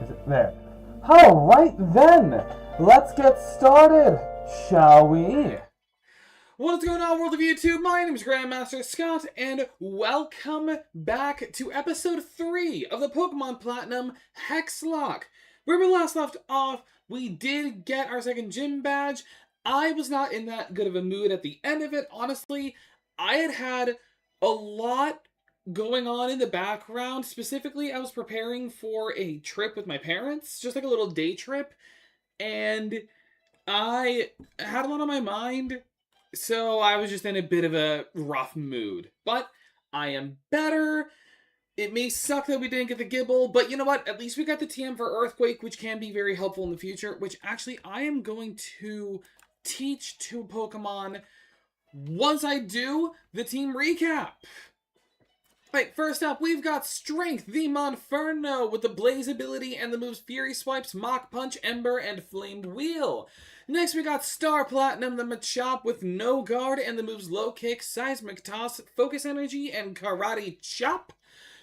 Is it there? Alright then! Let's get started, shall we? What's going on, world of YouTube? My name is Grandmaster Scott, and welcome back to episode 3 of the Pokemon Platinum Hexlocke. Where we last left off, we did get our second gym badge. I was not in that good of a mood at the end of it, honestly. I had a lot going on in the background. Specifically, I was preparing for a trip with my parents, just like a little day trip, and I had a lot on my mind. So I was just in a bit of a rough mood. But I am better. It may suck that we didn't get the Gibble, but you know what? At least we got the TM for Earthquake, which can be very helpful in the future, which actually I am going to teach to Pokemon once I do the team recap. Right, first up, we've got Strength, the Monferno, with the Blaze ability and the moves Fury Swipes, Mach Punch, Ember, and Flamed Wheel. Next, we got Star Platinum, the Machop, with No Guard and the moves Low Kick, Seismic Toss, Focus Energy, and Karate Chop.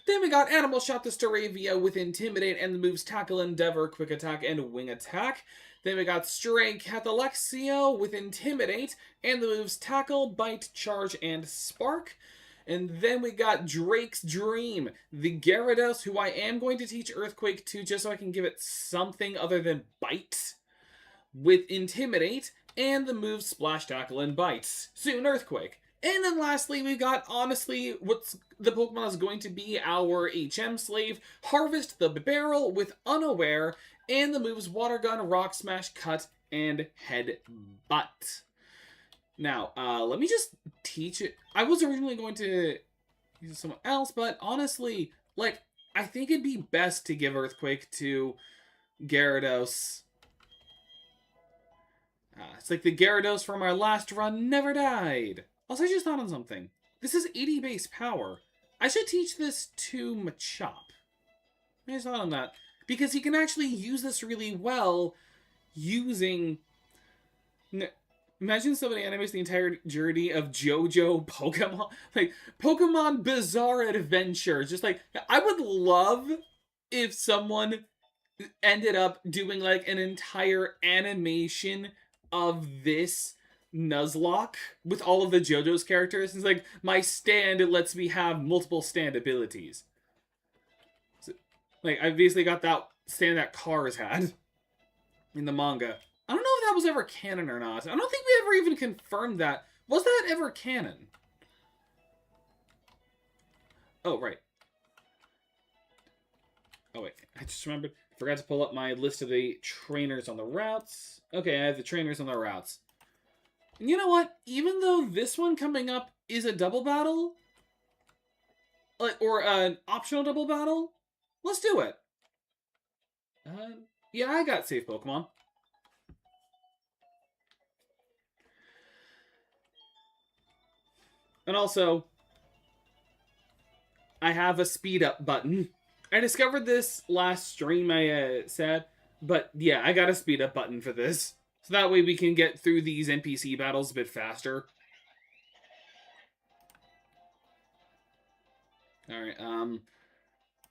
Then we got Animal Shot, the Staravia, with Intimidate and the moves Tackle, Endeavor, Quick Attack, and Wing Attack. Then we got Stray Cathalexio with Intimidate and the moves Tackle, Bite, Charge, and Spark. And then we got Drake's Dream, the Gyarados, who I am going to teach Earthquake to just so I can give it something other than Bite, with Intimidate, and the moves Splash, Tackle, and Bite. Soon Earthquake. And then lastly, we got, honestly, what's the Pokemon is going to be our HM slave, Harvest the Barrel with Unaware, and the moves Water Gun, Rock Smash, Cut, and Headbutt. Now, let me just teach it. I was originally going to use it someone else, but honestly, like, I think it'd be best to give Earthquake to Gyarados. It's like the Gyarados from our last run never died. Also, I just thought on something. This is 80 base power. I should teach this to Machop. I just thought on that. Because he can actually use this really well using... Imagine somebody animates the entire journey of JoJo Pokemon. Like, Pokemon Bizarre Adventure. Just like, I would love if someone ended up doing like an entire animation of this Nuzlocke with all of the JoJo's characters. It's like, my stand, it lets me have multiple stand abilities. So, like, I basically got that stand that Cars had in the manga. I don't know if that was ever canon or not. I don't think we ever even confirmed that. Was that ever canon? Oh, right. Oh, wait. I just remembered. I forgot to pull up my list of the trainers on the routes. Okay, I have the trainers on the routes. And you know what? Even though this one coming up is a double battle, like, or an optional double battle, let's do it. Yeah, I got safe Pokemon. And also, I have a speed up button. I discovered this last stream, I said. But yeah, I got a speed up button for this. So that way we can get through these NPC battles a bit faster. Alright,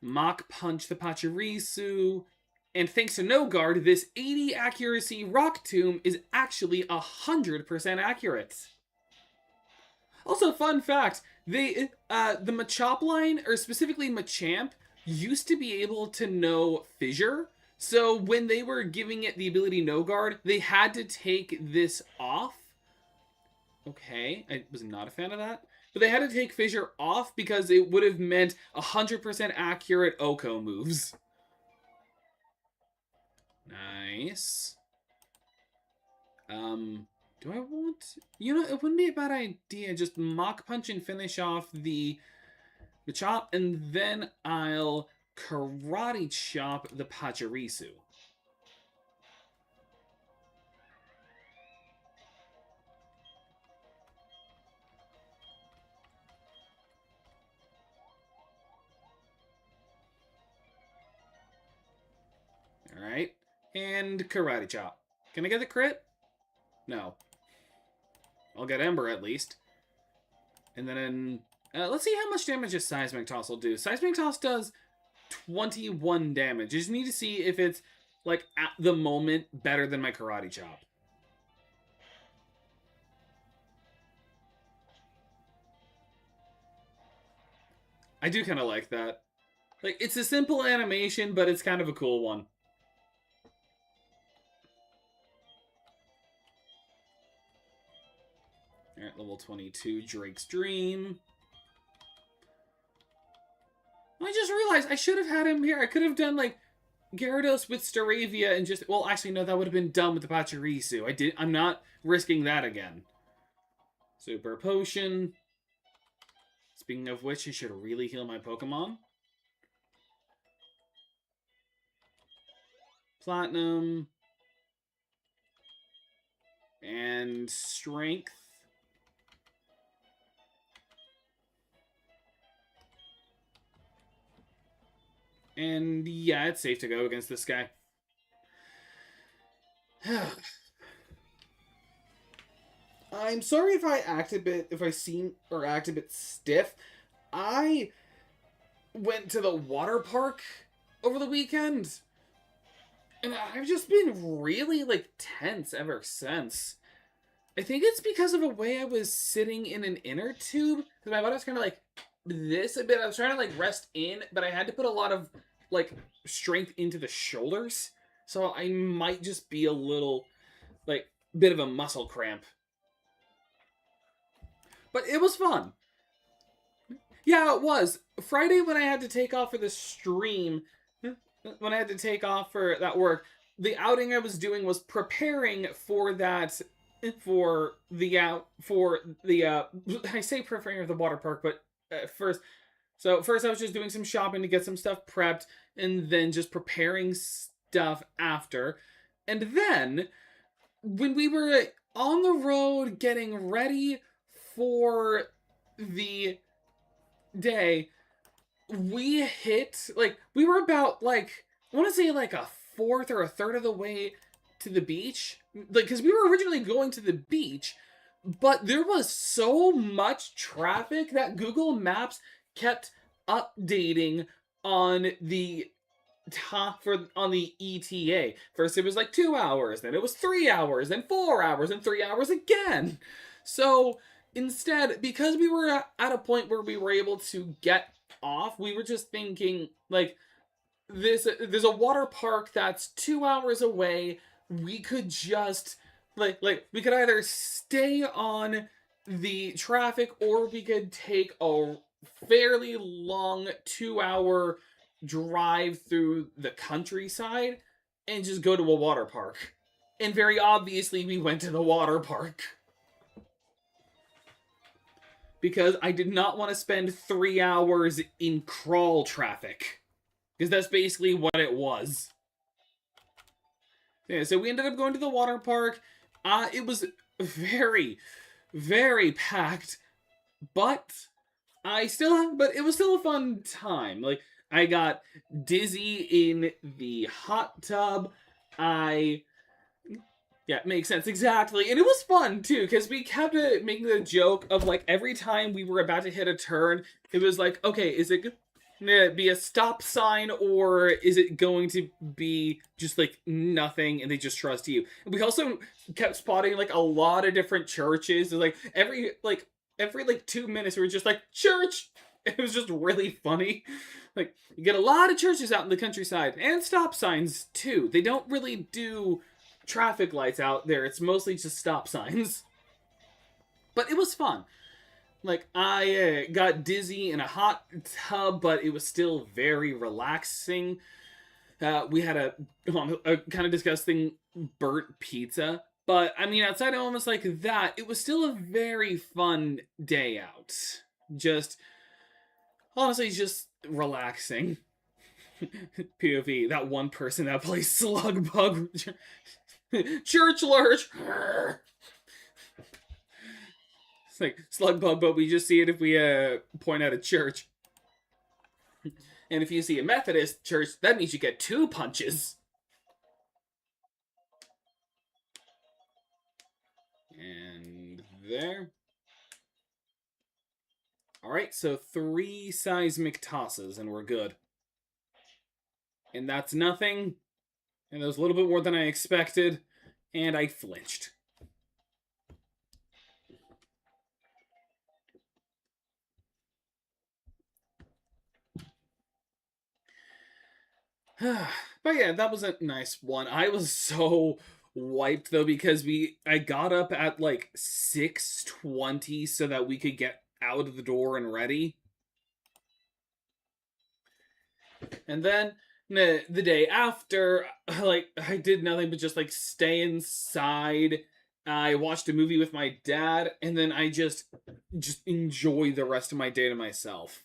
Mach Punch the Pachirisu. And thanks to No Guard, this 80 accuracy Rock Tomb is actually 100% accurate. Also, fun fact, the Machop line, or specifically Machamp, used to be able to know Fissure. So when they were giving it the ability No Guard, they had to take this off. Okay, I was not a fan of that. But they had to take Fissure off because it would have meant 100% accurate Oko moves. Nice. Do I want... You know, it wouldn't be a bad idea. Just Mach Punch and finish off the Machop, and then I'll Karate Chop the Pachirisu. Alright. And Karate Chop. Can I get the crit? No. I'll get Ember at least. And then let's see how much damage a Seismic Toss will do. Seismic Toss does 21 damage. I just need to see if it's, like, at the moment, better than my Karate Chop. I do kind of like that. Like, it's a simple animation, but it's kind of a cool one. Alright, level 22, Drake's Dream. I just realized I should have had him here. I could have done, like, Gyarados with Staravia and just... Well, actually, no, that would have been dumb with the Pachirisu. I'm not risking that again. Super Potion. Speaking of which, I should really heal my Pokemon. Platinum. And Strength. And yeah, it's safe to go against this guy. I'm sorry if I act a bit stiff. I went to the water park over the weekend, and I've just been really, like, tense ever since. I think it's because of a way I was sitting in an inner tube, because my body was kind of like this a bit. I was trying to, like, rest in, but I had to put a lot of, like, strength into the shoulders, so I might just be a little, like, bit of a muscle cramp. But it was fun. Yeah, it was. Friday when I had to take off for the stream, when I had to take off for that work, the outing I was doing was preparing for that, I say preparing for the water park, but first I was just doing some shopping to get some stuff prepped, and then just preparing stuff after. And then, when we were on the road getting ready for the day, we were about, like, I want to say, like, a fourth or a third of the way to the beach. Like, because we were originally going to the beach, but there was so much traffic that Google Maps kept updating on the ETA. First it was like 2 hours, then it was 3 hours, then 4 hours, and 3 hours again. So instead, because we were at a point where we were able to get off, we were just thinking, like, there's a water park that's 2 hours away. We could just, like we could either stay on the traffic, or we could take a fairly long 2-hour drive through the countryside and just go to a water park. And very obviously, we went to the water park. Because I did not want to spend 3 hours in crawl traffic. Because that's basically what it was. Yeah, so we ended up going to the water park. It was very, very packed. But it was still a fun time. Like, I got dizzy in the hot tub. Yeah, it makes sense, exactly. And it was fun, too, because we kept making the joke of, like, every time we were about to hit a turn, it was like, okay, is it going to be a stop sign, or is it going to be just, like, nothing, and they just trust you? And we also kept spotting, like, a lot of different churches. Like, every 2 minutes, we were just like, church! It was just really funny. Like, you get a lot of churches out in the countryside, and stop signs, too. They don't really do traffic lights out there. It's mostly just stop signs. But it was fun. Like, I got dizzy in a hot tub, but it was still very relaxing. We had a kind of disgusting burnt pizza. But, I mean, outside of moments like that, it was still a very fun day out. Just, honestly, just relaxing. POV, that one person that plays Slugbug. Church lurch! It's like Slugbug, but we just see it if we point out a church. And if you see a Methodist church, that means you get 2 punches. And there. Alright, so 3 seismic tosses, and we're good. And that's nothing. And that was a little bit more than I expected. And I flinched. But yeah, that was a nice one. I was so wiped though because I got up at like 6:20 so that we could get out of the door and ready. And then the day after, like I did nothing but just like stay inside. I watched a movie with my dad, and then I just enjoy the rest of my day to myself.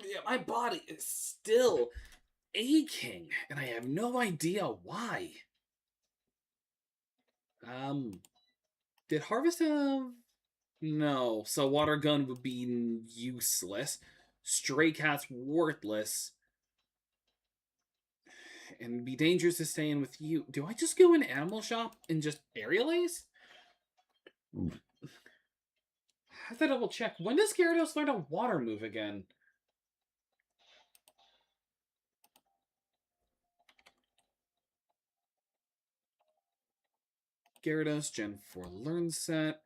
Yeah, my body is still aching, and I have no idea why. Did Harvest have... No, so Water Gun would be useless. Stray Cat's worthless. And be dangerous to stay in with you. Do I just go in Animal Shop and just Aerial Ace? I have to double check. When does Gyarados learn a water move again? Gyarados, Gen 4 Learn Set.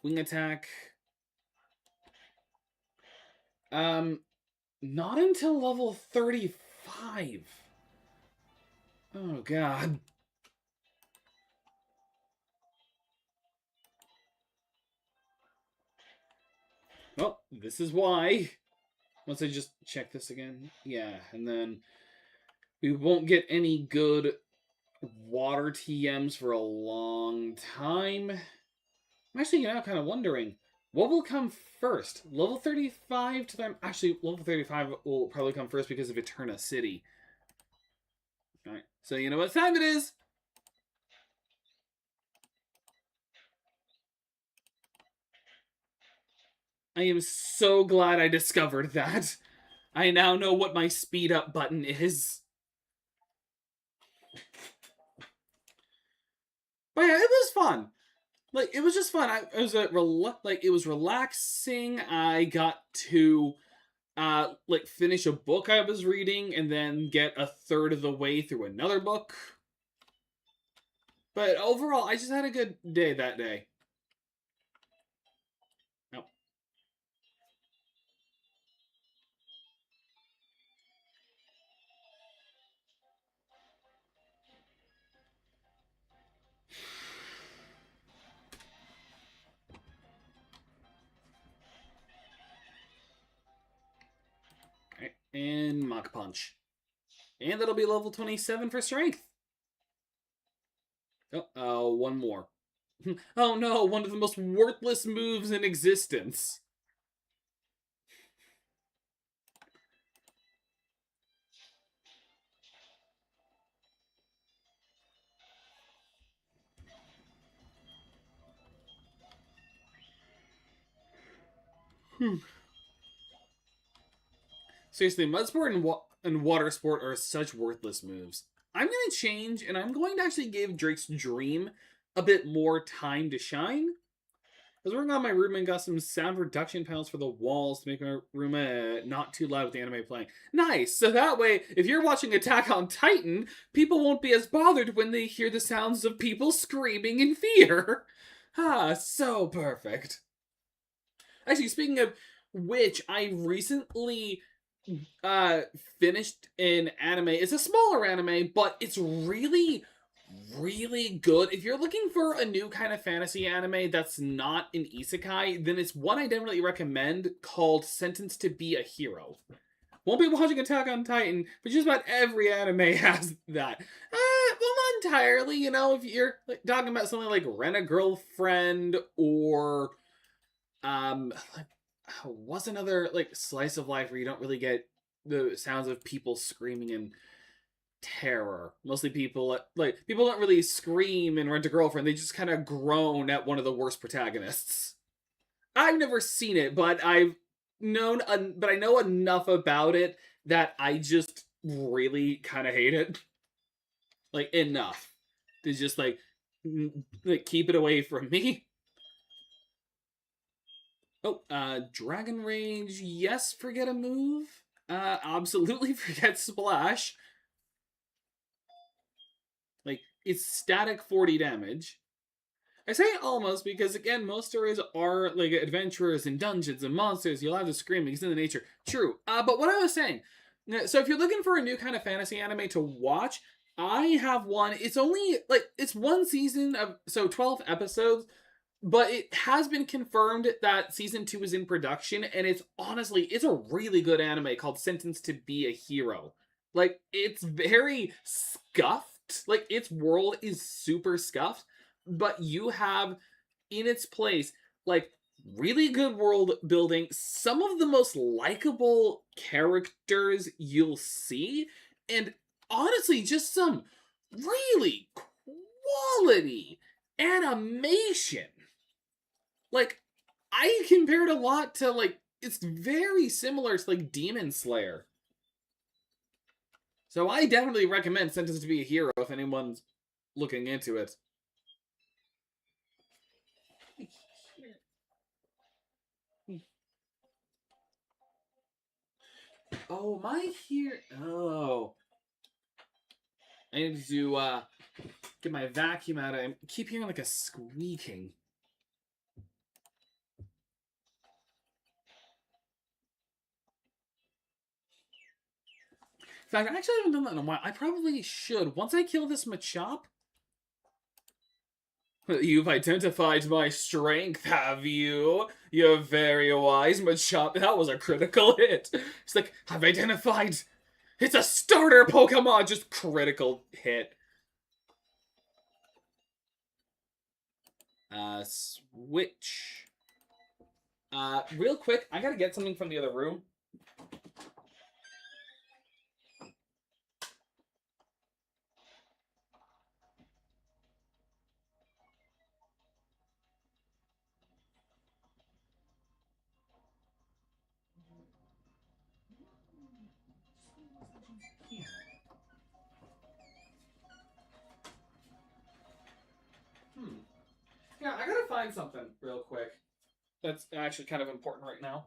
Wing Attack. Not until level 35. Oh, God. Well, this is why. Once I just check this again. Yeah, and then we won't get any good water TMs for a long time. I'm actually now kind of wondering, what will come first? Level 35 to them? Actually, level 35 will probably come first because of Eterna City. Alright, so you know what time it is? I am so glad I discovered that. I now know what my speed up button is. But yeah, it was fun. Like, it was just fun. It was relaxing. I got to like finish a book I was reading and then get a third of the way through another book. But overall, I just had a good day that day. Oh. Okay. And Mach Punch. And that'll be level 27 for Strength. Oh, one more. Oh no, one of the most worthless moves in existence. Seriously, Mud Sport and Water Sport are such worthless moves. I'm going to change, and I'm going to actually give Drake's Dream a bit more time to shine. I was working on my room and got some sound reduction panels for the walls to make my room not too loud with the anime playing. Nice! So that way, if you're watching Attack on Titan, people won't be as bothered when they hear the sounds of people screaming in fear. Ah, so perfect. Actually, speaking of which, I recently finished an anime. It's a smaller anime, but it's really good. If you're looking for a new kind of fantasy anime that's not an isekai, then it's one I definitely recommend called Sentenced to Be a Hero. Won't be watching Attack on Titan, but just about every anime has that. Well, not entirely, you know, if you're like, talking about something like Rent a Girlfriend or what's another like slice of life where you don't really get the sounds of people screaming in terror. Mostly people people don't really scream in Rent a Girlfriend. They just kind of groan at one of the worst protagonists. I've never seen it, but I know enough about it that I just really kind of hate it. Like enough to just like keep it away from me. Oh, Dragon Rage, yes, forget a move. Absolutely forget Splash. Like, it's static 40 damage. I say almost because, again, most stories are like adventurers and dungeons and monsters. You'll have the screaming, it's in the nature. True. But what I was saying, so if you're looking for a new kind of fantasy anime to watch, I have one. It's only, like, it's one season of, so 12 episodes, but it has been confirmed that season 2 is in production, and it's honestly, it's a really good anime called Sentenced to Be a Hero. Like, it's very scuffed. Like, its world is super scuffed, but you have in its place, like, really good world building, some of the most likable characters you'll see, and honestly, just some really quality animation. Like, I compared a lot to, like, it's very similar to, like, Demon Slayer. So I definitely recommend Sentenced to Be a Hero if anyone's looking into it. Oh, my here. Oh. I need to get my vacuum out. I keep hearing like a squeaking. In fact, I actually haven't done that in a while. I probably should. Once I kill this Machop. You've identified my strength, have you? You're very wise, Machop. That was a critical hit. It's like, I've identified. It's a starter Pokemon. Just critical hit. Switch. Real quick, I gotta get something from the other room. Yeah, I gotta find something real quick. That's actually kind of important right now.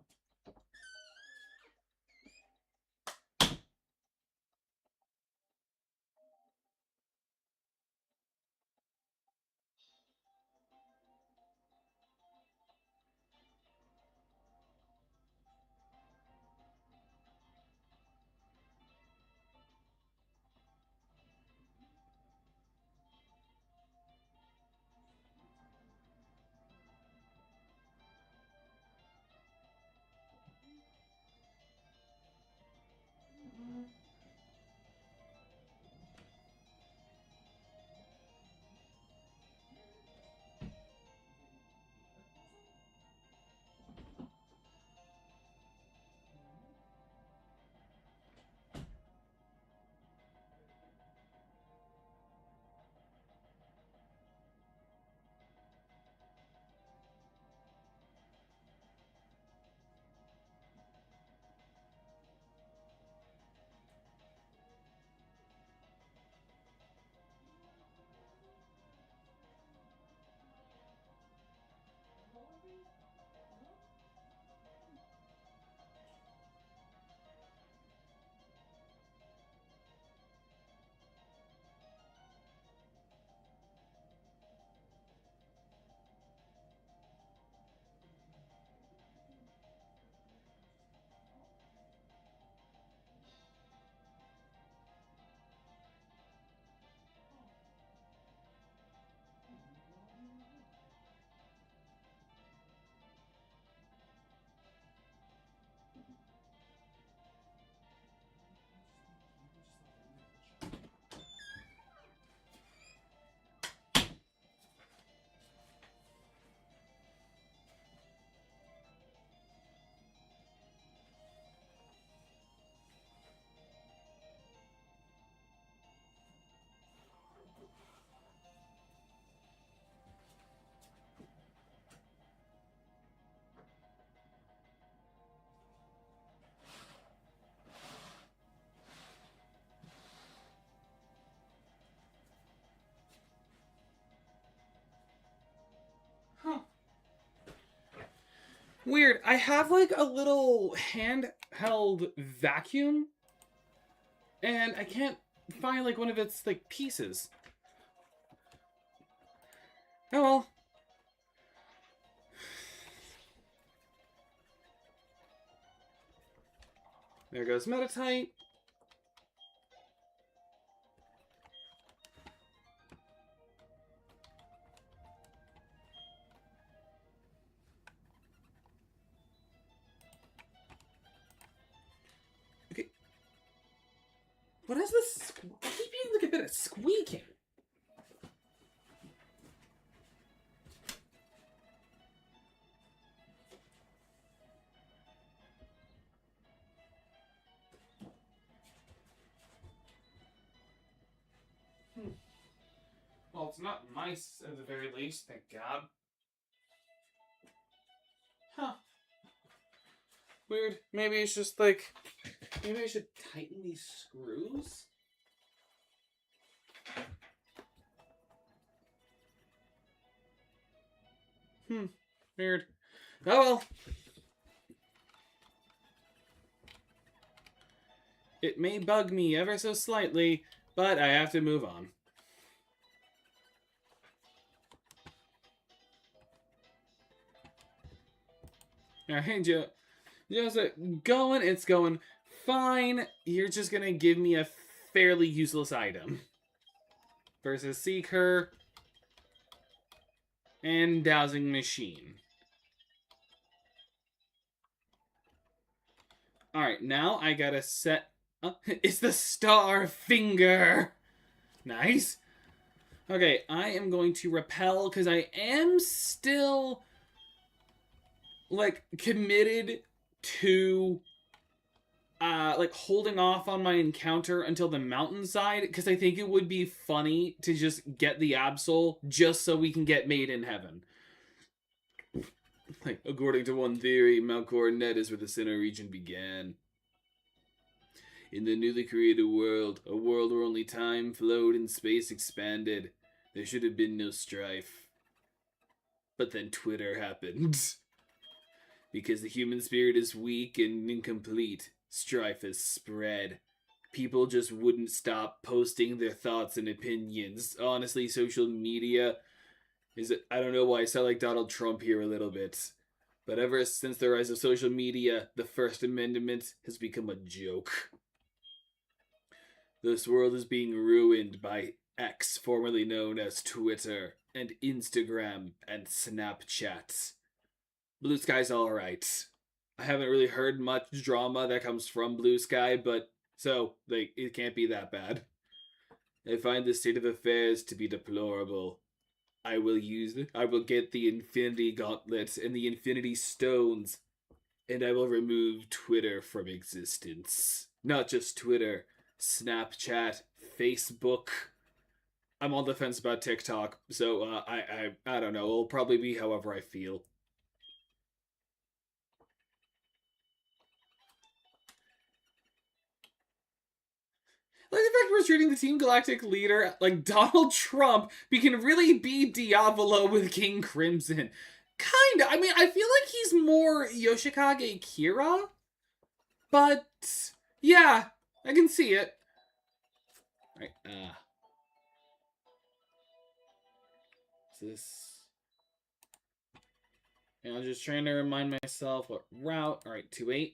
Weird. I have like a little handheld vacuum, and I can't find like one of its like pieces. Oh well. There goes Metatite. Okay. What is this? I keep hearing like a bit of squeaking. Well, it's not mice at the very least, thank God. Huh. Weird. Maybe it's just like... Maybe I should tighten these screws? Weird. Oh well. It may bug me ever so slightly, but I have to move on. Alright, Joseph, going, it's going fine. You're just gonna give me a fairly useless item. Versus Seeker and Dowsing Machine. Alright, now I gotta set... it's the Star Finger! Nice. Okay, I am going to repel, because I am still... like, committed to, like, holding off on my encounter until the mountainside, because I think it would be funny to just get the Absol, just so we can get Made in Heaven. Like, according to one theory, Mount Coronet is where the Sinnoh region began. In the newly created world, a world where only time flowed and space expanded, there should have been no strife. But then Twitter happened. Because the human spirit is weak and incomplete, strife has spread. People just wouldn't stop posting their thoughts and opinions. Honestly, social media is... I don't know why I sound like Donald Trump here a little bit. But ever since the rise of social media, the First Amendment has become a joke. This world is being ruined by X, formerly known as Twitter, and Instagram, and Snapchat. Blue Sky's alright. I haven't really heard much drama that comes from Blue Sky, but so, like, it can't be that bad. I find the state of affairs to be deplorable. I will get the Infinity Gauntlet and the Infinity Stones, and I will remove Twitter from existence. Not just Twitter, Snapchat, Facebook. I'm on the fence about TikTok, so I don't know. It'll probably be however I feel. Like the fact we're treating the Team Galactic leader like Donald Trump, we can really be Diavolo with King Crimson. Kinda. I mean, I feel like he's more Yoshikage Kira. But, yeah, I can see it. Alright, this? And I'm just trying to remind myself what route. Alright, 2-8.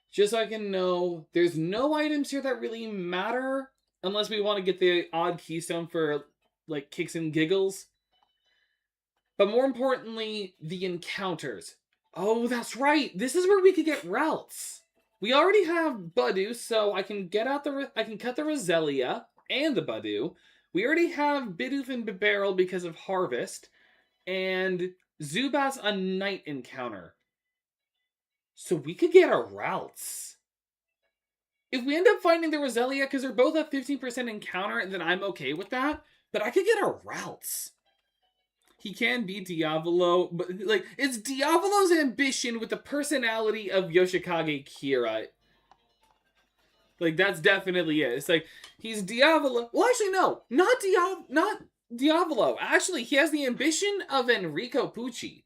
Just so I can know, there's no items here that really matter, unless we want to get the odd keystone for, like, kicks and giggles. But more importantly, the encounters. Oh, that's right! This is where we could get routes. We already have Budew, so I can cut the Roselia and the Budew. We already have Bidoof and Bibarel because of Harvest, and Zubat's a night encounter. So we could get our routes. If we end up finding the Roselia, because they're both at 15% encounter, then I'm okay with that. But I could get our routes. He can be Diavolo, but like it's Diavolo's ambition with the personality of Yoshikage Kira. Like that's definitely it. It's like he's Diavolo. Well, actually, no, not Diavolo. Actually, he has the ambition of Enrico Pucci.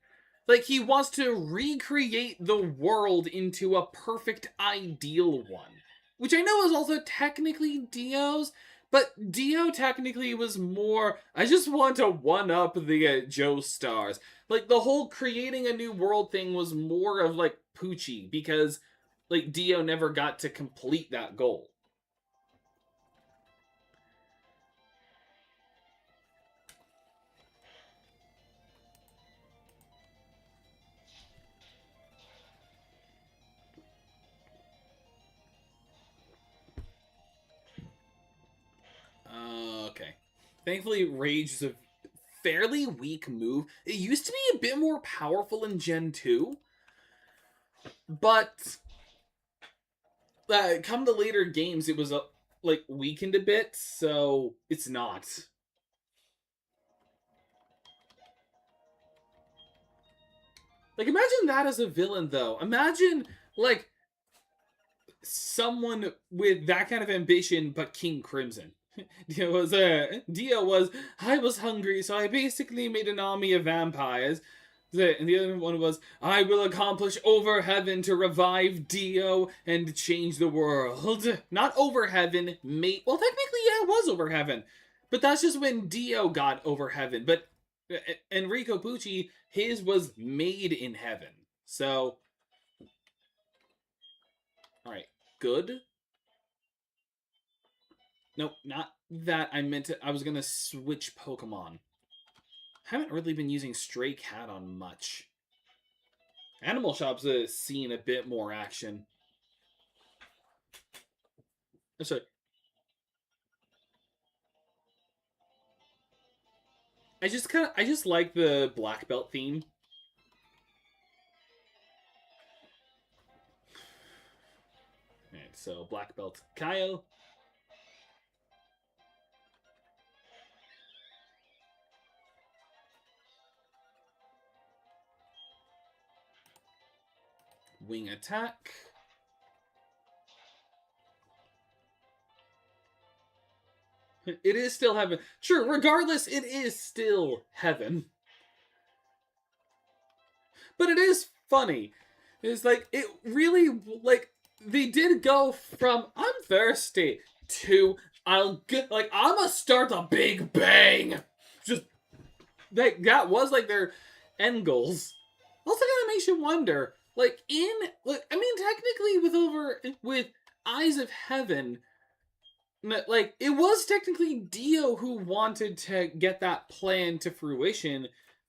like, he wants to recreate the world into a perfect ideal one. Which I know is also technically Dio's, but Dio technically was more, I just want to one-up the Joestars. Like, the whole creating a new world thing was more of, like, Poochie, because, like, Dio never got to complete that goal. Okay. Thankfully, Rage is a fairly weak move. It used to be a bit more powerful in Gen 2, but come to later games, it was like weakened a bit, so it's not. Like, imagine that as a villain, though. Imagine, like, someone with that kind of ambition, but King Crimson. Dio was, I was hungry, so I basically made an army of vampires. And the other one was, I will accomplish over heaven to revive Dio and change the world. Not over heaven, mate. Well, technically, yeah, it was over heaven. But that's just when Dio got over heaven. But Enrico Pucci, his was made in heaven. So, alright, good. Nope, not that. I was gonna switch Pokemon. I haven't really been using Stray Cat on much. Animal Shop's seen a bit more action. I'm sorry. I just like the black belt theme. Alright, so black belt Kyle. Wing attack. It is still heaven. Sure, regardless, it is still heaven. But it is funny. It's like, it really, like, they did go from, I'm thirsty, to, I'm gonna start a big bang. Just, that was, like, their end goals. Also kind of makes you wonder, like, technically with Eyes of Heaven, like, it was technically Dio who wanted to get that plan to fruition,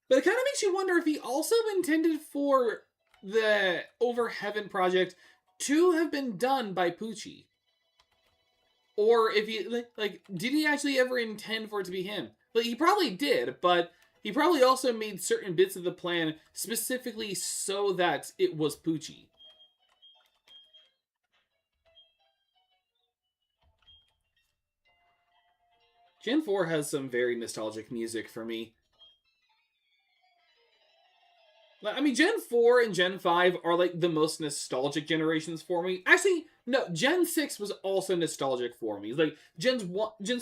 but it kind of makes you wonder if he also intended for the Over Heaven project to have been done by Pucci. Or if he, like, did he actually ever intend for it to be him? Like, he probably did, but he probably also made certain bits of the plan specifically so that it was Pucci. Gen 4 has some very nostalgic music for me. I mean, Gen 4 and Gen 5 are, like, the most nostalgic generations for me. Actually, no, Gen 6 was also nostalgic for me. Like, Gens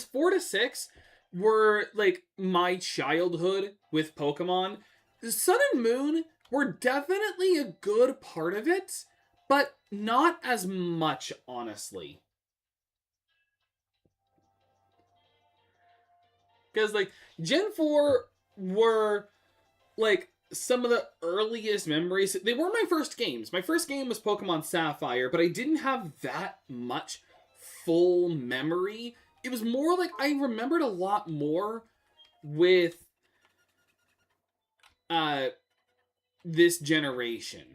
4 to 6 were, like, my childhood with Pokemon. Sun and Moon were definitely a good part of it, but not as much, honestly. Because, like, Gen 4 were, like, some of the earliest memories. They were my first games. My first game was Pokemon Sapphire, but I didn't have that much full memory. It was more like I remembered a lot more with this generation.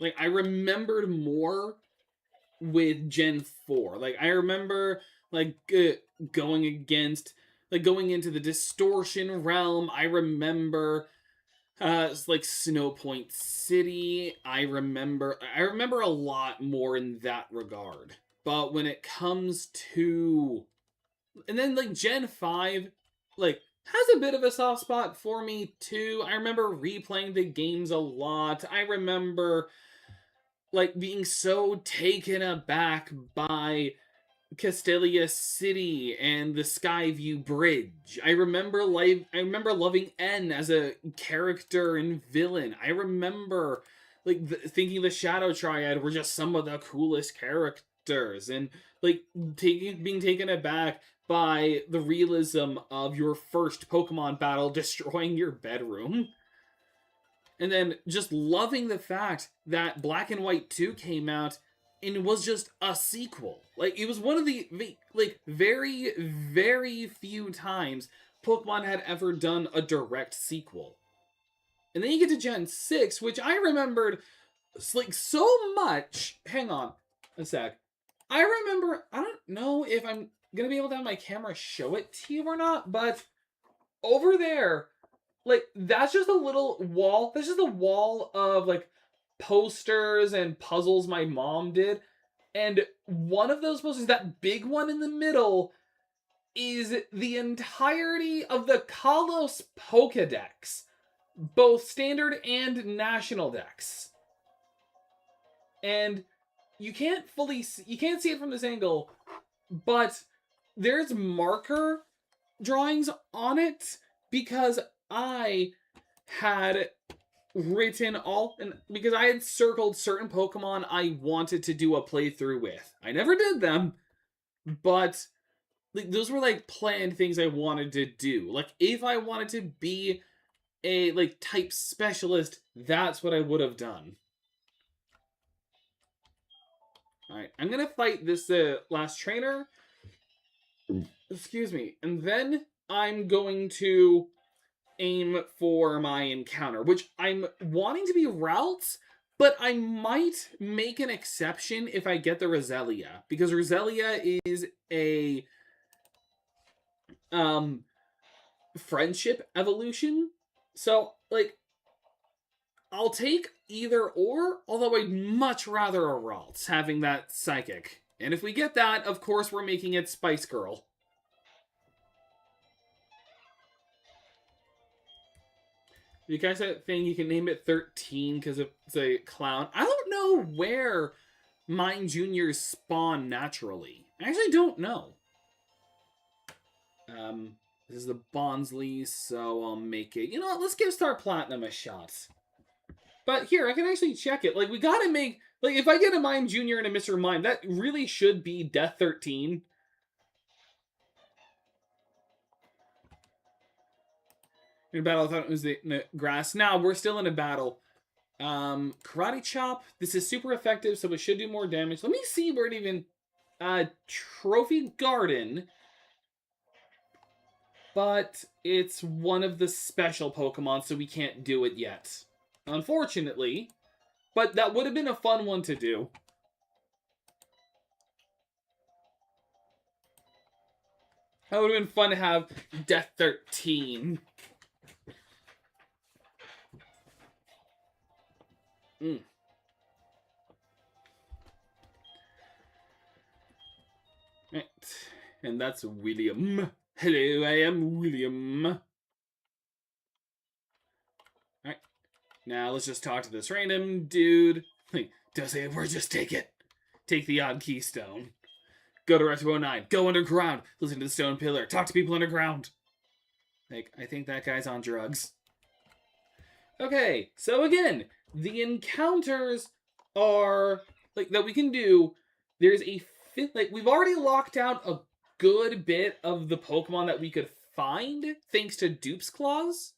Like, I remembered more with Gen 4. Like, I remember, like, going into the distortion realm. I remember like Snow Point City. I remember a lot more in that regard. But when it comes to, and then, like, Gen 5, like, has a bit of a soft spot for me too. I remember replaying the games a lot. I remember, like, being so taken aback by Castelia City and the Skyview Bridge. I remember loving N as a character and villain. I remember thinking the Shadow Triad were just some of the coolest characters, and like being taken aback by the realism of your first Pokemon battle destroying your bedroom. And then just loving the fact that Black and White 2 came out and it was just a sequel. Like, it was one of the, very, very few times Pokemon had ever done a direct sequel. And then you get to Gen 6, which I remembered, so much. Hang on a sec. I remember, I don't know if I'm gonna be able to have my camera show it to you or not, but over there, that's just a little wall. That's just a wall of, posters and puzzles my mom did. And one of those posters, that big one in the middle, is the entirety of the Kalos Pokedex. Both standard and national decks. And you can't see it from this angle, but there's marker drawings on it because I had written because I had circled certain Pokemon I wanted to do a playthrough with. I never did them, but those were planned things I wanted to do. If I wanted to be a type specialist, that's what I would have done. Alright, I'm gonna fight this last trainer. Excuse me. And then I'm going to aim for my encounter, which I'm wanting to be Ralts, but I might make an exception if I get the Roselia, because Roselia is a friendship evolution. So, I'll take either or, although I'd much rather a Ralts, having that psychic. And if we get that, of course we're making it Spice Girl. You guys think you can name it 13 because it's a clown? I don't know where Mine Juniors spawn naturally. I actually don't know. This is the Bonsly, so I'll make it. You know what? Let's give Star Platinum a shot. But here, I can actually check it. We gotta make... if I get a Mime Junior and a Mr. Mime, that really should be Death 13. In a battle, I thought it was the grass. Now, we're still in a battle. Karate Chop. This is super effective, so it should do more damage. Let me see where it even... Trophy Garden. But it's one of the special Pokemon, so we can't do it yet. Unfortunately. But that would have been a fun one to do. That would have been fun to have Death 13. Right. And that's William. Hello, I am William. Alright. Now let's just talk to this random dude. Does it? We're just take it. Take the odd keystone. Go to Route 209. Go underground. Listen to the stone pillar. Talk to people underground. I think that guy's on drugs. Okay, so again, the encounters are that we can do. There's a we've already locked out a good bit of the Pokemon that we could find thanks to Dupe's Claws.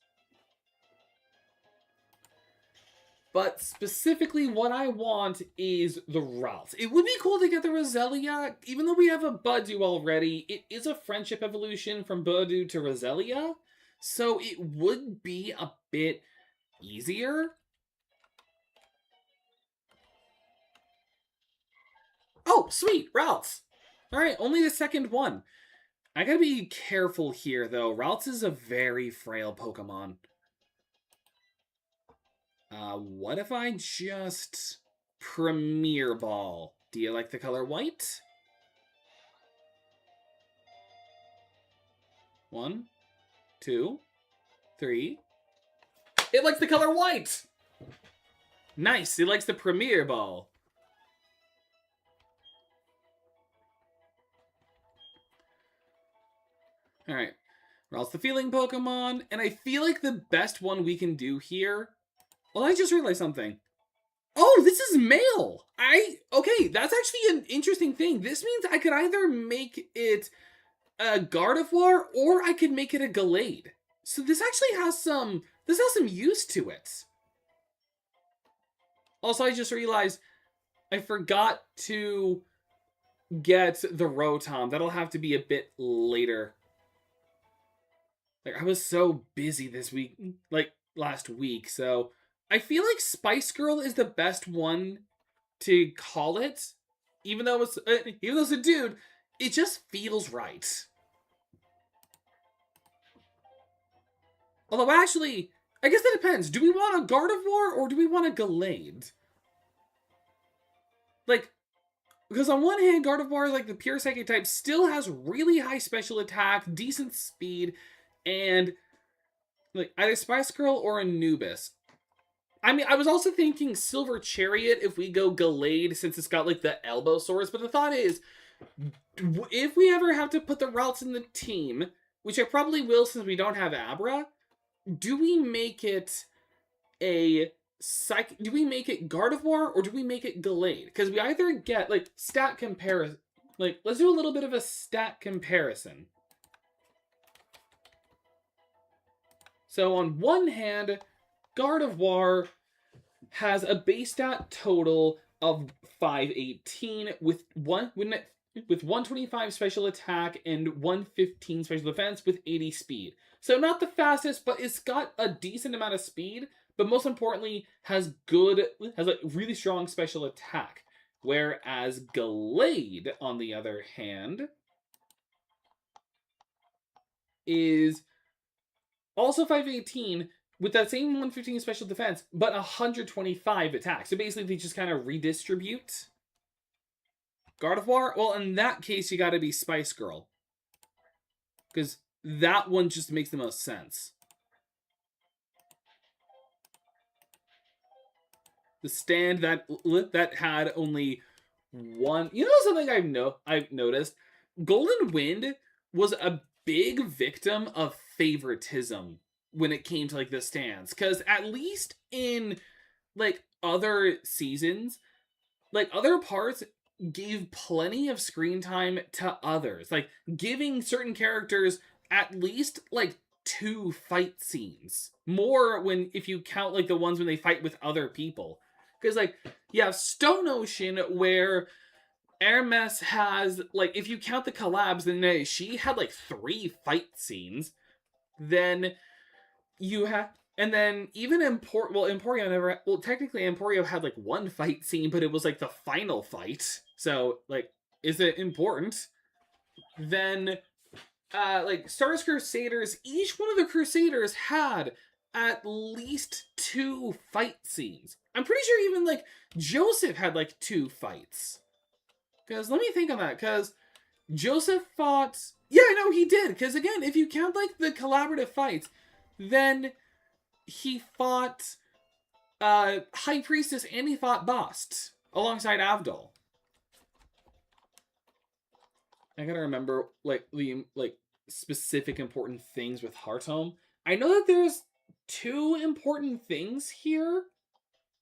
But specifically what I want is the Ralts. It would be cool to get the Roselia, even though we have a Budew already. It is a friendship evolution from Budew to Roselia, so it would be a bit easier. Oh, sweet, Ralts. Alright, only the second one. I gotta be careful here, though. Ralts is a very frail Pokemon. What if I just Premier Ball? Do you like the color white? 1, 2, 3. It likes the color white! Nice, it likes the Premier Ball. Alright. Ral's the feeling Pokemon, and I feel like the best one we can do here... Well, I just realized something. Oh, this is male! Okay, that's actually an interesting thing. This means I could either make it a Gardevoir, or I could make it a Gallade. So this actually has some... This has some use to it. Also, I just realized I forgot to get the Rotom. That'll have to be a bit later. Like, I was so busy this week, like, last week, so... I feel like Spice Girl is the best one to call it. Even though it's a dude, it just feels right. Although, actually, I guess that depends. Do we want a Gardevoir, or do we want a Gallade? Like, because on one hand, Gardevoir, like the pure Psychic type, still has really high special attack, decent speed, and like either Spice Girl or Anubis. I mean, I was also thinking Silver Chariot if we go Gallade, since it's got like the elbow swords, but the thought is, if we ever have to put the routes in the team, which I probably will since we don't have Abra, do we make it do we make it Gardevoir, or do we make it Gallade? Because we either get, like, stat comparison. Like, let's do a little bit of a stat comparison. So, on one hand, Gardevoir has a base stat total of 518 with 125 special attack and 115 special defense with 80 speed. So not the fastest, but it's got a decent amount of speed. But most importantly, has a really strong special attack. Whereas Gallade, on the other hand, is also 518 with that same 115 special defense, but 125 attack. So basically, they just kind of redistribute. Gardevoir? Well, in that case, you gotta be Spice Girl. Because that one just makes the most sense. The stand that had only one... You know something I've noticed? Golden Wind was a big victim of favoritism when it came to, like, the stands. Because at least in, like, other seasons, like, other parts gave plenty of screen time to others. Like, giving certain characters at least, like, 2 fight scenes. More if you count, like, the ones when they fight with other people. Because, like, you have Stone Ocean, where Hermes has, like, if you count the collabs, then she had, like, 3 fight scenes. Then you have... And then even Emporio never... Well, technically Emporio had, like, 1 fight scene, but it was, like, the final fight. So, like, is it important? Then, like, Stardust Crusaders, each one of the Crusaders had at least 2 fight scenes. I'm pretty sure even, like, Joseph had, like, 2 fights. Because, let me think on that, because Joseph fought... Yeah, no, he did, because, again, if you count, like, the collaborative fights, then he fought High Priestess and he fought Bast alongside Avdol. I gotta remember, like, the, like, specific important things with Hearthome. I know that there's 2 important things here,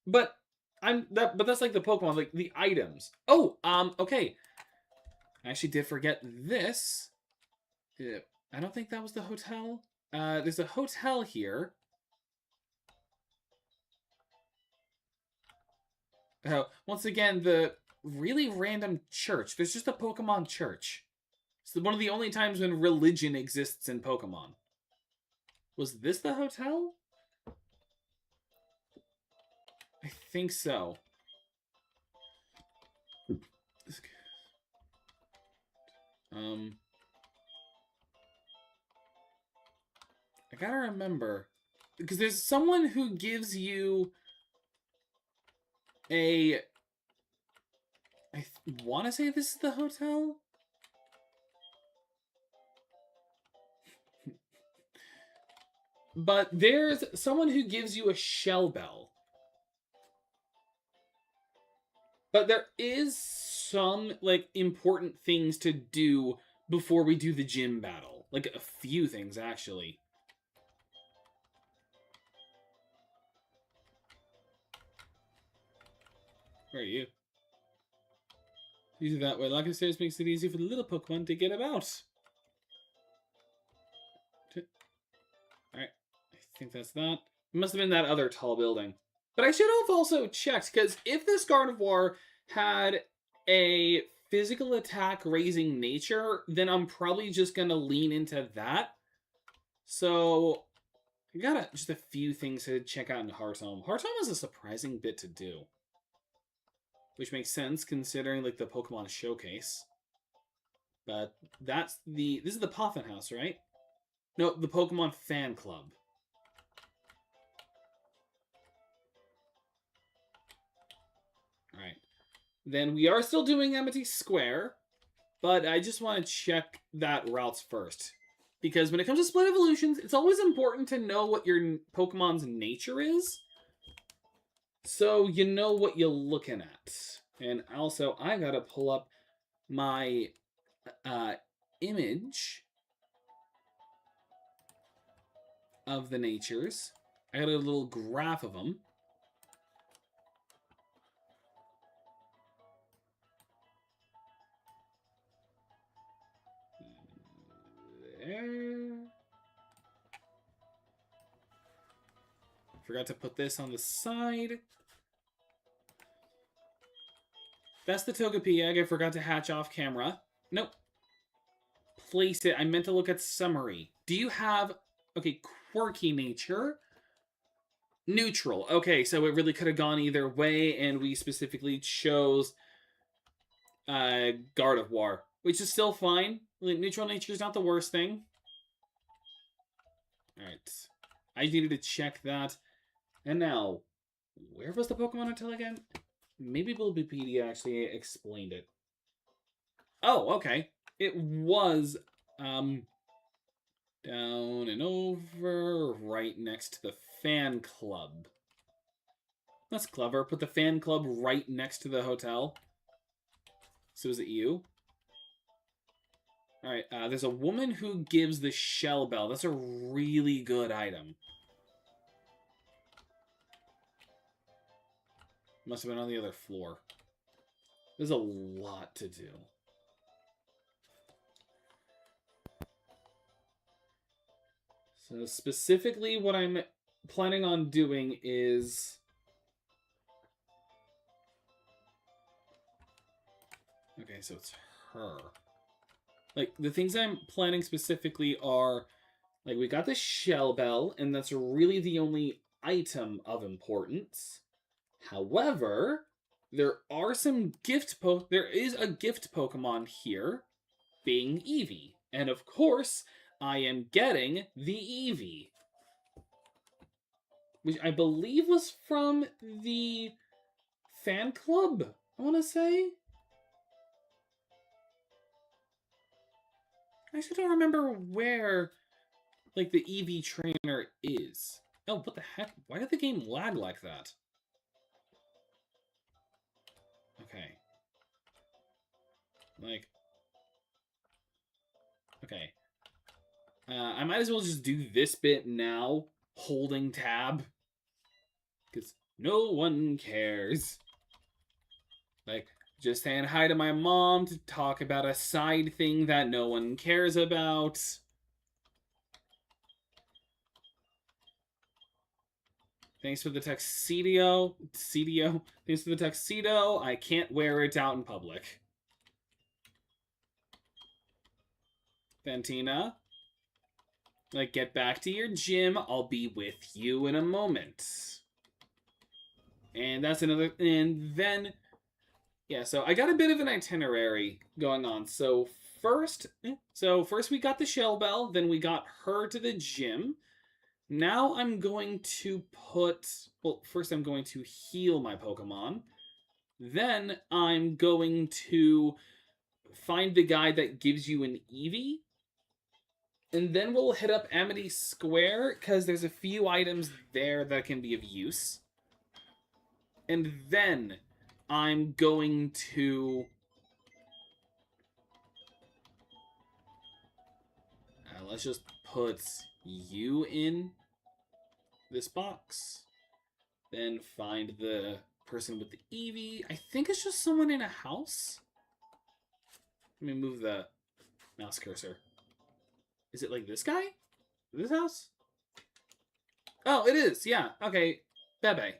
but that's like the Pokemon, like the items. Oh, okay. I actually did forget this. I don't think that was the hotel. There's a hotel here. Oh, once again, the really random church. There's just a Pokemon church. It's one of the only times when religion exists in Pokemon. Was this the hotel? I think so. I gotta remember. Because there's someone who gives you I want to say this is the hotel? But there's someone who gives you a shell bell. But there is some, like, important things to do before we do the gym battle. Like, a few things, actually. Where are you? Easy that way. Like stairs makes it easy for the little Pokemon to get about. Alright. I think that's that. It must have been that other tall building. But I should have also checked, because if this Gardevoir had a physical attack raising nature, then I'm probably just going to lean into that. So, I got just a few things to check out in Hearthome. Hearthome is a surprising bit to do. Which makes sense, considering, like, the Pokemon Showcase. But this is the Poffin House, right? No, the Pokemon Fan Club. Alright. Then we are still doing Amity Square, but I just want to check that routes first. Because when it comes to split evolutions, it's always important to know what your Pokemon's nature is, so you know what you're looking at. And also, I gotta pull up my image of the natures. I got a little graph of them. There. Forgot to put this on the side. That's the Togepi egg I forgot to hatch off camera. Nope. Place it. I meant to look at summary. Do you have... Okay, quirky nature. Neutral. Okay, so it really could have gone either way, and we specifically chose Gardevoir, which is still fine. Neutral nature is not the worst thing. Alright. I needed to check that. And now, where was the Pokemon Hotel again? Maybe Bulbapedia actually explained it. Oh, okay. It was down and over, right next to the fan club. That's clever. Put the fan club right next to the hotel. So is it you? Alright, there's a woman who gives the shell bell. That's a really good item. Must have been on the other floor. There's a lot to do. So specifically what I'm planning on doing is... Okay, so it's her. Like, the things I'm planning specifically are... Like, we got the shell bell, and that's really the only item of importance. However, there are some there is a gift Pokemon here, being Eevee. And of course, I am getting the Eevee. Which I believe was from the fan club, I want to say. I actually don't remember where, like, the Eevee trainer is. Oh, what the heck? Why did the game lag like that? Okay. Like... Okay. I might as well just do this bit now, holding tab. Because no one cares. Like, just saying hi to my mom to talk about a side thing that no one cares about. Thanks for the tuxedo. Thanks for the tuxedo. I can't wear it out in public. Fantina. Like, get back to your gym. I'll be with you in a moment. And that's another... And then... Yeah, so I got a bit of an itinerary going on. So first we got the shell bell. Then we got her to the gym. Now I'm going to put... Well, first I'm going to heal my Pokemon. Then I'm going to find the guy that gives you an Eevee. And then we'll hit up Amity Square, because there's a few items there that can be of use. And then I'm going to... let's just put you in this box. Then find the person with the Eevee. I think it's just someone in a house. Let me move the mouse cursor. Is it like this guy? This house? Oh, it is. Yeah. Okay. Bebe.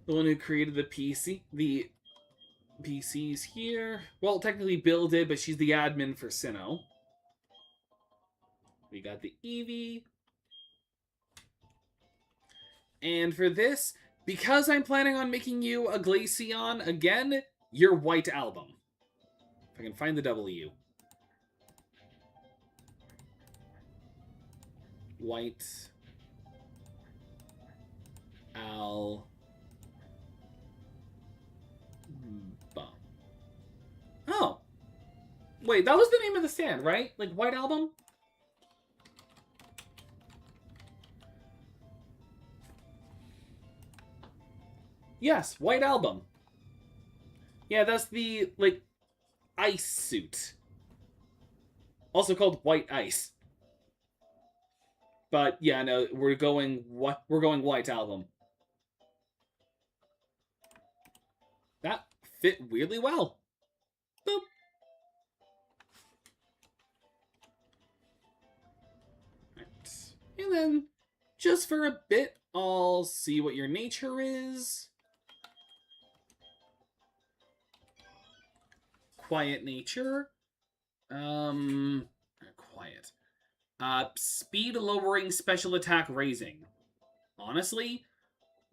The one who created the PC. The PC's here. Well, technically Bill did, but she's the admin for Sinnoh. We got the Eevee. And for this, because I'm planning on making you a Glaceon again, your White Album. If I can find the W. White Album. Oh. Wait, that was the name of the stand, right? Like, White Album? Yes, White Album. Yeah, that's the, like, ice suit. Also called White Ice. But, yeah, no, we're going White Album. That fit weirdly well. Boop. Right. And then, just for a bit, I'll see what your nature is. Quiet nature. Quiet. Speed lowering, special attack raising. Honestly,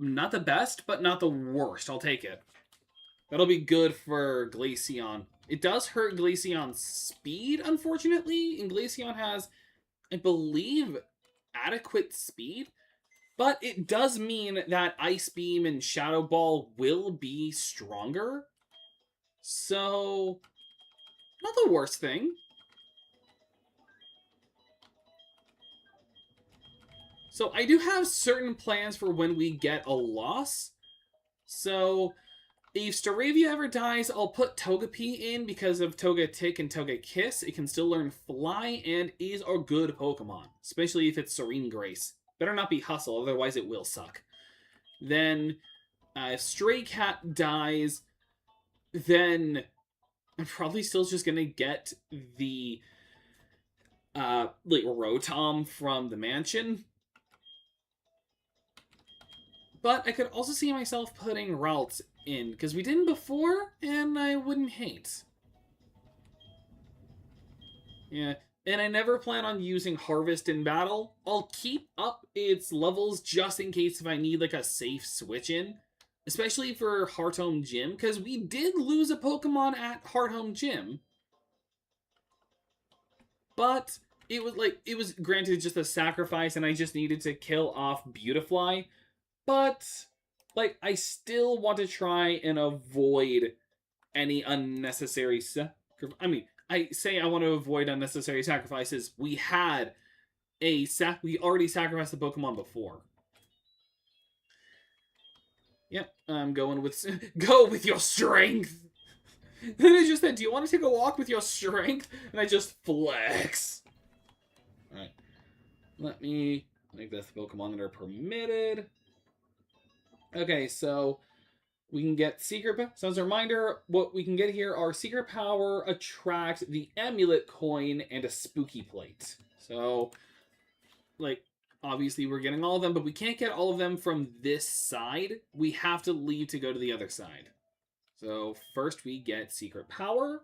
not the best, but not the worst. I'll take it. That'll be good for Glaceon. It does hurt Glaceon's speed, unfortunately, and Glaceon has, I believe, adequate speed. But it does mean that Ice Beam and Shadow Ball will be stronger. So, not the worst thing. So I do have certain plans for when we get a loss. So if Staravia ever dies, I'll put Togepi in because of Togetic and Togekiss. It can still learn Fly and is a good Pokemon, especially if it's Serene Grace. Better not be Hustle, otherwise it will suck. Then if Stray Cat dies, then I'm probably still just gonna get the like Rotom from the mansion. But I could also see myself putting Ralts in, because we didn't before, and I wouldn't hate. Yeah, and I never plan on using Harvest in battle. I'll keep up its levels just in case if I need like a safe switch in. Especially for Hearthome Gym, because we did lose a Pokemon at Hearthome Gym. But it was granted just a sacrifice, and I just needed to kill off Beautifly. But, like, I still want to try and avoid any unnecessary I say I want to avoid unnecessary sacrifices. We already sacrificed the Pokemon before. Yep, I'm going with... Go with your strength! Then I just said, do you want to take a walk with your strength? And I just flex. Alright. Let me make this Pokemon that are permitted. Okay, so we can get Secret... So as a reminder, what we can get here are Secret Power, Attract, the Amulet Coin, and a Spooky Plate. So, like, obviously we're getting all of them, but we can't get all of them from this side. We have to leave to go to the other side. So first we get Secret Power.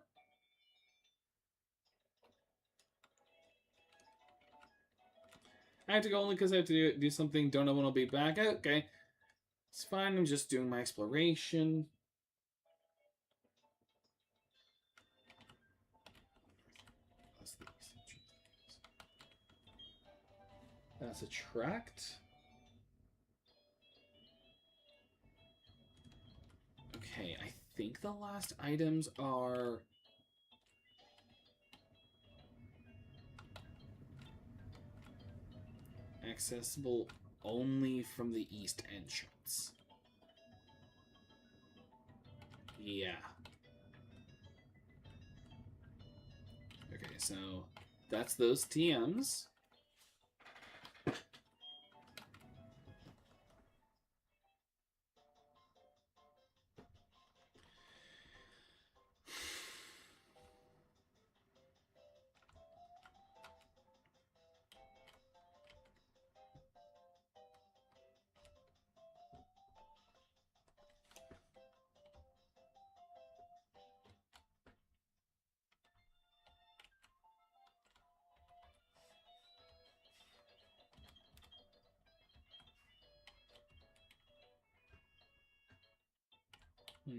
I have to go only because I have to do something. Don't know when I'll be back. Okay. It's fine, I'm just doing my exploration. That's Attract. Okay, I think the last items are... accessible only from the east entrance. Yeah. Okay, so that's those TMs.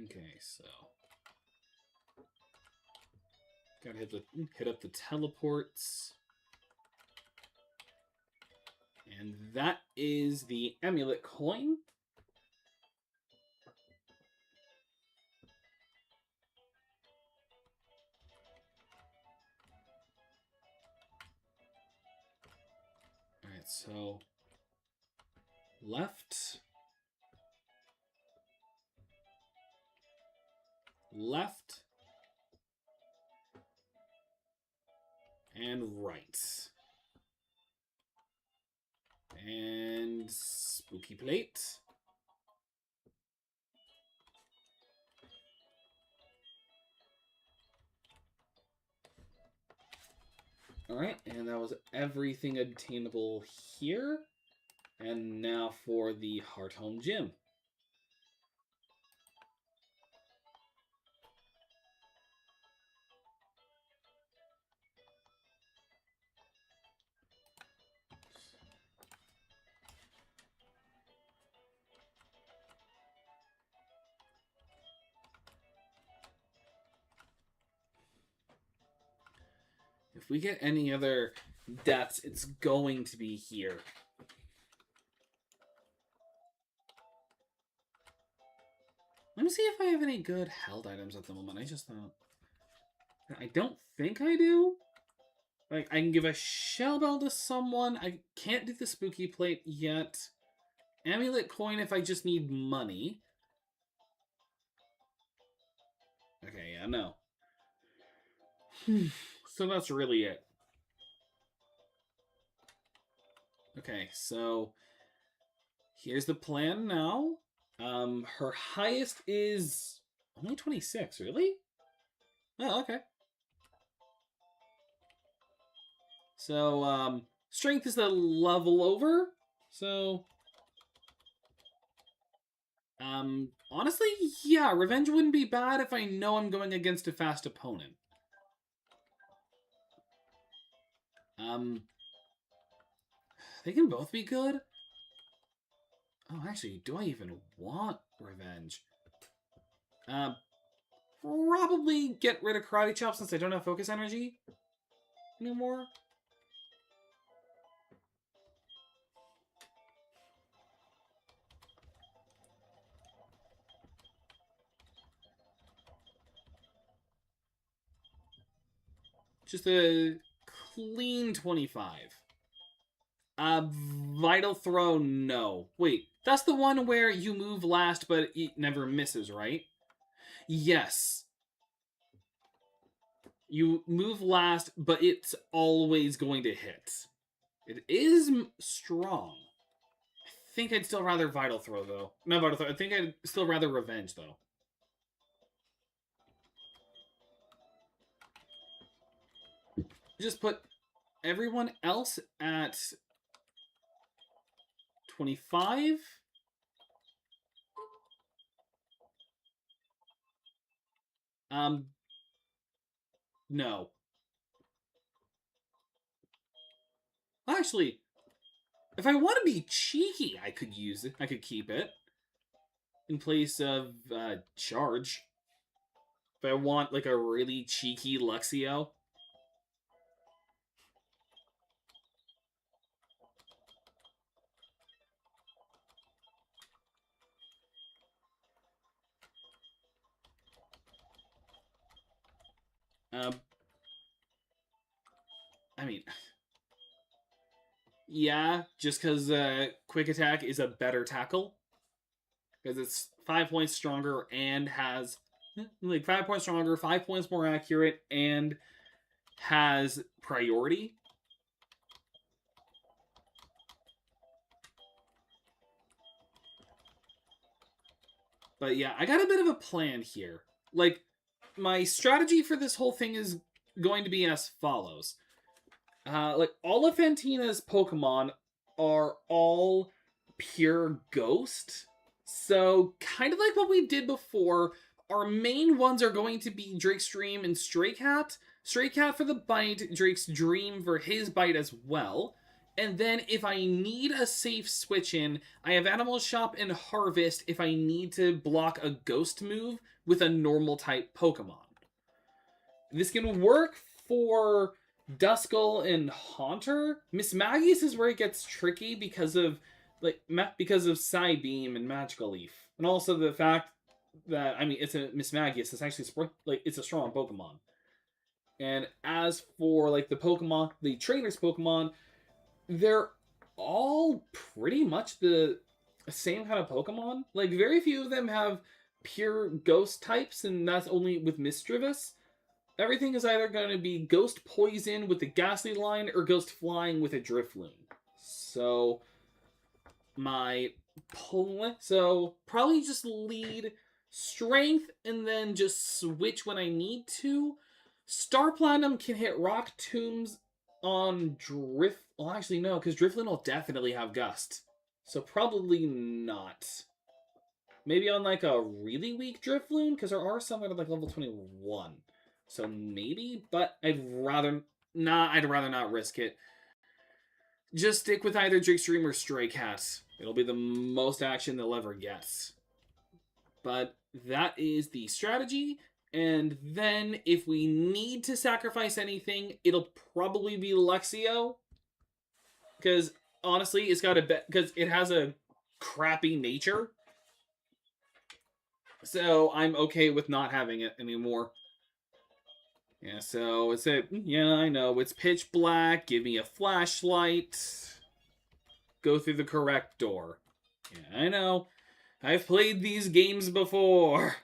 Okay, so gotta hit up the teleports. And that is the amulet coin. Alright, so left, left, and right. And spooky plate. Alright, and that was everything obtainable here. And now for the Heart Home Gym. If we get any other deaths, it's going to be here. Let me see if I have any good held items at the moment. I just thought... I don't think I do. Like, I can give a shell bell to someone. I can't do the spooky plate yet. Amulet coin if I just need money. Okay, yeah, no. So that's really it. Okay, so here's the plan now. Her highest is only 26, really? Oh, okay. So, strength is the level over. So, honestly, yeah, revenge wouldn't be bad if I know I'm going against a fast opponent. They can both be good. Oh, actually, do I even want revenge? Probably get rid of Karate Chop since I don't have focus energy anymore. Just a clean 25. Vital Throw, no. Wait, that's the one where you move last, but it never misses, right? Yes. You move last, but it's always going to hit. It is strong. I think I'd still rather Vital Throw, though. Not Vital Throw. I think I'd still rather Revenge, though. Just put everyone else at 25. No. Actually, if I want to be cheeky, I could use it. I could keep it in place of Charge. If I want like a really cheeky Luxio. I mean, yeah, just because Quick Attack is a better tackle. Because it's 5 points stronger and has, like, 5 points stronger, 5 points more accurate, and has priority. But yeah, I got a bit of a plan here. Like, my strategy for this whole thing is going to be as follows. Like, all of Fantina's Pokemon are all pure ghost. So, kind of like what we did before, our main ones are going to be Drake's Dream and Stray Cat. Stray Cat for the bite, Drake's Dream for his bite as well. And then if I need a safe switch in, I have Animal Shop and Harvest if I need to block a ghost move with a normal type Pokemon. This can work for Duskull and Haunter. Miss Maggie's is where it gets tricky because of Psybeam and Magical Leaf. And also the fact that, I mean, it's a Miss Magius, it's actually it's a strong Pokemon. And as for like the trainers Pokemon, they're all pretty much the same kind of Pokemon. Like, very few of them have pure ghost types, and that's only with Misdreavus. Everything is either going to be Ghost Poison with the Ghastly line or Ghost Flying with a Drifloon. So, probably just lead Strength and then just switch when I need to. Star Platinum can hit Rock Tombs on Drift. Well, actually, no, because Drifloon will definitely have Gust. So, probably not. Maybe on like a really weak Drifloon, because there are some that are like level 21. So maybe, but I'd rather not risk it. Just stick with either Drake's Dream or Stray Cat. It'll be the most action they'll ever get. But that is the strategy. And then if we need to sacrifice anything, it'll probably be Luxio. Because honestly, it's got because it has a crappy nature. So I'm okay with not having it anymore. Yeah, so I know, it's pitch black, give me a flashlight, go through the correct door. Yeah, I know, I've played these games before.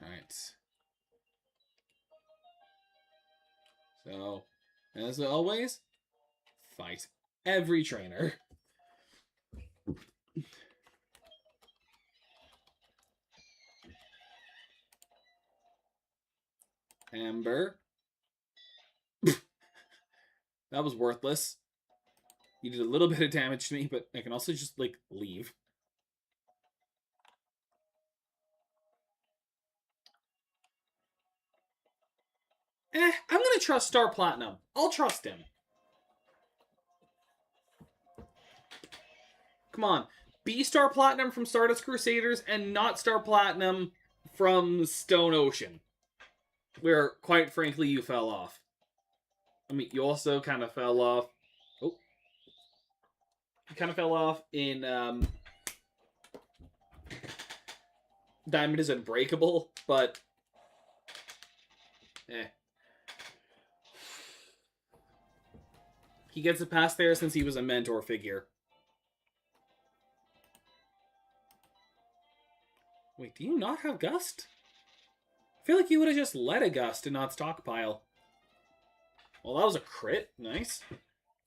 Alright. So, as always, fight every trainer. Amber. That was worthless. You did a little bit of damage to me, but I can also just, like, leave. I'm gonna trust Star Platinum. I'll trust him. Come on. Be Star Platinum from Stardust Crusaders and not Star Platinum from Stone Ocean. Where, quite frankly, you fell off. I mean, you also kind of fell off. Oh. You kind of fell off in Diamond is Unbreakable, but he gets a pass there since he was a mentor figure. Wait, do you not have Gust? I feel like you would have just let a Gust and not stockpile. Well, that was a crit. Nice.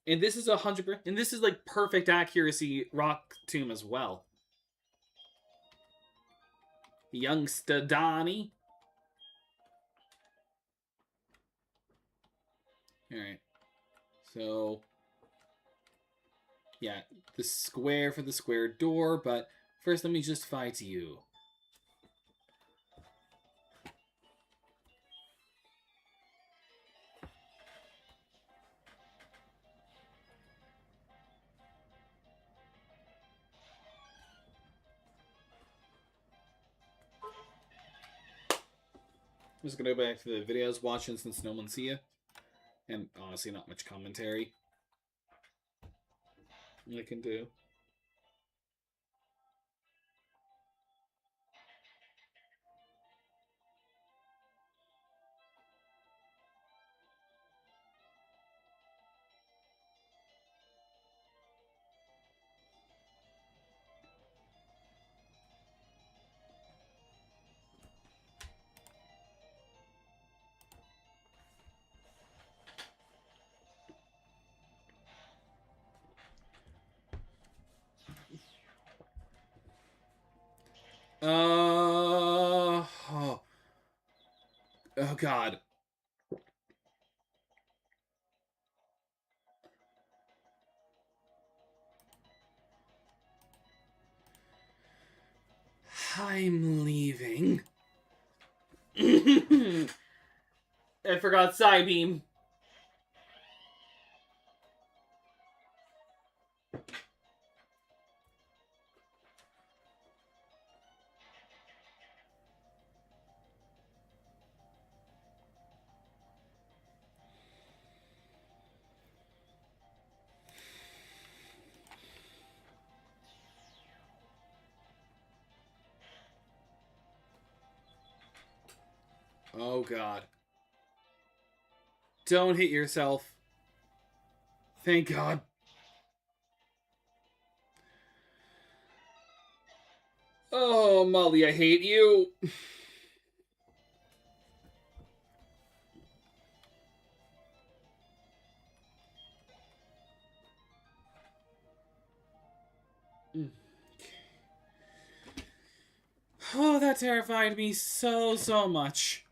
And this is 100%. And this is like perfect accuracy Rock Tomb as well. Youngster Donnie. Alright. So, yeah, the square for the square door, but first let me just fight you. I'm just gonna go back to the videos watching since no one see you. And honestly, not much commentary I can do. Oh, oh God. I'm leaving. I forgot Psybeam. Oh God. Don't hit yourself. Thank God. Oh, Molly, I hate you. Oh, that terrified me so much.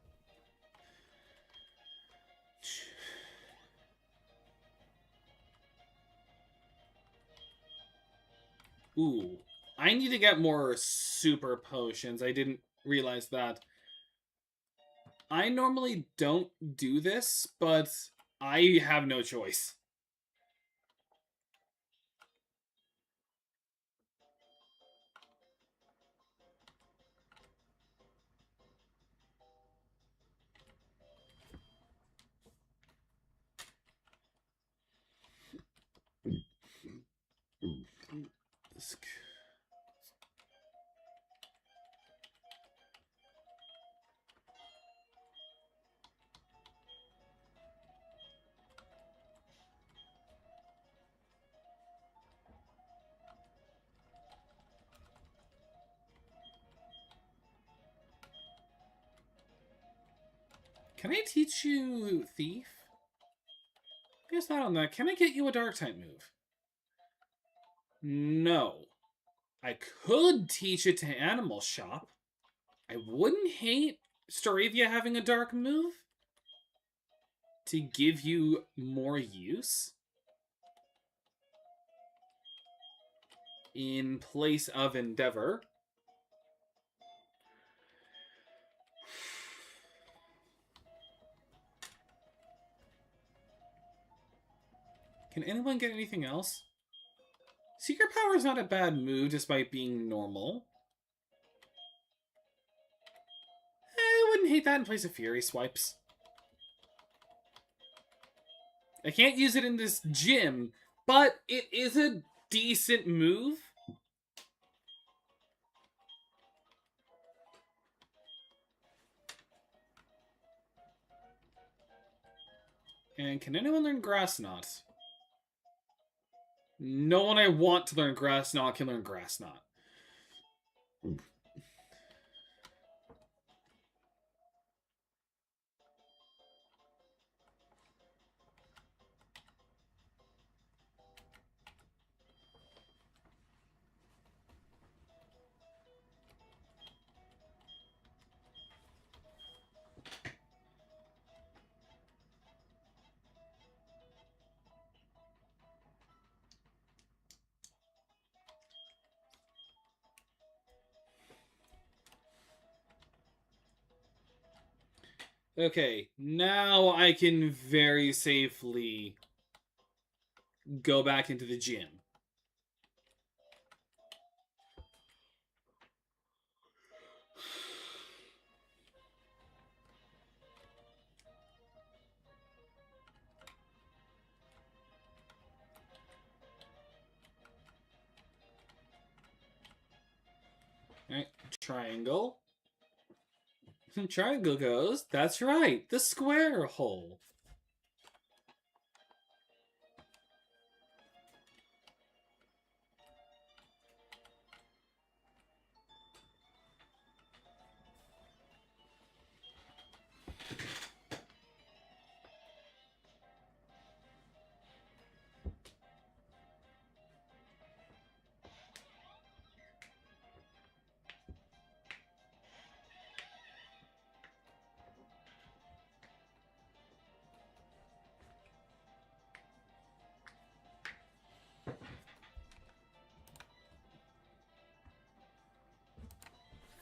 Ooh. I need to get more super potions. I didn't realize that. I normally don't do this, but I have no choice. Can I teach you Thief? I guess not on that. Can I get you a Dark type move? No. I could teach it to Animal Shop. I wouldn't hate Staravia having a Dark move to give you more use in place of Endeavor. Can anyone get anything else? Secret Power is not a bad move despite being normal. I wouldn't hate that in place of Fury Swipes. I can't use it in this gym, but it is a decent move. And can anyone learn Grass Knot? No one I want to learn Grass Knot can learn Grass Knot. Okay, now I can very safely go back into the gym. Alright, triangle. Triangle goes. That's right, the square hole.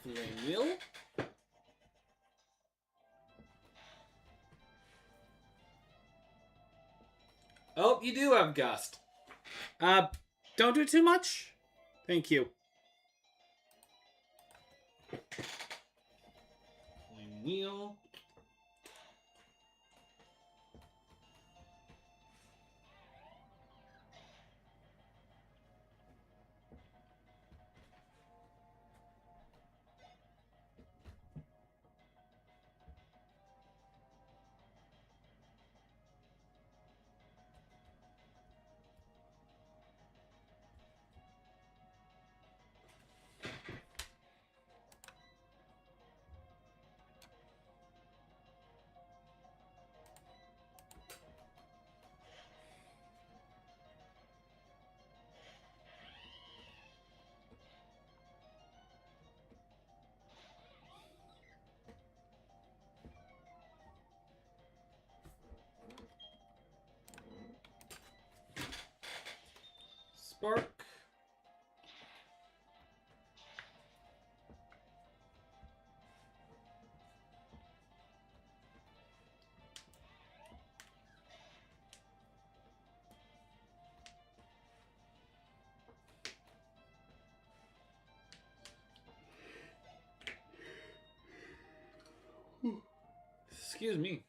Flame Wheel. Oh, you do have Gust. Don't do too much. Thank you. Flame Wheel. Spark. Excuse me.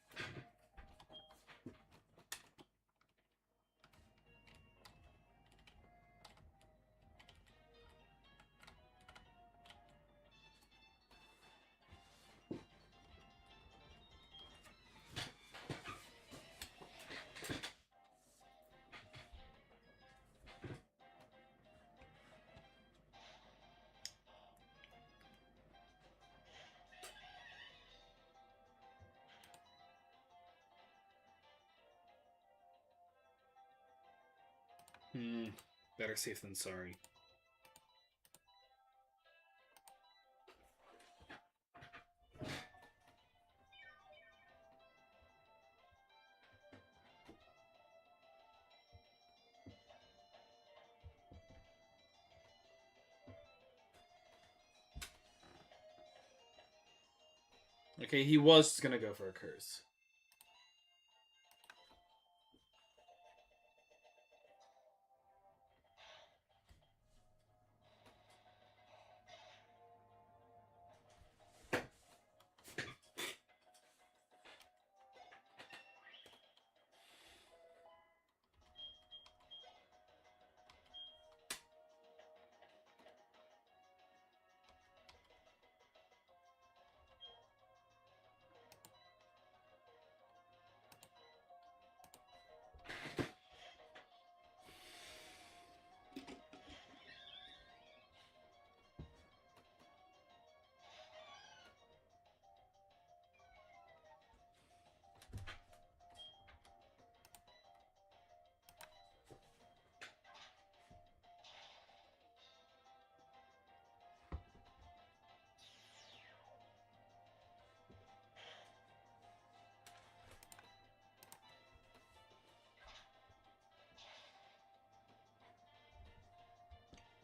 Better safe than sorry. Okay, he was just gonna go for a curse.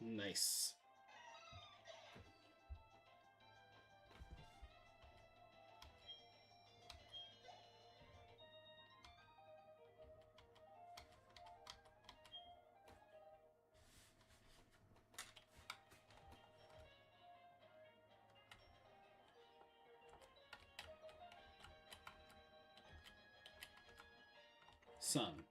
Nice. Sun.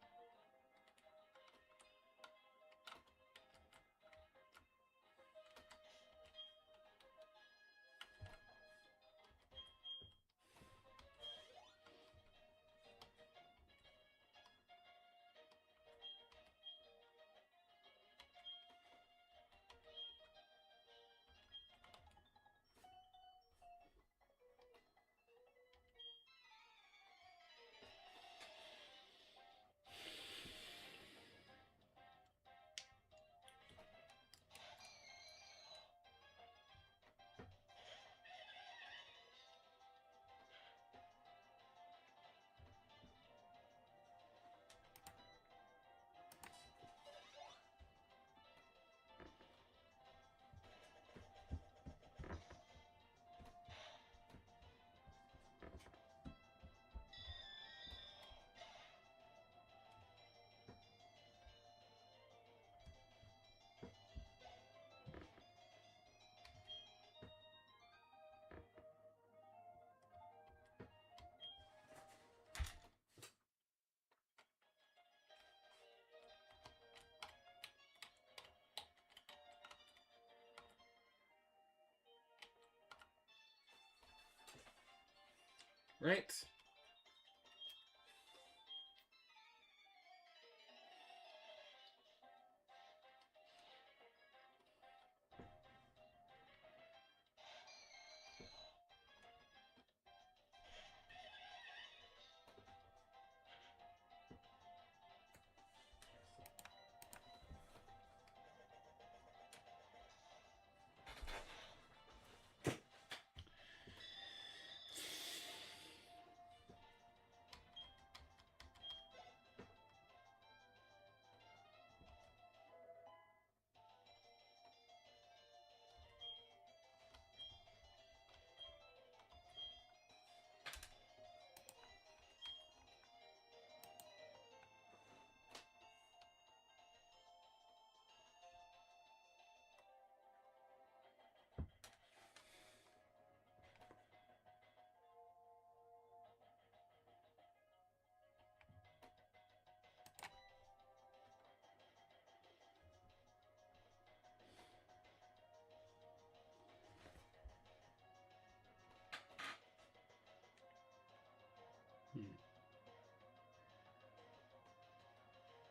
right?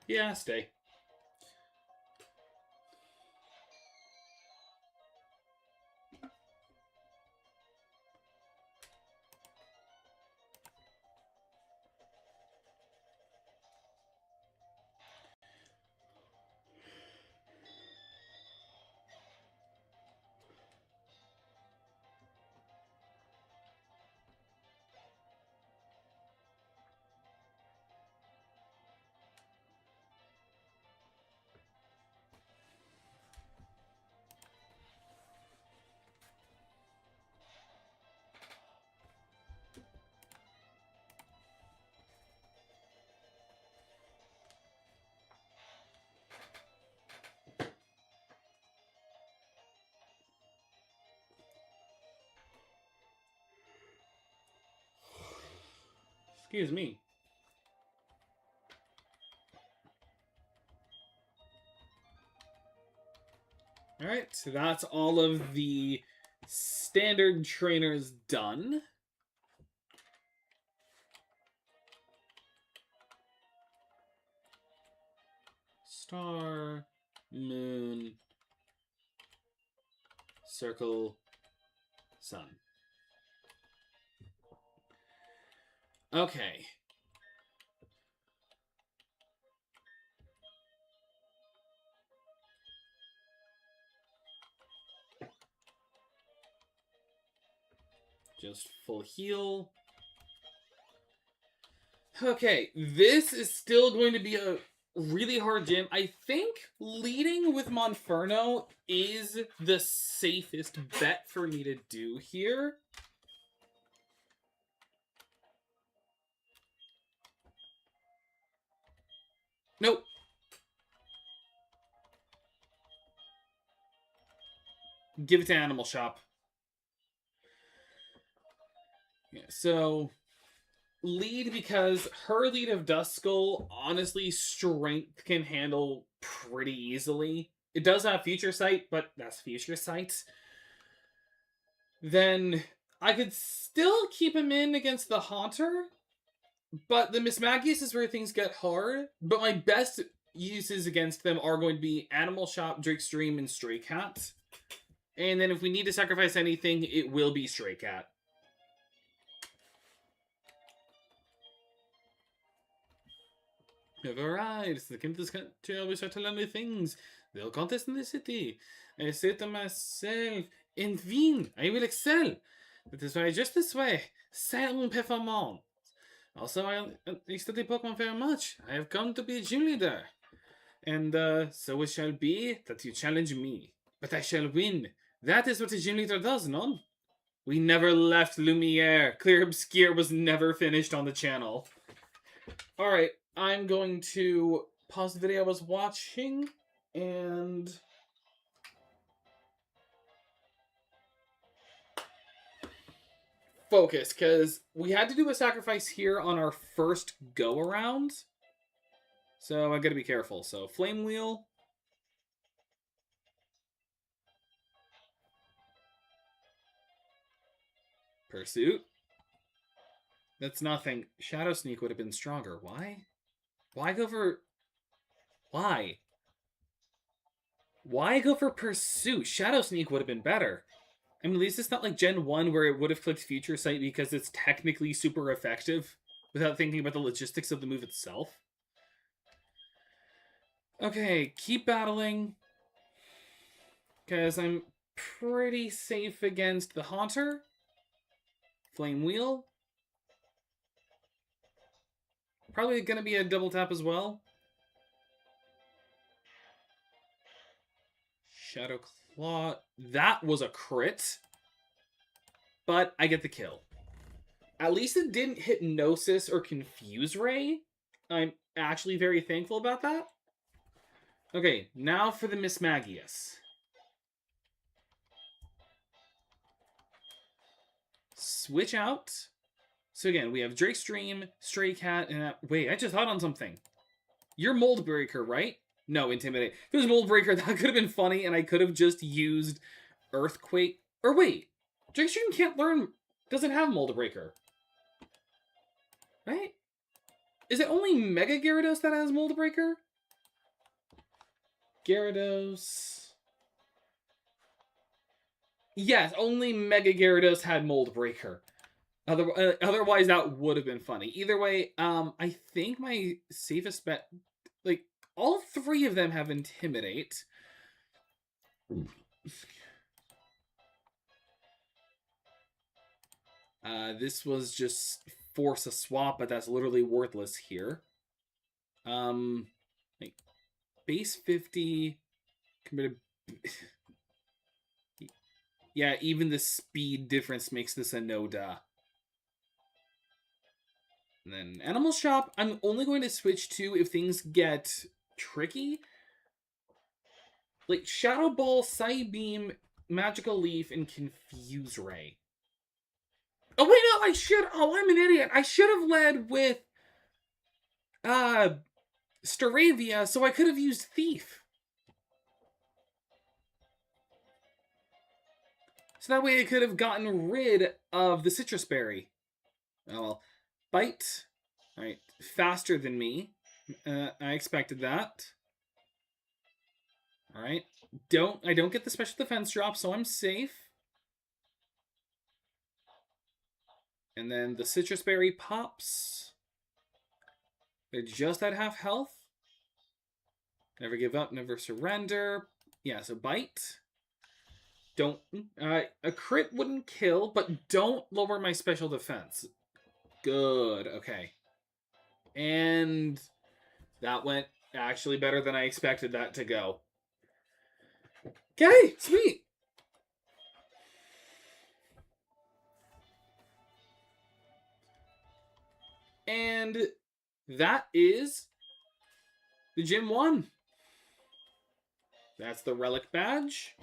Yeah, stay. Excuse me. Alright, so that's all of the standard trainers done. Star, moon, circle, sun. Okay. Just full heal. Okay, this is still going to be a really hard gym. I think leading with Monferno is the safest bet for me to do here. Nope. Give it to Animal Shop. Yeah, so lead because her lead of Duskull, honestly, strength can handle pretty easily. It does have Future Sight, but that's Future Sight. Then I could still keep him in against the Haunter, but the Mismagius is where things get hard. But my best uses against them are going to be Animal Shop, Drake and Stray Cat. And then if we need to sacrifice anything, it will be Stray Cat. Have arrived. The king of this country always try to learn new things. They'll contest in the city. I say to myself, in vain, I will excel. That is why just this way, silent performance. Also, I study Pokemon very much. I have come to be a gym leader. And so it shall be that you challenge me. But I shall win. That is what a gym leader does, no? We never left Lumiere. Clear Obscure was never finished on the channel. Alright, I'm going to pause the video I was watching and focus, because we had to do a sacrifice here on our first go-around. So I gotta be careful. So, Flame Wheel. Pursuit. That's nothing. Shadow Sneak would have been stronger. Why? Why go for... Why? Why go for Pursuit? Shadow Sneak would have been better. I mean, at least it's not like Gen 1 where it would have clicked Future Sight because it's technically super effective without thinking about the logistics of the move itself. Okay, keep battling. Because I'm pretty safe against the Haunter. Flame Wheel. Probably going to be a double tap as well. Shadow Claw. That was a crit. But I get the kill. At least it didn't Hypnosis or Confuse Ray. I'm actually very thankful about that. Okay, now for the Mismagius. Switch out. So again, we have Drake's Dream, Stray Cat, and... Wait, I just thought on something. You're Mold Breaker, right? No, Intimidate. If it was Mold Breaker, that could have been funny, and I could have just used Earthquake. Or wait, Drake's Dream can't learn... Doesn't have Mold Breaker. Right? Is it only Mega Gyarados that has Mold Breaker? Gyarados... Yes, only Mega Gyarados had Mold Breaker. Otherwise, that would have been funny. Either way, I think my safest bet... Like, all three of them have Intimidate. This was just force a swap, but that's literally worthless here. Like, base 50... Compared to... Yeah, even the speed difference makes this a no-duh. And then Animal Shop, I'm only going to switch to if things get tricky. Like Shadow Ball, Psybeam, Magical Leaf, and Confuse Ray. Oh, wait, no, I should... Oh, I'm an idiot. I should have led with... Staravia, so I could have used Thief. So that way I could have gotten rid of the Citrus Berry. Oh, well. Bite. Alright, faster than me. I expected that. Alright. I don't get the special defense drop, so I'm safe. And then the Citrus Berry pops. They're just at half health. Never give up, never surrender. Yeah, so bite. Don't... a crit wouldn't kill, but don't lower my special defense. Good, okay. And that went actually better than I expected that to go. Okay, sweet. And that is the Gym 1. That's the Relic Badge.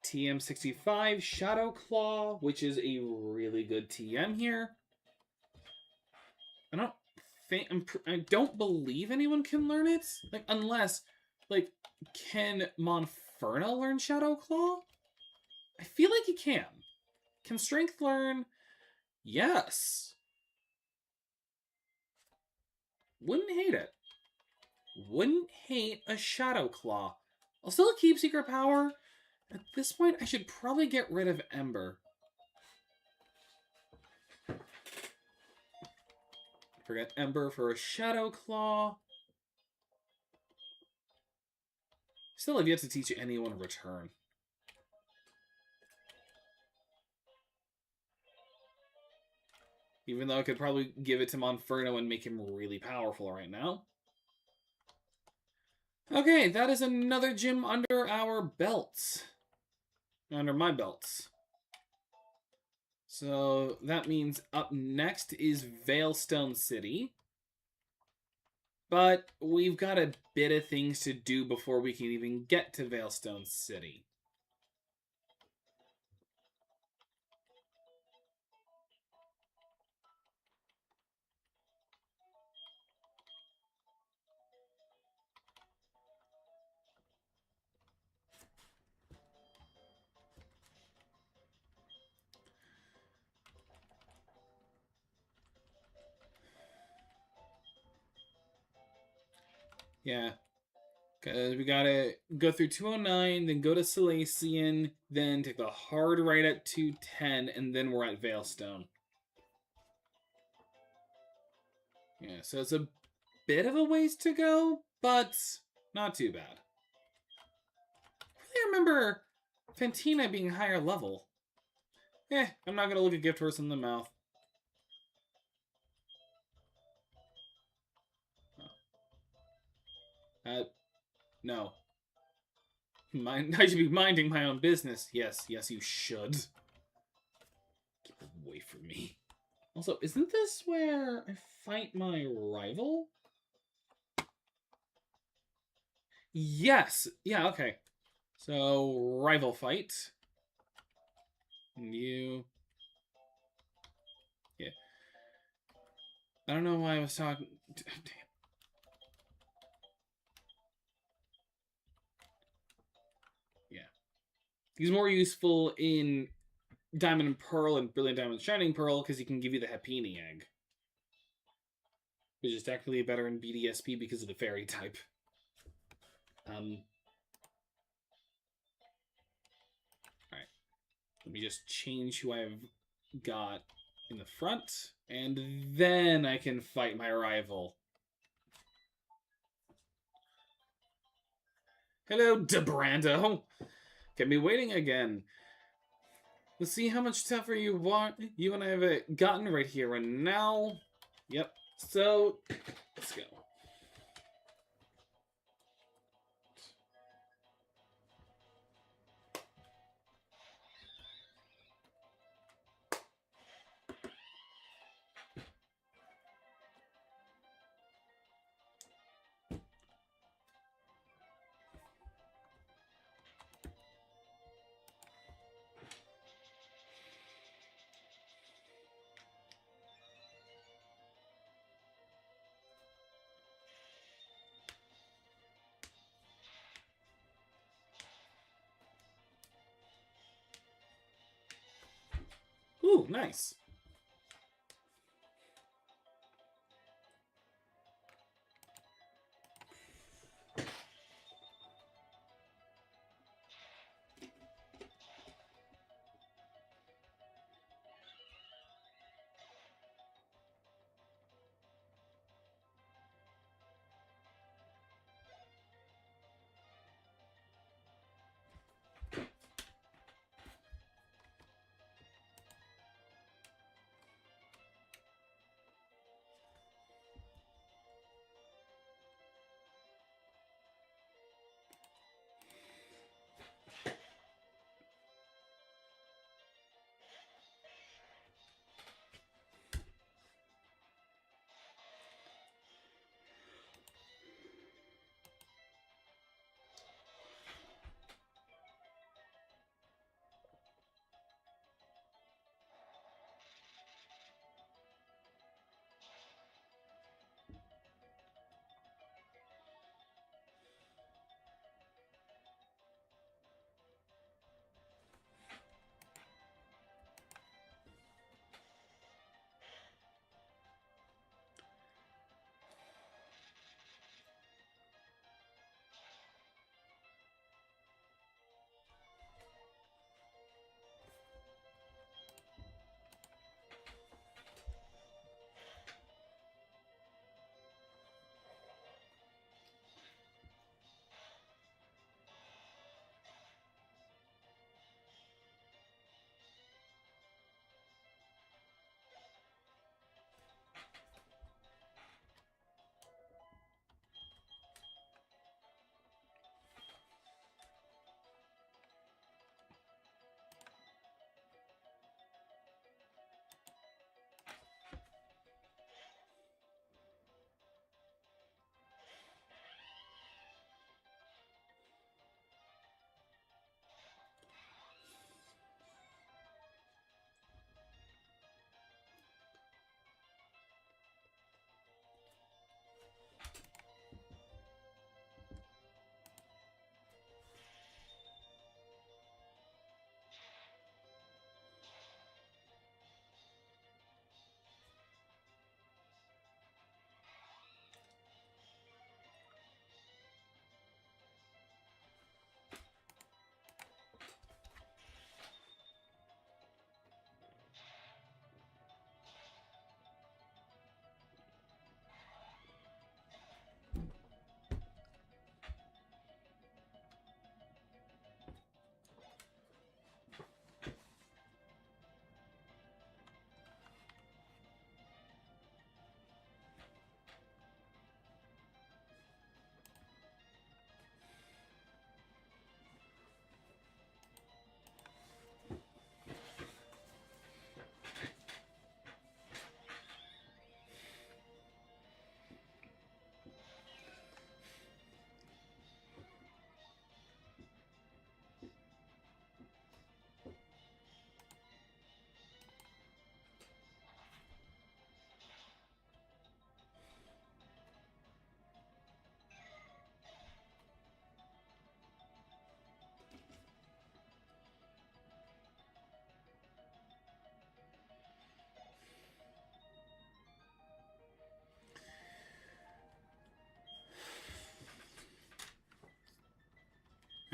TM65 Shadow Claw, which is a really good TM here. I don't believe anyone can learn it. Like, unless, like, can Monferno learn Shadow Claw? I feel like he can. Can Strength learn? Yes. Wouldn't hate it. Wouldn't hate a Shadow Claw. I'll still keep Secret Power. At this point, I should probably get rid of Ember. Forget Ember for a Shadow Claw. Still have yet to teach anyone Return. Even though I could probably give it to Monferno and make him really powerful right now. Okay, that is another gym under our belts. Under my belts. So that means up next is Veilstone City. But we've got a bit of things to do before we can even get to Veilstone City. Yeah. Because we gotta go through 209, then go to Salacian, then take the hard right at 210, and then we're at Veilstone. Yeah, so it's a bit of a ways to go, but not too bad. I remember Fantina being higher level. I'm not gonna look a gift horse in the mouth. No. I should be minding my own business. Yes, you should. Keep away from me. Also, isn't this where I fight my rival? Yes. Yeah, okay. So, rival fight. And you... Yeah. I don't know why I was talking... Damn. Yeah. He's more useful in Diamond and Pearl and Brilliant Diamond and Shining Pearl because he can give you the Happini Egg. Which is technically better in BDSP because of the fairy type. Alright. Let me just change who I've got in the front, and then I can fight my rival. Hello, DeBrando. Get me waiting again. Let's see how much tougher you want. You and I have gotten right here and now. Yep. So, let's go. Ooh, nice.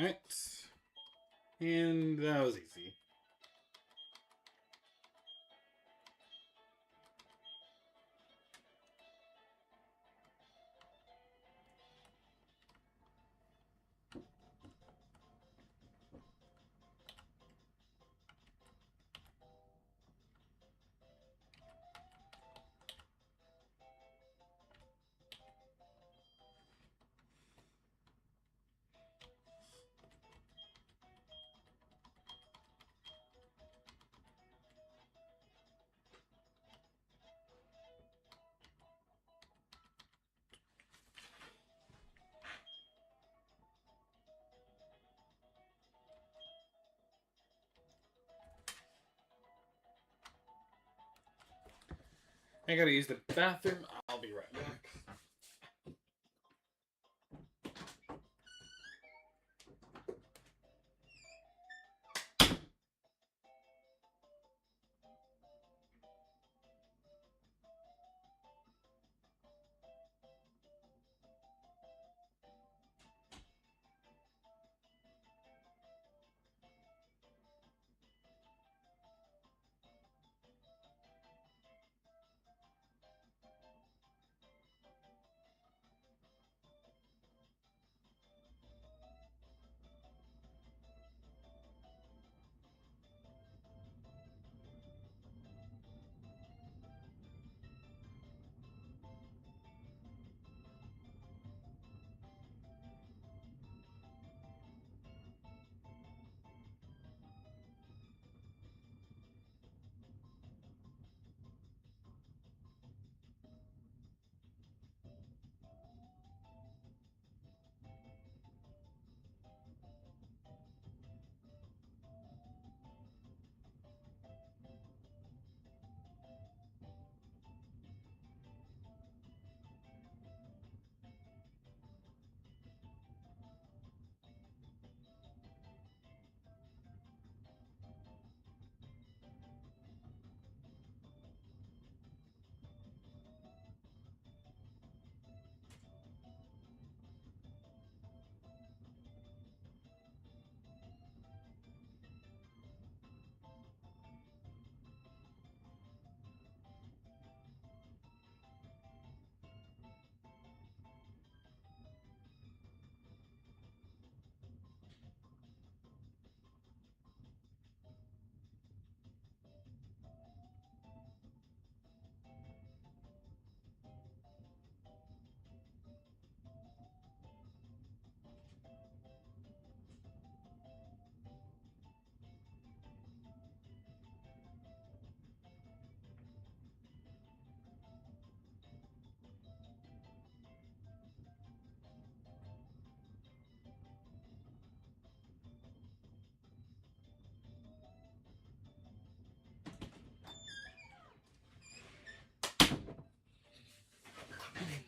Alright. And that was easy. I gotta use the bathroom. I'll be right back.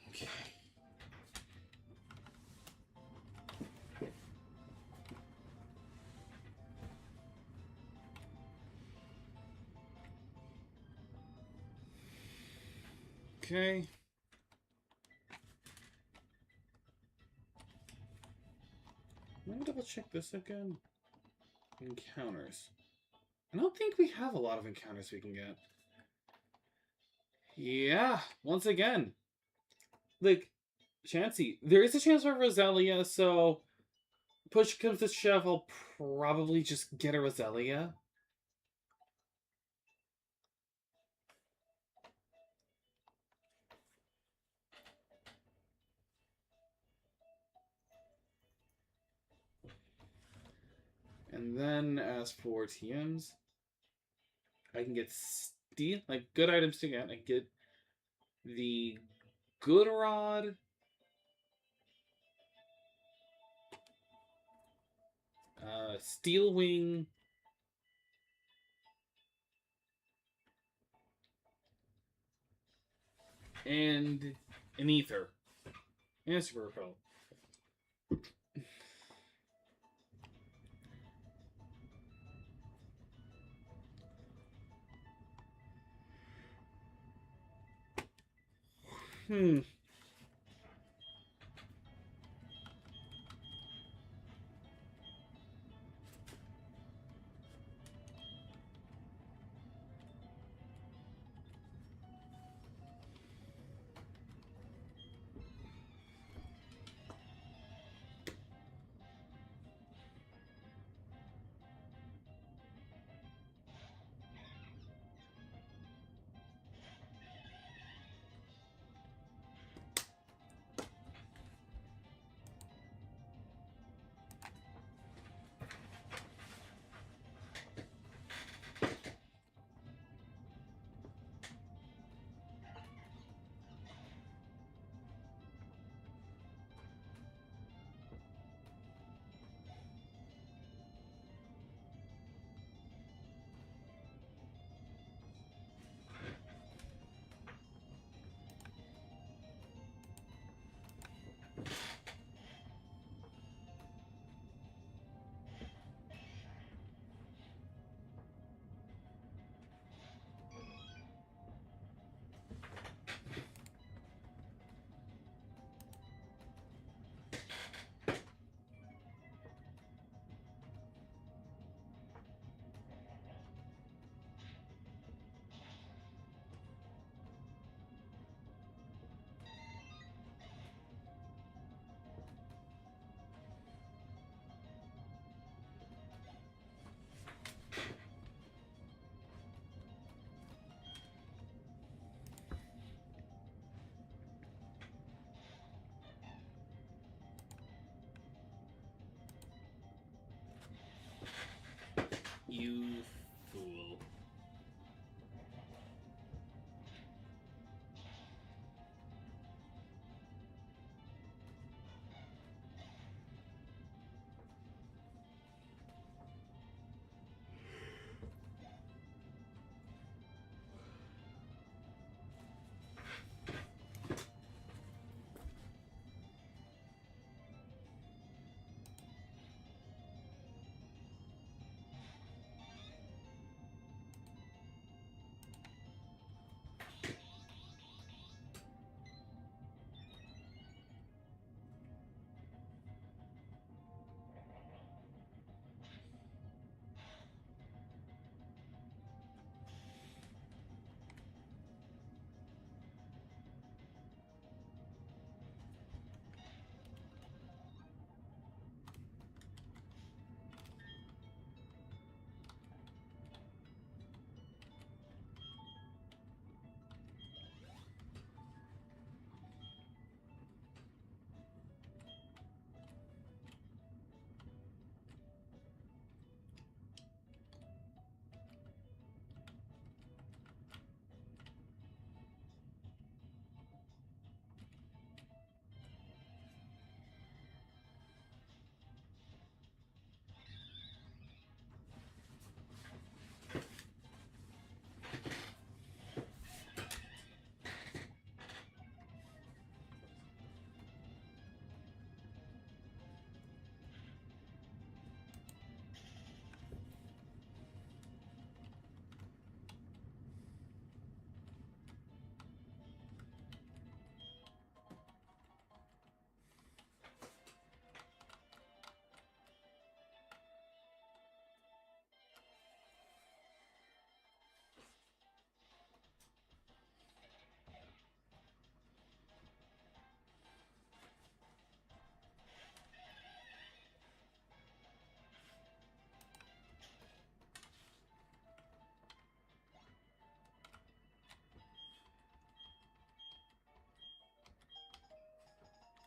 Okay. Okay. Let me double check this again. Encounters. I don't think we have a lot of encounters we can get. Yeah, once again. Like, Chansey. There is a chance for Roselia, so push comes to shove, I'll probably just get a Roselia. And then as for TMs, I can get Steel, like good items to get. I get the Good Rod, Steel Wing, and an Ether. And a Super Repel. Hmm.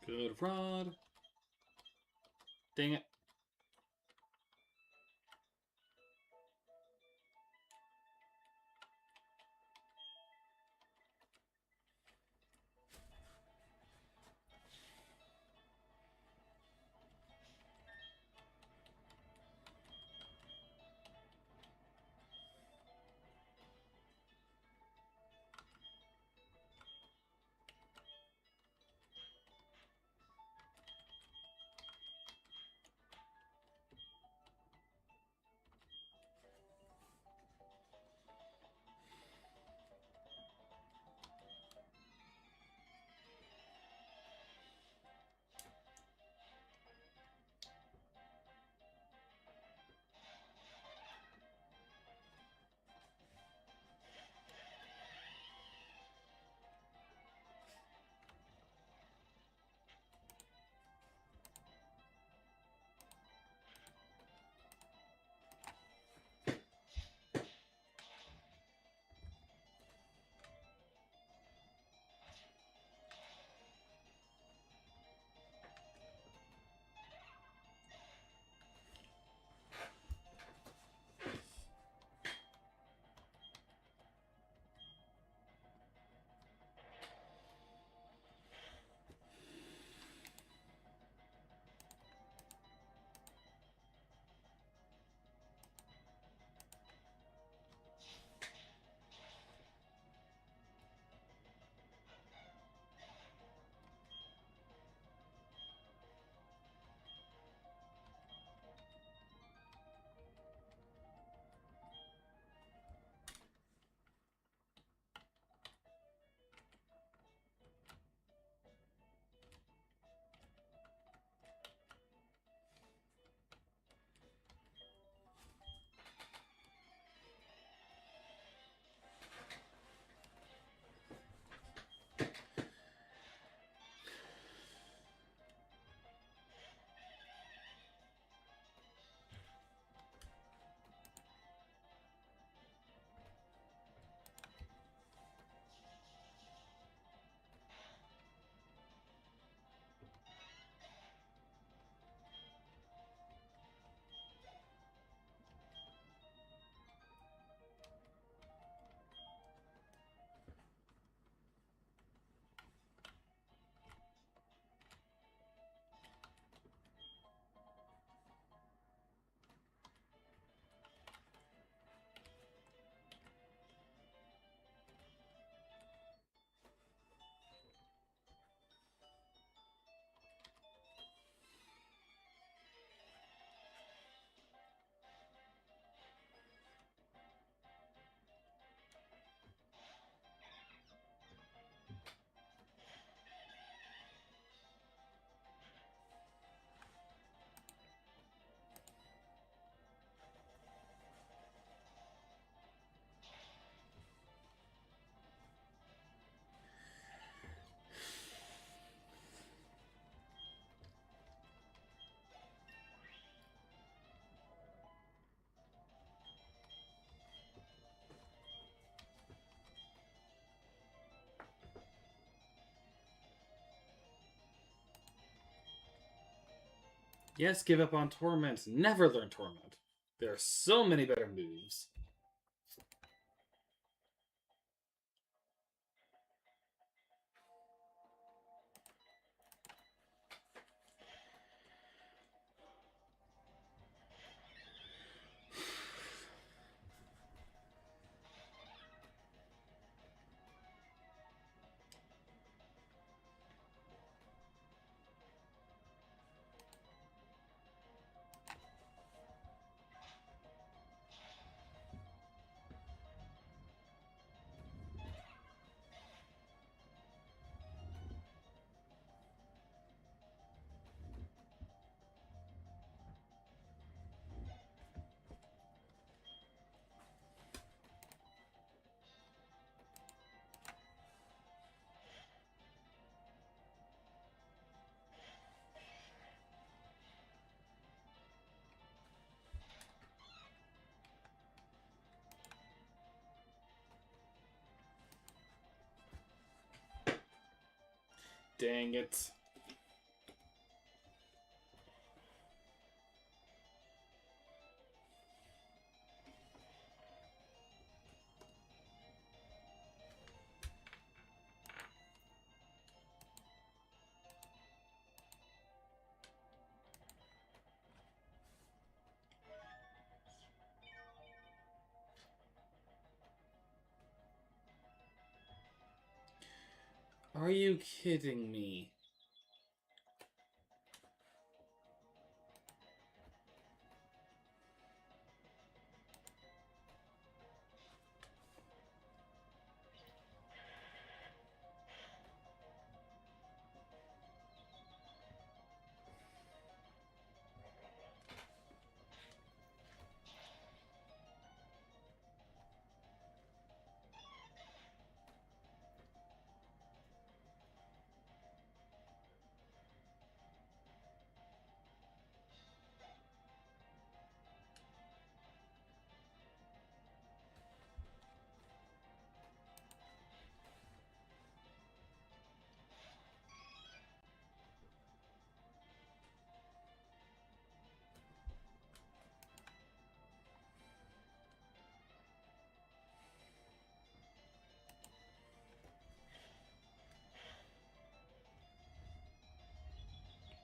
Good rod. Dang it. Yes, give up on Torment. Never learn Torment. There are so many better moves. Dang it. Are you kidding me?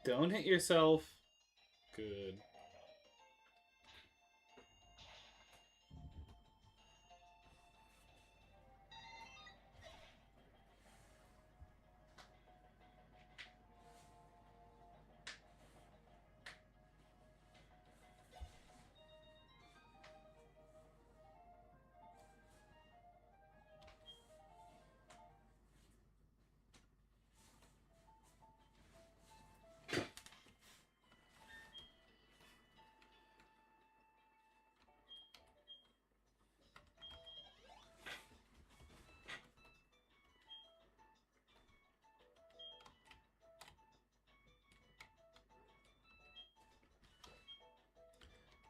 Don't hit yourself. Good.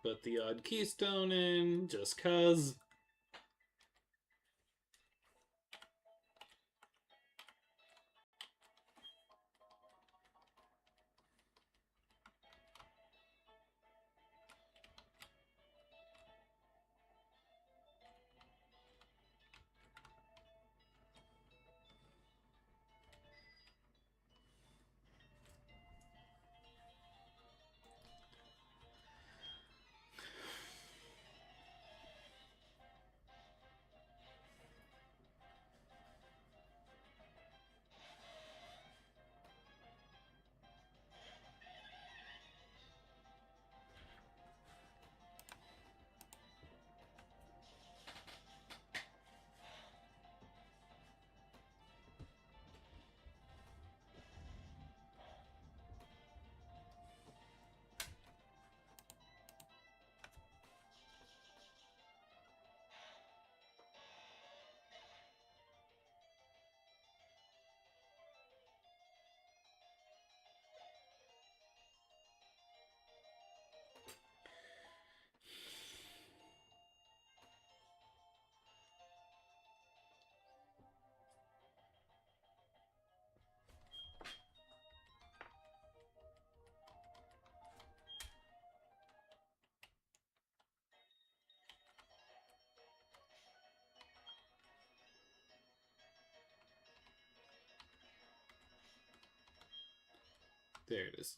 Put the odd keystone in, just cuz. There it is.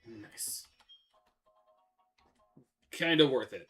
Nice. Kind of worth it.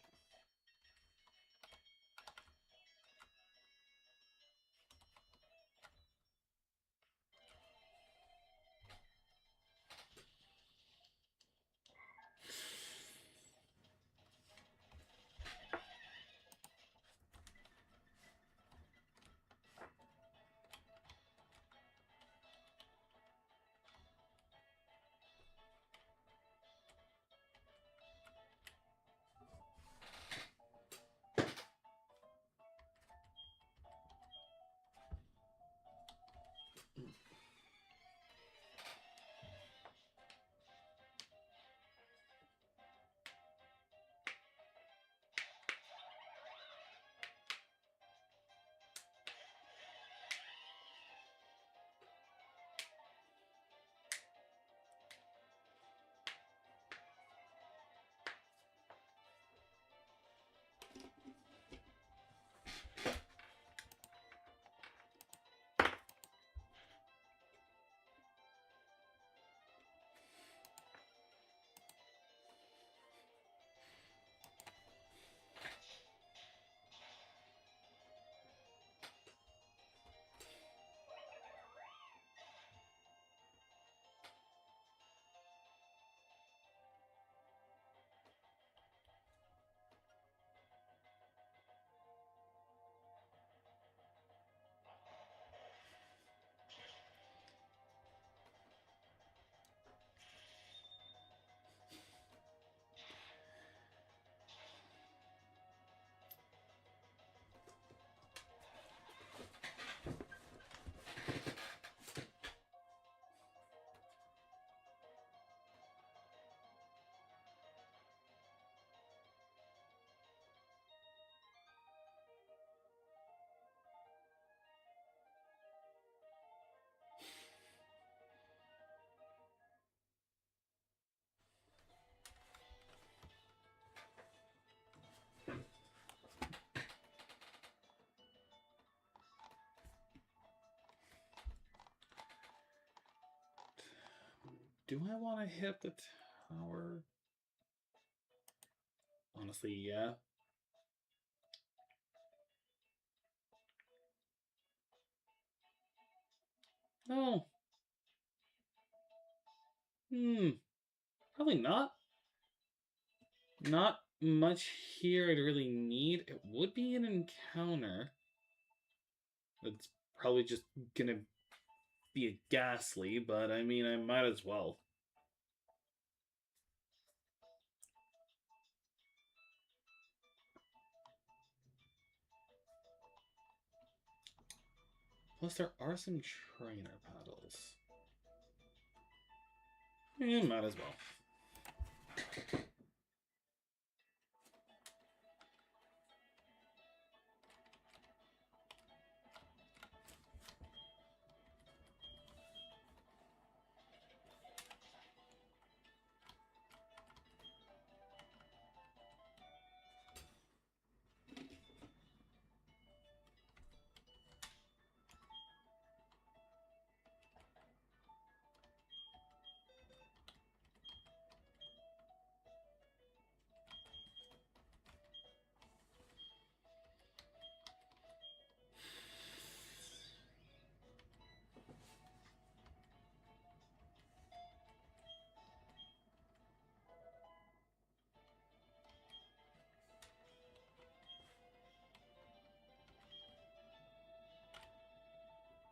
Do I want to hit the tower? Honestly, yeah. Oh. Probably not. Not much here I'd really need. It would be an encounter. It's probably just gonna be a ghastly, but I mean, I might as well. Plus, there are some trainer paddles. Yeah, might as well.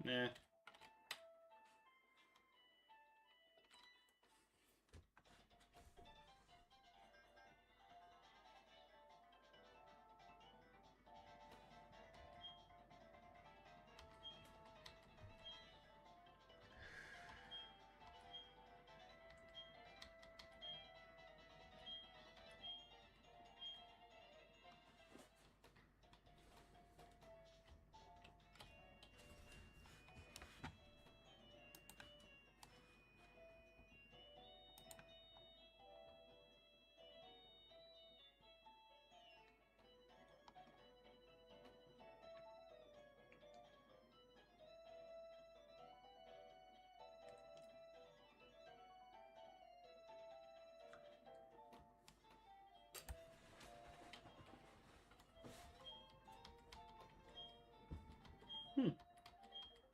Nah.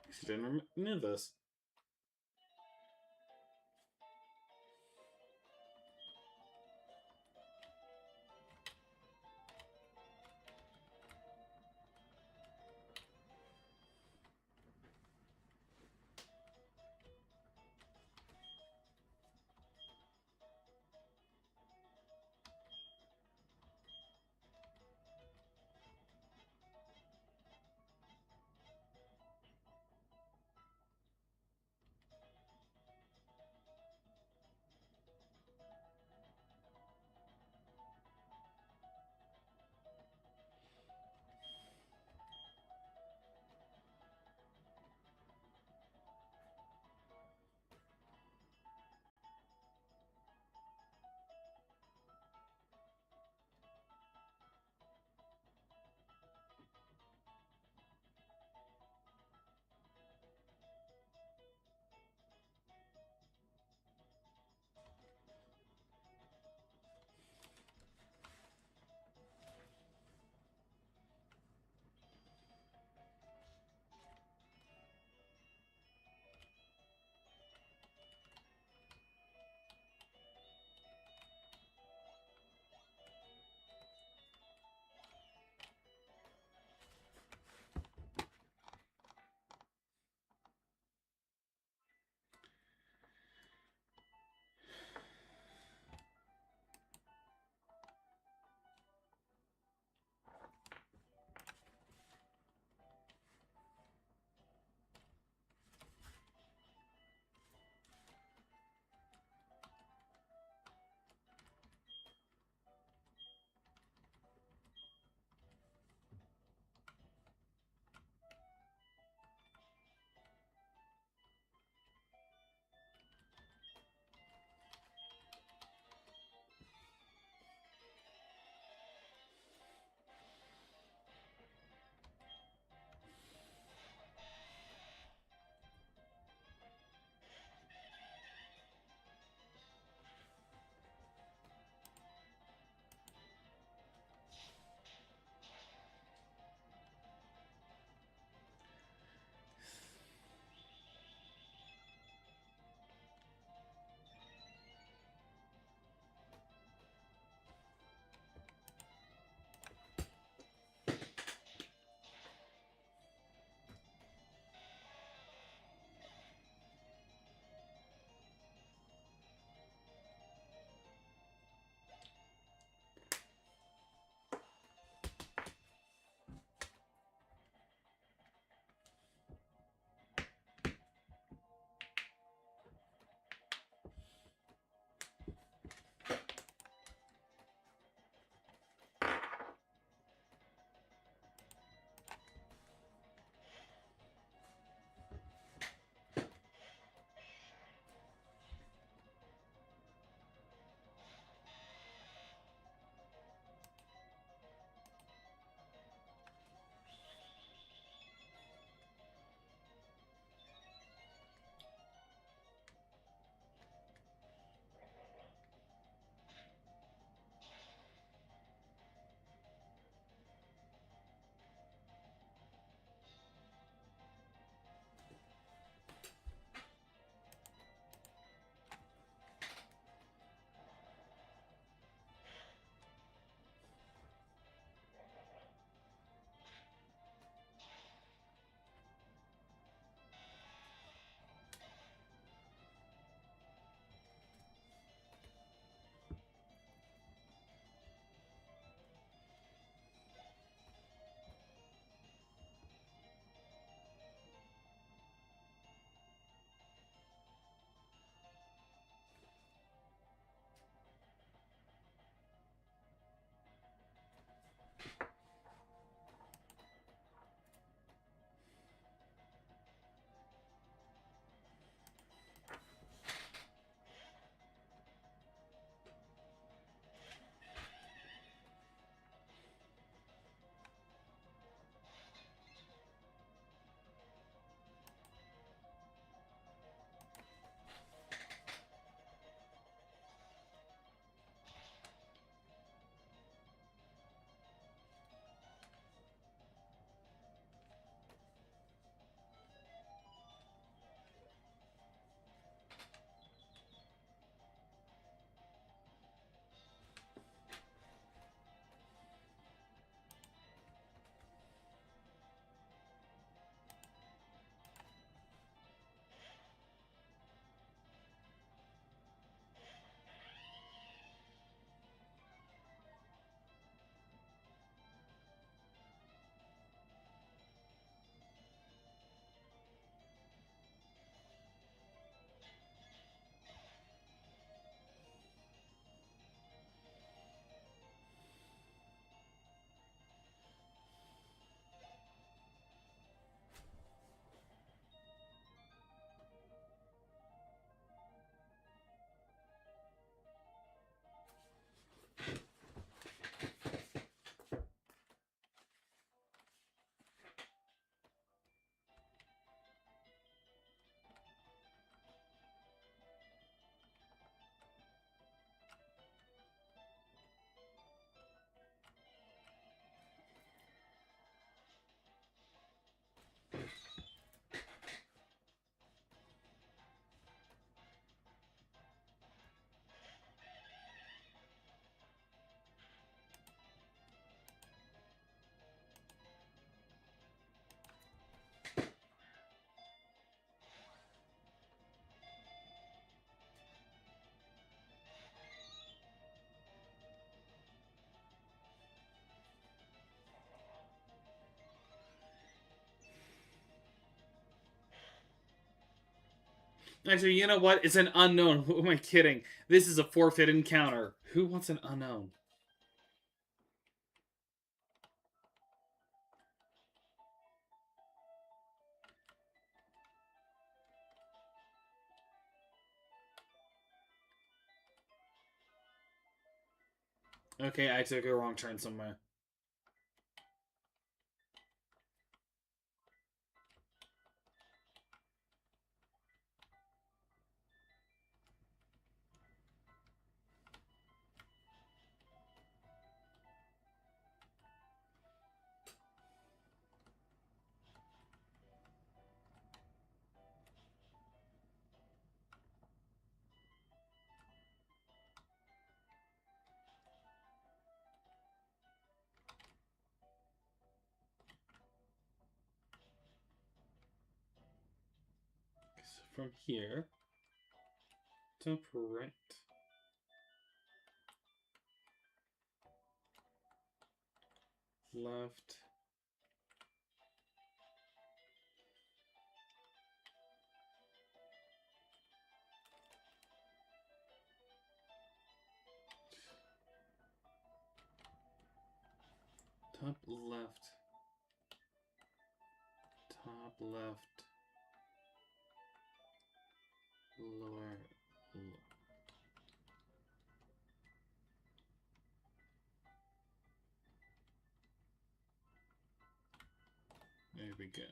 I didn't know this. Actually, you know what? It's an unknown. Who am I kidding? This is a forfeit encounter. Who wants an unknown? Okay, I took a wrong turn somewhere. So from here, top right. Left. Top left. Top left. Lower. There we go.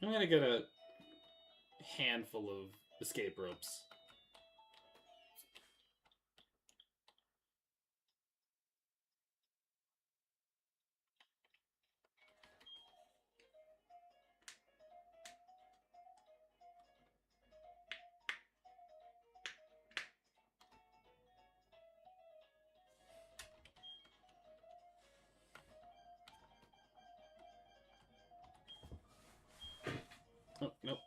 I'm gonna get a handful of escape ropes. Oh, nope.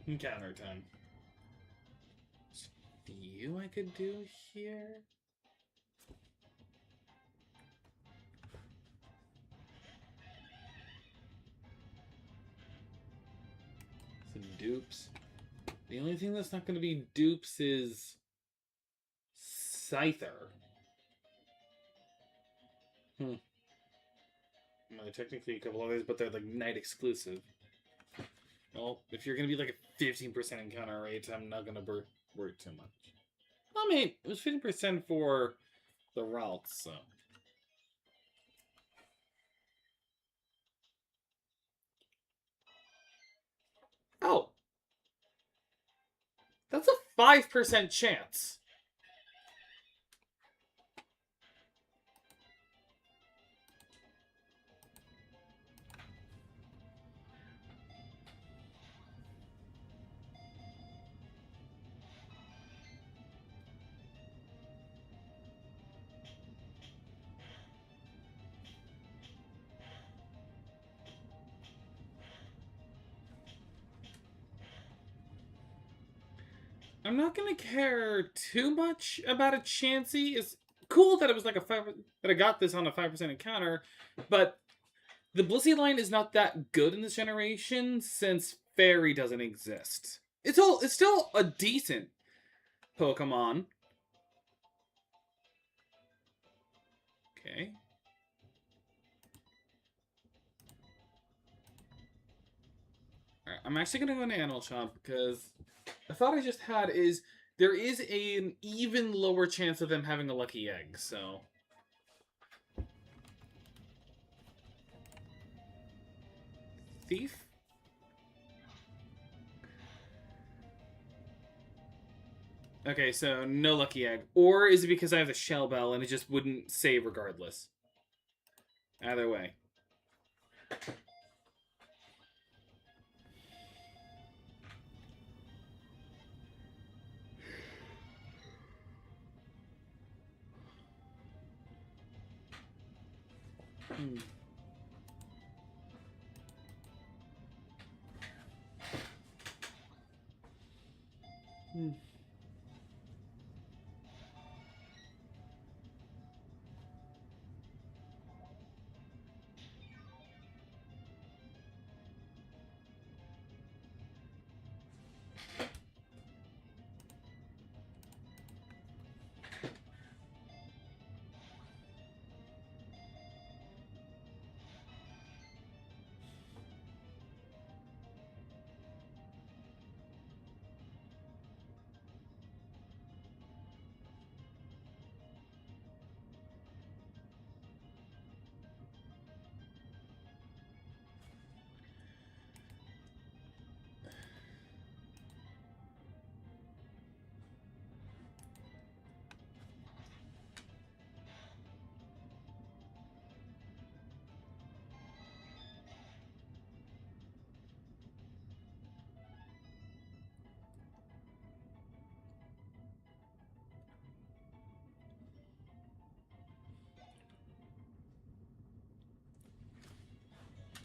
Encounter time. Few I could do here. Some dupes. The only thing that's not going to be dupes is Scyther. Well, technically a couple others, but they're like night exclusive. Well, if you're going to be like a 15% encounter rate, I'm not going to worry too much. I mean, it was 15% for the routes, so. Oh! That's a 5% chance. I'm not gonna care too much about a Chansey. It's cool that it was like that I got this on a 5% encounter, but the Blissey line is not that good in this generation since Fairy doesn't exist. It's still a decent Pokemon. Okay. Alright, I'm actually gonna go into Animal Shop because the thought I just had is there is an even lower chance of them having a lucky egg, so. Thief? Okay, so no lucky egg. Or is it because I have the shell bell and it just wouldn't save regardless? Either way. Hmm. Hmm.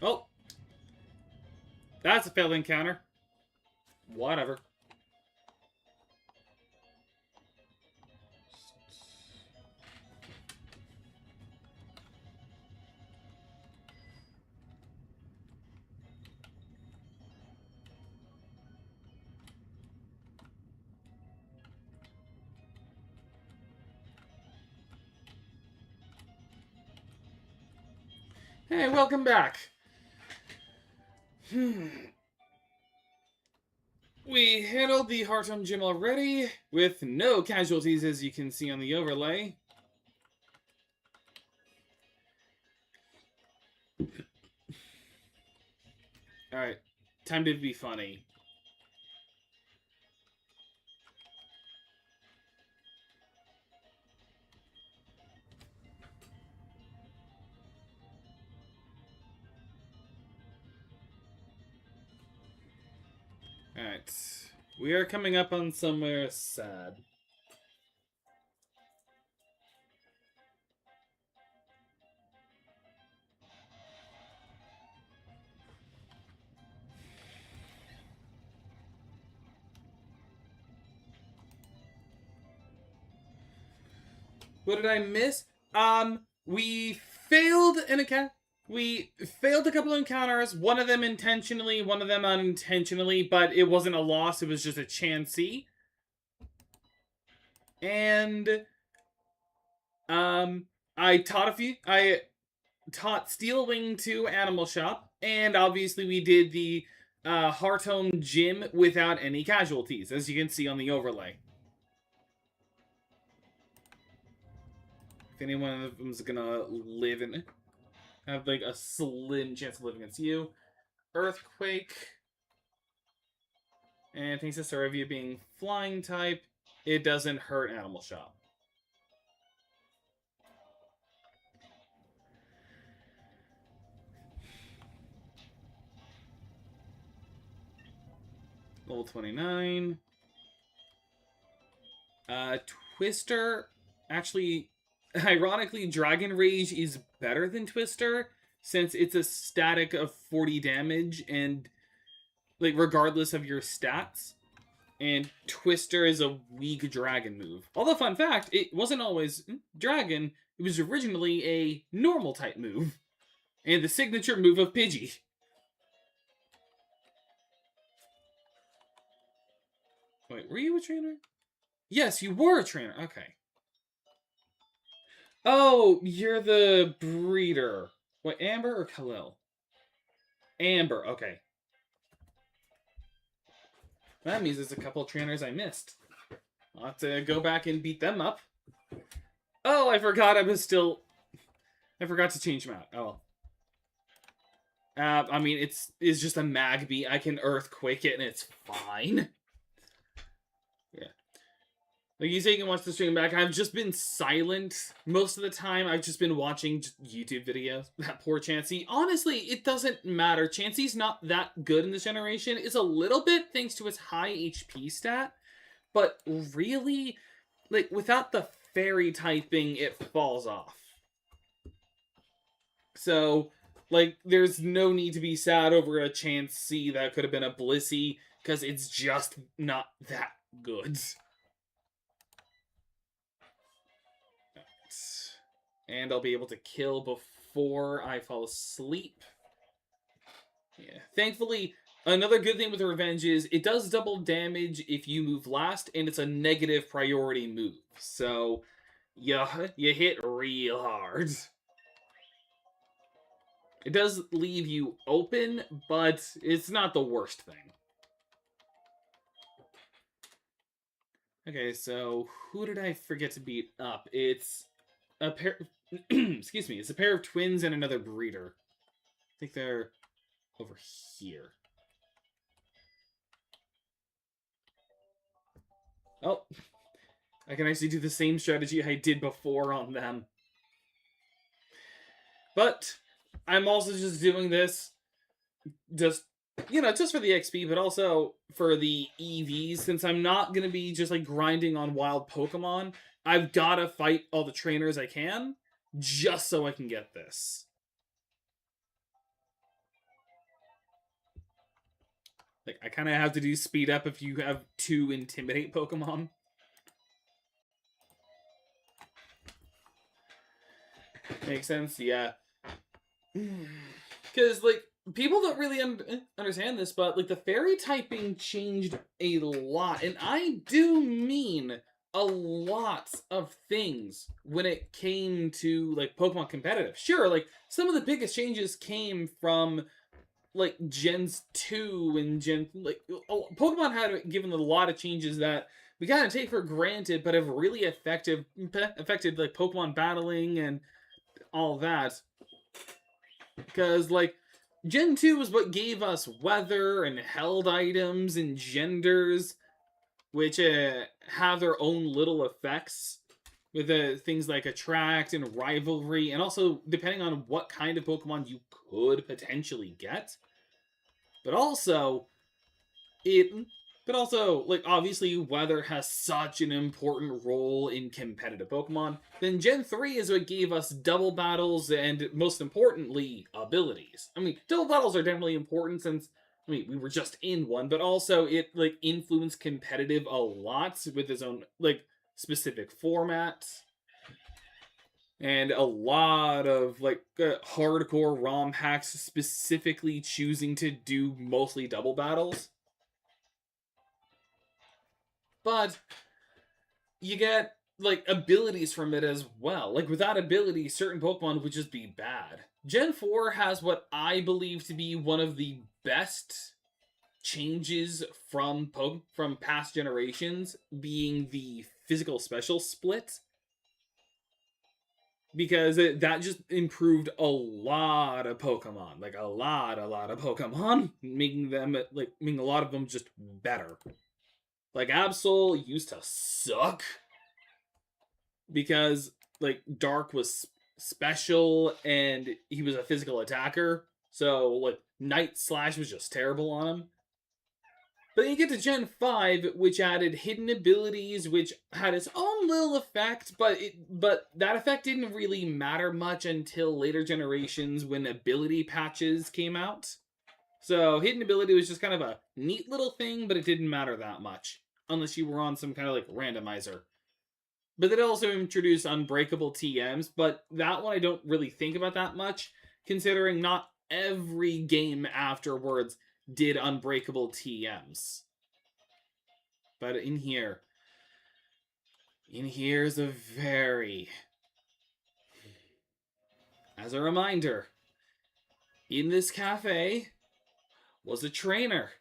Oh! That's a failed encounter. Whatever. Hey, welcome back. We handled the Hearthome Gym already, with no casualties as you can see on the overlay. Alright, time to be funny. Alright, we are coming up on somewhere sad. What did I miss? We failed an account. We failed a couple of encounters. One of them intentionally, one of them unintentionally, but it wasn't a loss. It was just a chancey. And I taught Steel Wing to Animal Shop, and obviously we did the Hearthome Gym without any casualties, as you can see on the overlay. If any one of them's gonna live and have like a slim chance of living against you. Earthquake. And thanks to Saravia being flying type, it doesn't hurt Animal Shop. Level 29. Twister, actually, ironically, Dragon Rage is better than Twister, since it's a static of 40 damage, and, like, regardless of your stats. And Twister is a weak dragon move. Although, fun fact, it wasn't always dragon, it was originally a normal type move. And the signature move of Pidgey. Wait, were you a trainer? Yes, you were a trainer. Okay. Oh, you're the breeder. What, Amber or Khalil? Amber, okay. That means there's a couple of trainers I missed. I'll have to go back and beat them up. Oh, I forgot I was still... I forgot to change them out. Oh. I mean, it's just a Magby. I can Earthquake it and it's fine. Yeah. Like, you say you can watch the stream back. I've just been silent most of the time. I've just been watching YouTube videos. That poor Chansey. Honestly, it doesn't matter. Chansey's not that good in this generation. It's a little bit thanks to its high HP stat. But really, like, without the fairy typing, it falls off. So, like, there's no need to be sad over a Chansey that could have been a Blissey, because it's just not that good. And I'll be able to kill before I fall asleep. Yeah. Thankfully, another good thing with Revenge is it does double damage if you move last, and it's a negative priority move. So, yeah, you hit real hard. It does leave you open, but it's not the worst thing. Okay, so who did I forget to beat up? It's a pair... excuse me, it's a pair of twins and another breeder. I think they're over here. Oh, I can actually do the same strategy I did before on them. But I'm also just doing this just, you know, just for the XP, but also for the EVs. Since I'm not going to be just like grinding on wild Pokemon, I've got to fight all the trainers I can just so I can get this. Like, I kind of have to do speed up if you have 2 Intimidate Pokemon. Makes sense? Yeah. Because, like, people don't really understand this, but, like, the fairy typing changed a lot. And I do mean a lot of things when it came to, like, Pokemon competitive. Sure, like, some of the biggest changes came from, like, Gens 2 and Gen... Like, Pokemon had given a lot of changes that we kind of take for granted, but have really affected, like, Pokemon battling and all that. Because, like, Gen 2 was what gave us weather and held items and genders, which have their own little effects with things like attract and rivalry, and also depending on what kind of Pokemon you could potentially get. But also, like, obviously, weather has such an important role in competitive Pokemon. Then Gen 3 is what gave us double battles and, most importantly, abilities. I mean, double battles are definitely important since, I mean, we were just in one, but also it, like, influenced competitive a lot with its own, like, specific format. And a lot of, like, hardcore ROM hacks specifically choosing to do mostly double battles. But you get, like, abilities from it as well. Like, without abilities, certain Pokemon would just be bad. Gen 4 has what I believe to be one of the best changes from past generations, being the physical special split. Because that just improved a lot of Pokemon. Like, a lot of Pokemon. Making a lot of them just better. Like, Absol used to suck because, like, Dark was special and he was a physical attacker. So, like, Night Slash was just terrible on him. But you get to Gen 5, which added hidden abilities, which had its own little effect, but that effect didn't really matter much until later generations when ability patches came out. So hidden ability was just kind of a neat little thing, but it didn't matter that much. Unless you were on some kind of, like, randomizer. But it also introduced unbreakable TMs, but that one I don't really think about that much, considering not every game afterwards did unbreakable TMs. But in here is a very... As a reminder, in this cafe was a trainer.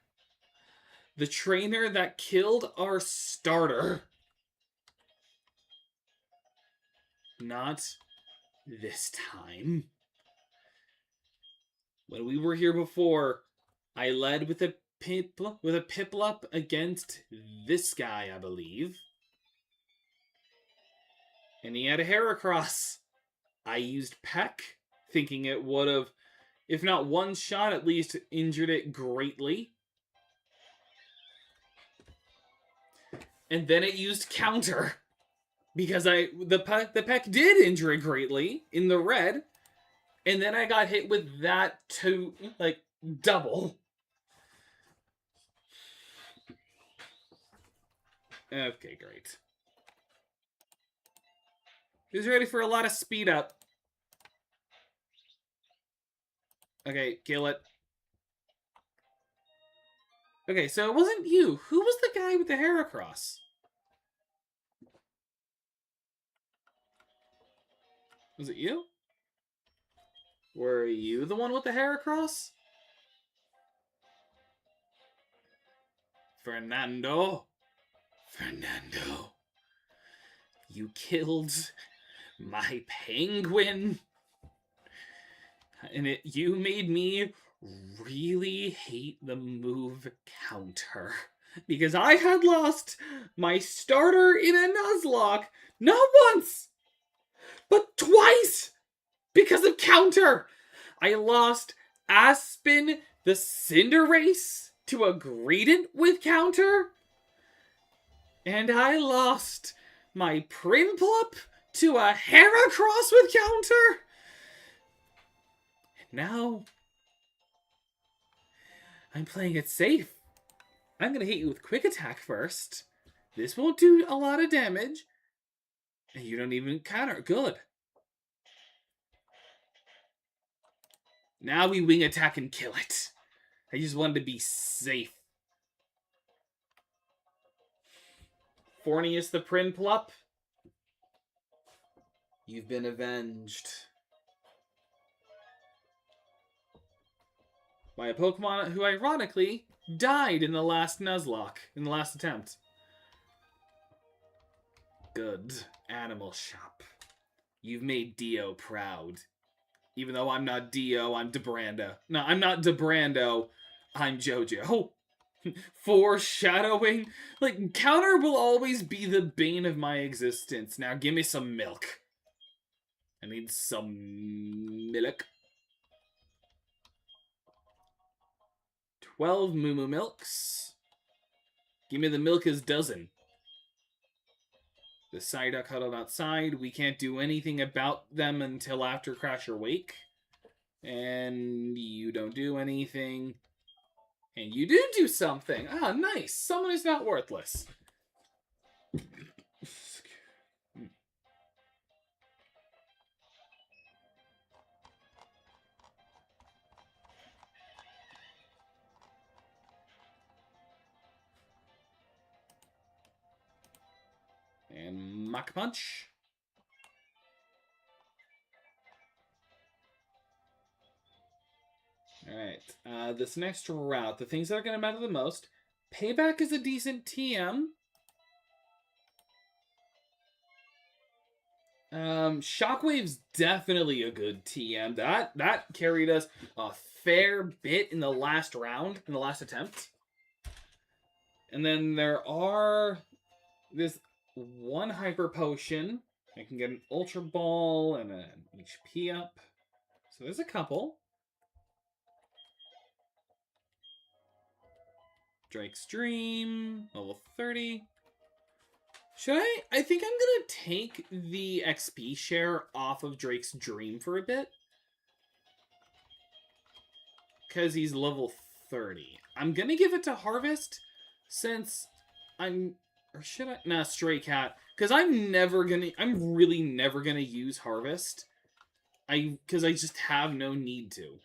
The trainer that killed our starter. Not this time. When we were here before, I led with a Piplup against this guy, I believe. And he had a Heracross. I used Peck, thinking it would have, if not one shot, at least injured it greatly. And then it used Counter. Because the Peck did injure it greatly in the red. And then I got hit with that to, like, double. Okay, great. Who's ready for a lot of speed up? Okay, kill it. Okay, so it wasn't you. Who was the guy with the Heracross? Was it you? Were you the one with the Heracross? Fernando. You killed my penguin. And you made me really hate the move Counter. Because I had lost my starter in a Nuzlocke not once, but twice because of Counter. I lost Aspen the Cinderace to a Greedent with Counter. And I lost my Prinplup to a Heracross with Counter. And now I'm playing it safe. I'm going to hit you with Quick Attack first. This won't do a lot of damage. And you don't even counter. Good. Now we Wing Attack and kill it. I just wanted to be safe. Fornius the Prinplup. You've been avenged. By a Pokemon who ironically died in the last Nuzlocke, in the last attempt. Good. Animal Shop. You've made Dio proud. Even though I'm not Dio, I'm Debrando. No, I'm not Debrando. I'm JoJo. Foreshadowing. Like, Counter will always be the bane of my existence. Now give me some milk. I need some milk. 12 Moo Milks. Give me the milk as dozen. The Psyduck huddled outside. We can't do anything about them until after Crash or Wake. And you don't do anything. And you do something. Ah, nice. Someone is not worthless. And Mach Punch. Alright, this next route, the things that are going to matter the most. Payback is a decent TM. Shockwave's definitely a good TM. That carried us a fair bit in the last round, in the last attempt. And then there are this one Hyper Potion. I can get an Ultra Ball and an HP up. So there's a couple. Drake's Dream, level 30. Should I think I'm going to take the XP share off of Drake's Dream for a bit. Because he's level 30. I'm going to give it to Harvest since I'm... Or should I? Nah, Stray Cat. Because I'm really never going to use Harvest. Because I just have no need to.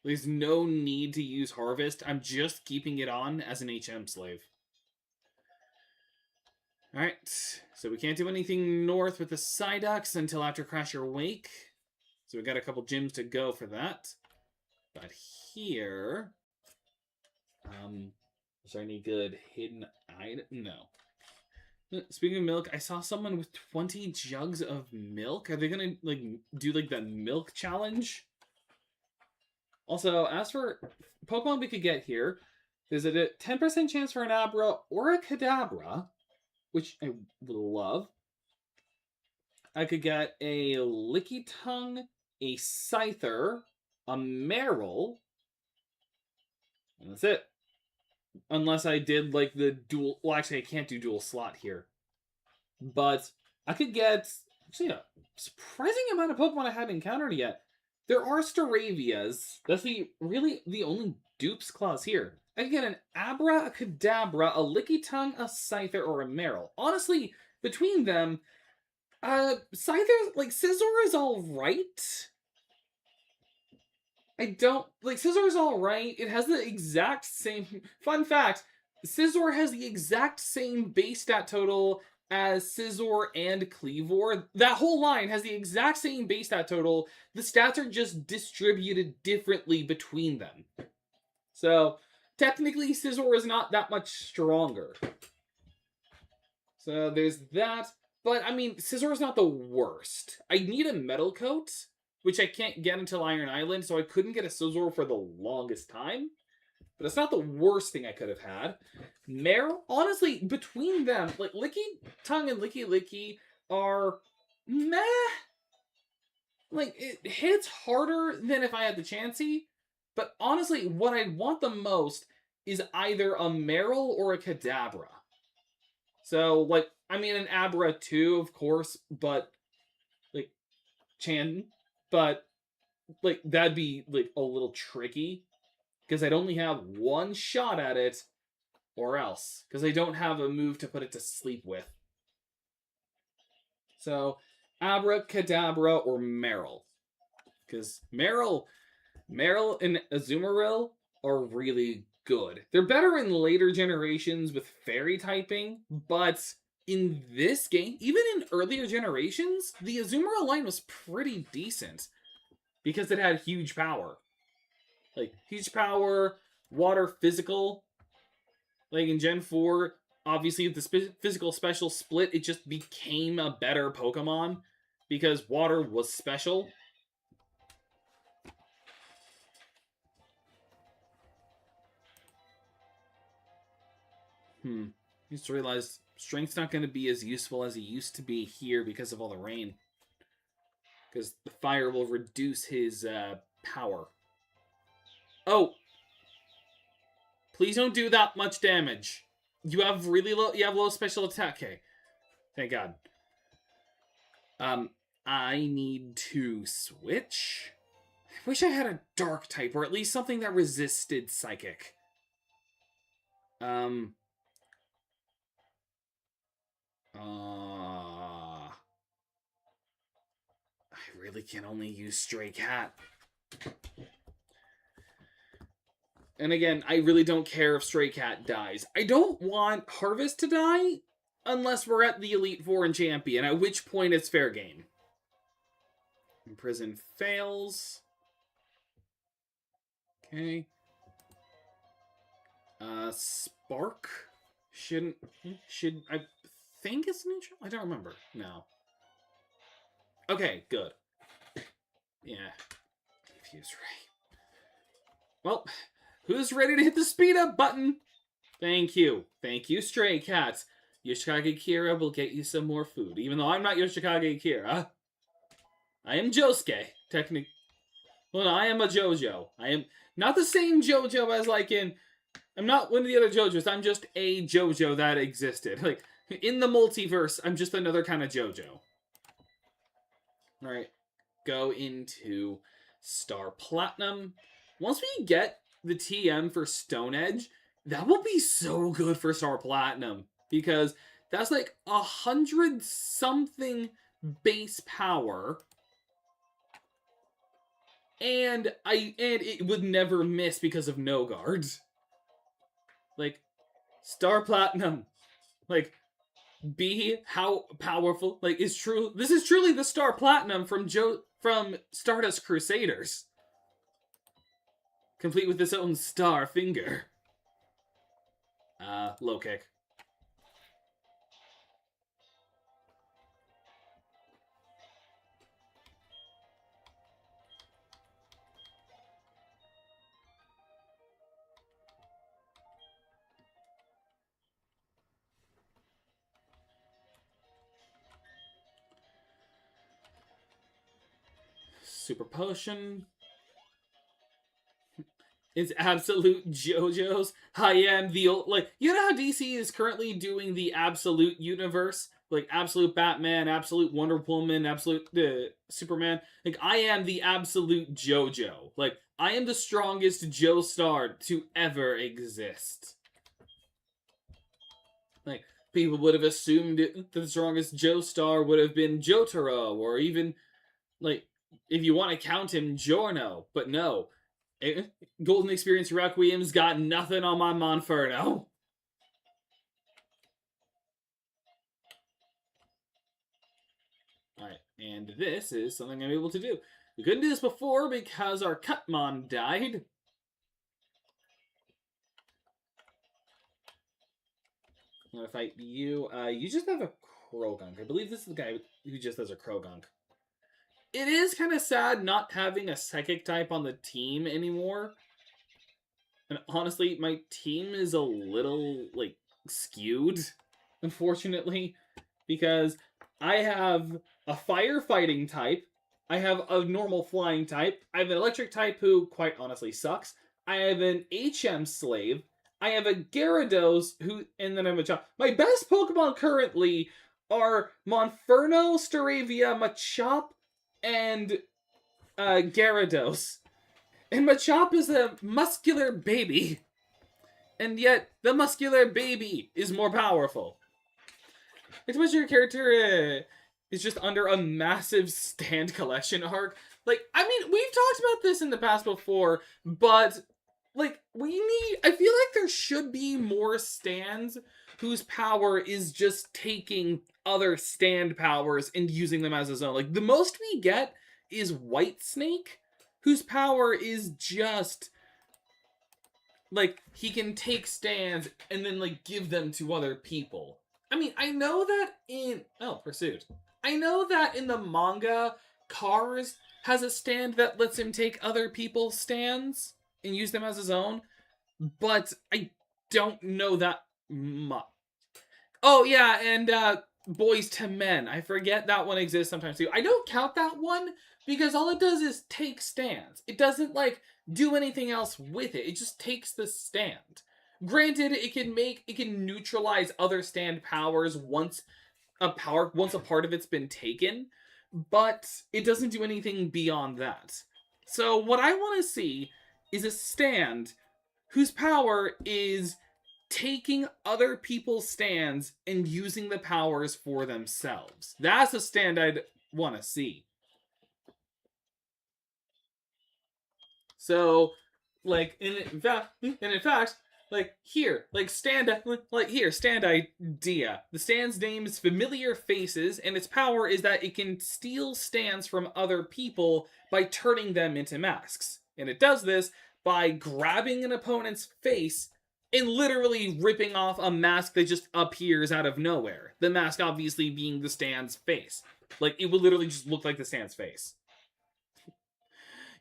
There's no need to use Harvest. I'm just keeping it on as an HM slave. Alright, so we can't do anything north with the Psyducks until after Crash or Wake. So we got a couple gyms to go for that. But here... is there any good hidden item? No. Speaking of milk, I saw someone with 20 jugs of milk. Are they gonna, like, do, like, the milk challenge? Also, as for Pokemon we could get here, there's a 10% chance for an Abra or a Kadabra, which I would love. I could get a Licky Tongue, a Scyther, a Meryl, and that's it. Unless I did like the dual. Well, actually, I can't do dual slot here. But I could get actually a surprising amount of Pokemon I haven't encountered yet. There are Staravias. That's the only dupes clause here. I could get an Abra, a Kadabra, a Licky Tongue, a Scyther, or a Meryl. Honestly, between them, Scyther, like, Scizor is alright. I don't like Scizor is alright. It has the exact same fun fact. Scizor has the exact same base stat total as Scizor and Cleavor. That whole line has the exact same base stat total. The stats are just distributed differently between them. So technically Scizor is not that much stronger. So there's that. But I mean, Scizor is not the worst. I need a Metal Coat, which I can't get until Iron Island, so I couldn't get a Scizor for the longest time. But it's not the worst thing I could have had. Meryl, honestly, between them, like Licky Tongue and Licky Licky are meh. Like, it hits harder than if I had the Chansey. But honestly, what I want the most is either a Meryl or a Kadabra. So, like, I mean, an Abra too, of course, but, like, but, like, that'd be, like, a little tricky, because I'd only have one shot at it, or else, because I don't have a move to put it to sleep with. So, Abra, Kadabra, or Meryl. Because Meryl and Azumarill are really good. They're better in later generations with fairy typing, but in this game, even in earlier generations, the Azumarill line was pretty decent because it had huge power. Like, huge power, water physical. Like, in Gen 4, obviously, with the physical special split, it just became a better Pokemon because water was special. I just realized Strength's not going to be as useful as it used to be here because of all the rain. Because the fire will reduce his power. Oh! Please don't do that much damage. You have low special attack. Okay. Thank God. I need to switch. I wish I had a dark type, or at least something that resisted psychic. I really can only use Stray Cat. And again, I really don't care if Stray Cat dies. I don't want Harvest to die unless we're at the Elite Four and Champion, at which point it's fair game. Imprison fails. Okay. Spark should I think it's neutral? I don't remember. No. Okay, good. Yeah. Defuse Ray. Well, who's ready to hit the speed up button? Thank you. Thank you, Stray Cats. Yoshikage Kira will get you some more food. Even though I'm not Yoshikage Kira. I am Josuke. Technically. Well, no, I am a JoJo. I am not the same JoJo as, like, in... I'm not one of the other JoJos. I'm just a JoJo that existed. Like, in the multiverse, I'm just another kind of JoJo. Alright. Go into Star Platinum. Once we get the TM for Stone Edge, that will be so good for Star Platinum. Because that's like 100-something base power. And it would never miss because of no guards. Like, Star Platinum. Like, be how powerful. Like, is true. This is truly the Star Platinum from Stardust Crusaders. Complete with its own star finger. Low kick. Super Potion. It's absolute JoJo's. I am the old, like, you know how DC is currently doing the absolute universe? Like, absolute Batman, absolute Wonder Woman, absolute Superman. Like, I am the absolute JoJo. Like, I am the strongest Joestar to ever exist. Like, people would have assumed the strongest Joestar would have been Jotaro, or even, like, if you want to count him, Giorno. But no. Golden Experience Requiem's got nothing on my Monferno. Alright, and this is something I'm able to do. We couldn't do this before because our Cutmon died. I'm gonna fight you. You just have a Krogunk. I believe this is the guy who just has a Krogunk. It is kind of sad not having a Psychic type on the team anymore. And honestly, my team is a little, like, skewed, unfortunately. Because I have a firefighting type, I have a normal flying type, I have an electric type who, quite honestly, sucks, I have an HM slave, I have a Gyarados who, and then I have a Machop. My best Pokemon currently are Monferno, Staravia, Machop, and Gyarados. And Machop is a muscular baby. And yet, the muscular baby is more powerful. It's much your character is just under a massive stand collection arc. Like, I mean, we've talked about this in the past before, but, like, I feel like there should be more stands whose power is just taking other stand powers and using them as his own. Like, the most we get is White Snake, whose power is just, like, he can take stands and then, like, give them to other people. I mean, I know that in... Oh, Pursuit. I know that in the manga, Cars has a stand that lets him take other people's stands and use them as his own, but I don't know that much. Oh, yeah, and Boys to Men. I forget that one exists sometimes, too. I don't count that one because all it does is take stands. It doesn't, like, do anything else with it. It just takes the stand. Granted, it can neutralize other stand powers once a part of it's been taken, but it doesn't do anything beyond that. So what I want to see is a stand whose power is taking other people's stands and using the powers for themselves. That's a stand I'd want to see. So, like, in fact, like, here, like, stand idea. The stand's name is Familiar Faces, and its power is that it can steal stands from other people by turning them into masks. And it does this by grabbing an opponent's face and literally ripping off a mask that just appears out of nowhere. The mask obviously being the stand's face. Like, it would literally just look like the stand's face.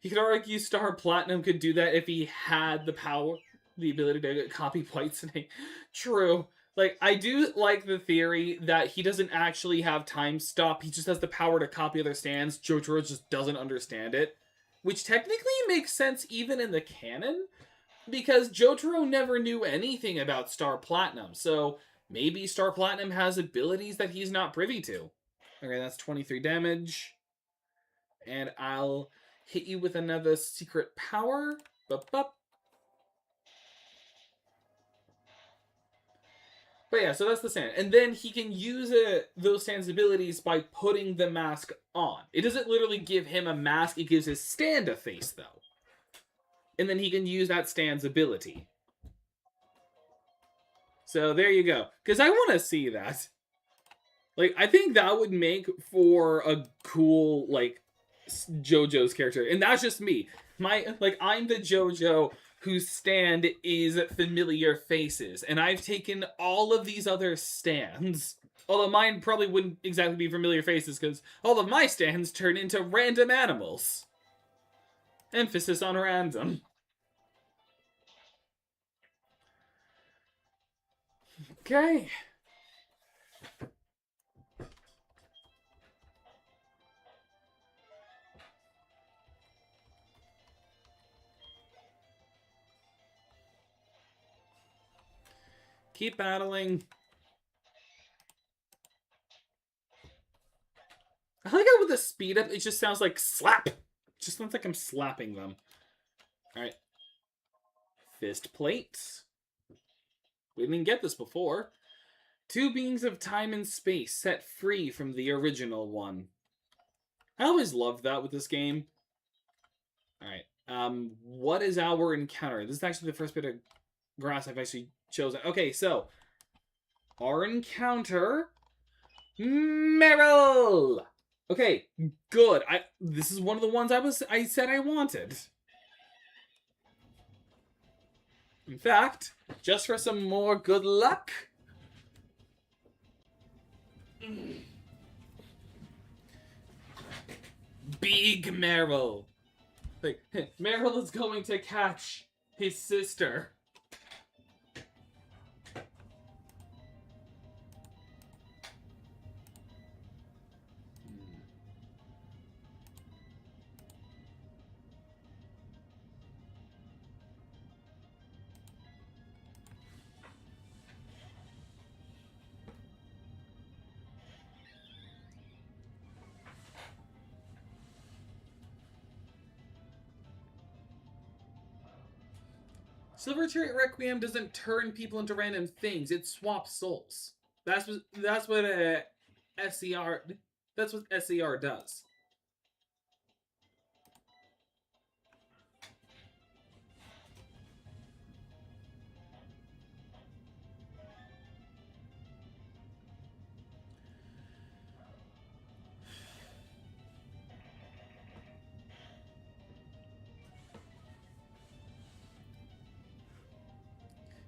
You could argue Star Platinum could do that if he had the ability to copy White Snake. True. Like, I do like the theory that he doesn't actually have time stop. He just has the power to copy other stands. Jotaro just doesn't understand it. Which technically makes sense even in the canon, because Jotaro never knew anything about Star Platinum. So maybe Star Platinum has abilities that he's not privy to. Okay, that's 23 damage. And I'll hit you with another secret power. Bup. But yeah, so that's the stand. And then he can use those stand's abilities by putting the mask on. It doesn't literally give him a mask, it gives his stand a face, though. And then he can use that stand's ability. So there you go. Because I want to see that. Like, I think that would make for a cool, like, JoJo's character. And that's just me. I'm the JoJo whose stand is Familiar Faces. And I've taken all of these other stands. Although mine probably wouldn't exactly be Familiar Faces, because all of my stands turn into random animals. Emphasis on random. Okay. Keep battling. I like how with the speed up, it just sounds like slap. It just sounds like I'm slapping them. Alright. Fist plates. We didn't get this before. 2 beings of time and space set free from the original one. I always loved that with this game. Alright. What is our encounter? This is actually the first bit of grass I've actually chosen. Okay, so our encounter, Meryl. Okay, good. This is one of the ones I said I wanted. In fact, just for some more good luck. Big Meryl. Like, Meryl is going to catch his sister. Silver Chariot Requiem doesn't turn people into random things. It swaps souls. That's what SCR does.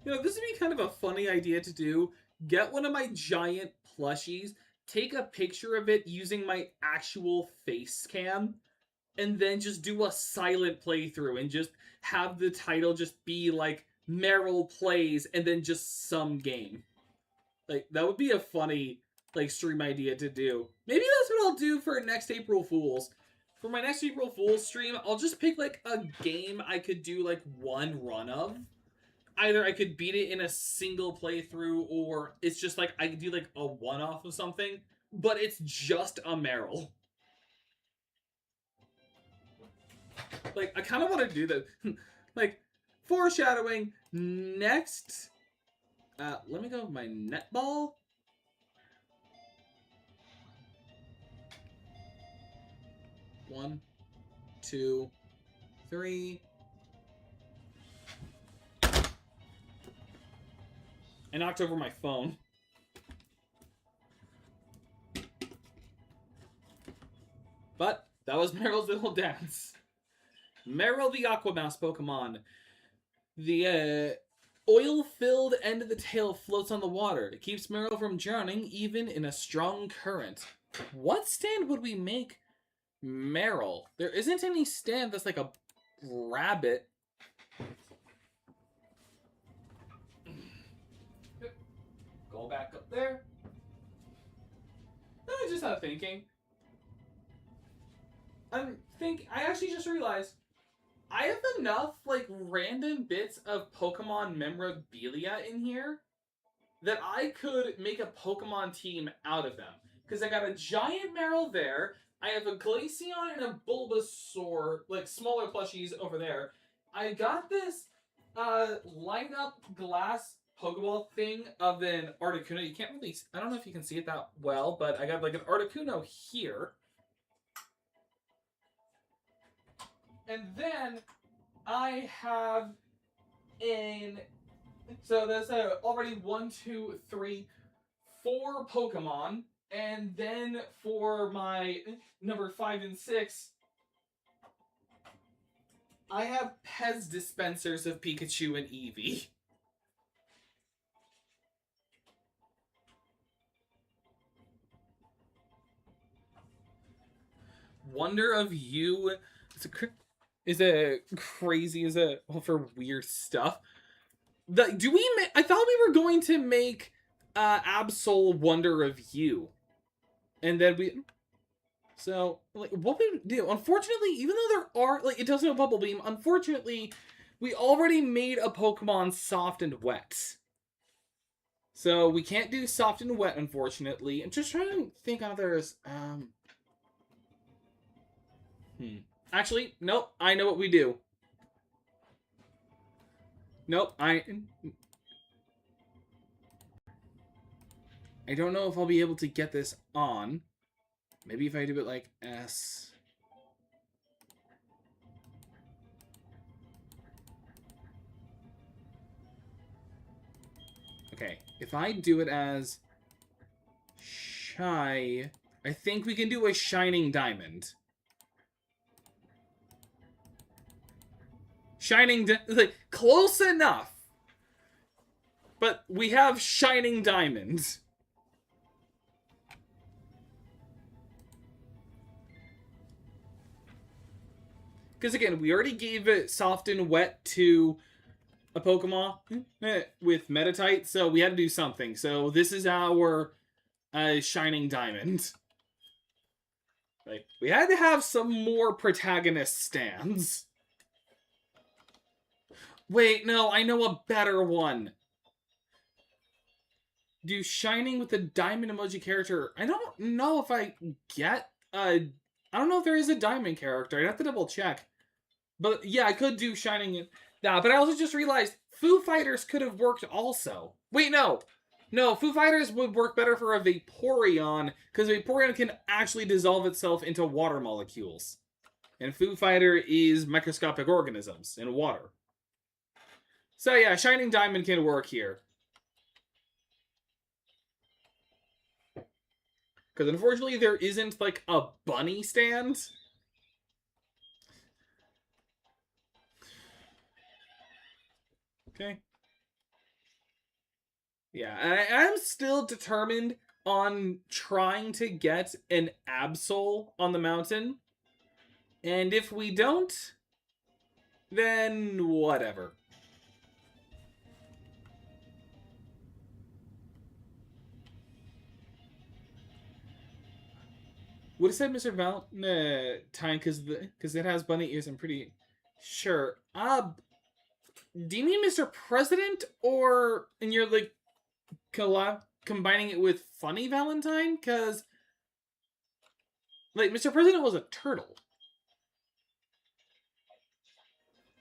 You know, this would be kind of a funny idea to do. Get one of my giant plushies, take a picture of it using my actual face cam, and then just do a silent playthrough and just have the title just be like Meryl plays and then just some game. Like, that would be a funny, like, stream idea to do. Maybe that's what I'll do for next April Fools. For my next April Fools stream, I'll just pick, like, a game I could do, like, one run of. Either I could beat it in a single playthrough, or it's just, like, I could do, like, a one-off of something, but it's just a Meryl. Like, I kind of want to do that. Like, foreshadowing, next... let me go with my netball. One, two, three. I knocked over my phone. But that was Meryl's little dance. Meryl the Aquamouse Pokemon. The oil-filled end of the tail floats on the water. It keeps Meryl from drowning, even in a strong current. What stand would we make Meryl? There isn't any stand that's like a rabbit. Go back up there. I just started thinking. I actually just realized I have enough, like, random bits of Pokemon memorabilia in here that I could make a Pokemon team out of them. Because I got a giant Meryl there, I have a Glaceon and a Bulbasaur, like, smaller plushies over there. I got this, light-up glass Pokeball thing of an Articuno. You can't really, I don't know if you can see it that well, but I got, like, an Articuno here. And then I have so there's already 1, 2, 3, 4 Pokemon. And then for my number 5 and 6, I have Pez dispensers of Pikachu and Eevee. Wonder of You is a crazy for weird stuff. I thought we were going to make Absol Wonder of You, and then so like what we do. Unfortunately, even though there are like it doesn't have Bubble Beam, unfortunately, we already made a Pokemon Soft and Wet. So we can't do soft and wet, unfortunately. I'm just trying to think on others. Actually, nope. I know what we do. Nope. I don't know if I'll be able to get this on. Maybe if I do it like S. Okay, if I do it as shy, I think we can do a shining diamond. Like, close enough. But we have shining diamonds. Because again, we already gave it soft and wet to a Pokemon with Metatite, so we had to do something. So this is our shining diamond. Like, we had to have some more protagonist stands. Wait, no, I know a better one. Do shining with the diamond emoji character. I don't know if I get I don't know if there is a diamond character. I'd have to double check. But yeah, I could do shining. Nah, but I also just realized Foo Fighters could have worked also. Wait, no. No, Foo Fighters would work better for a Vaporeon, because Vaporeon can actually dissolve itself into water molecules. And Foo Fighter is microscopic organisms in water. So yeah, Shining Diamond can work here. Because unfortunately there isn't, like, a bunny stand. Okay. Yeah, I'm still determined on trying to get an Absol on the mountain. And if we don't, then whatever. Would have said Mr. Valentine because it has bunny ears. I'm pretty sure. Do you mean Mr. President, or and you're like combining it with Funny Valentine? Because like Mr. President was a turtle.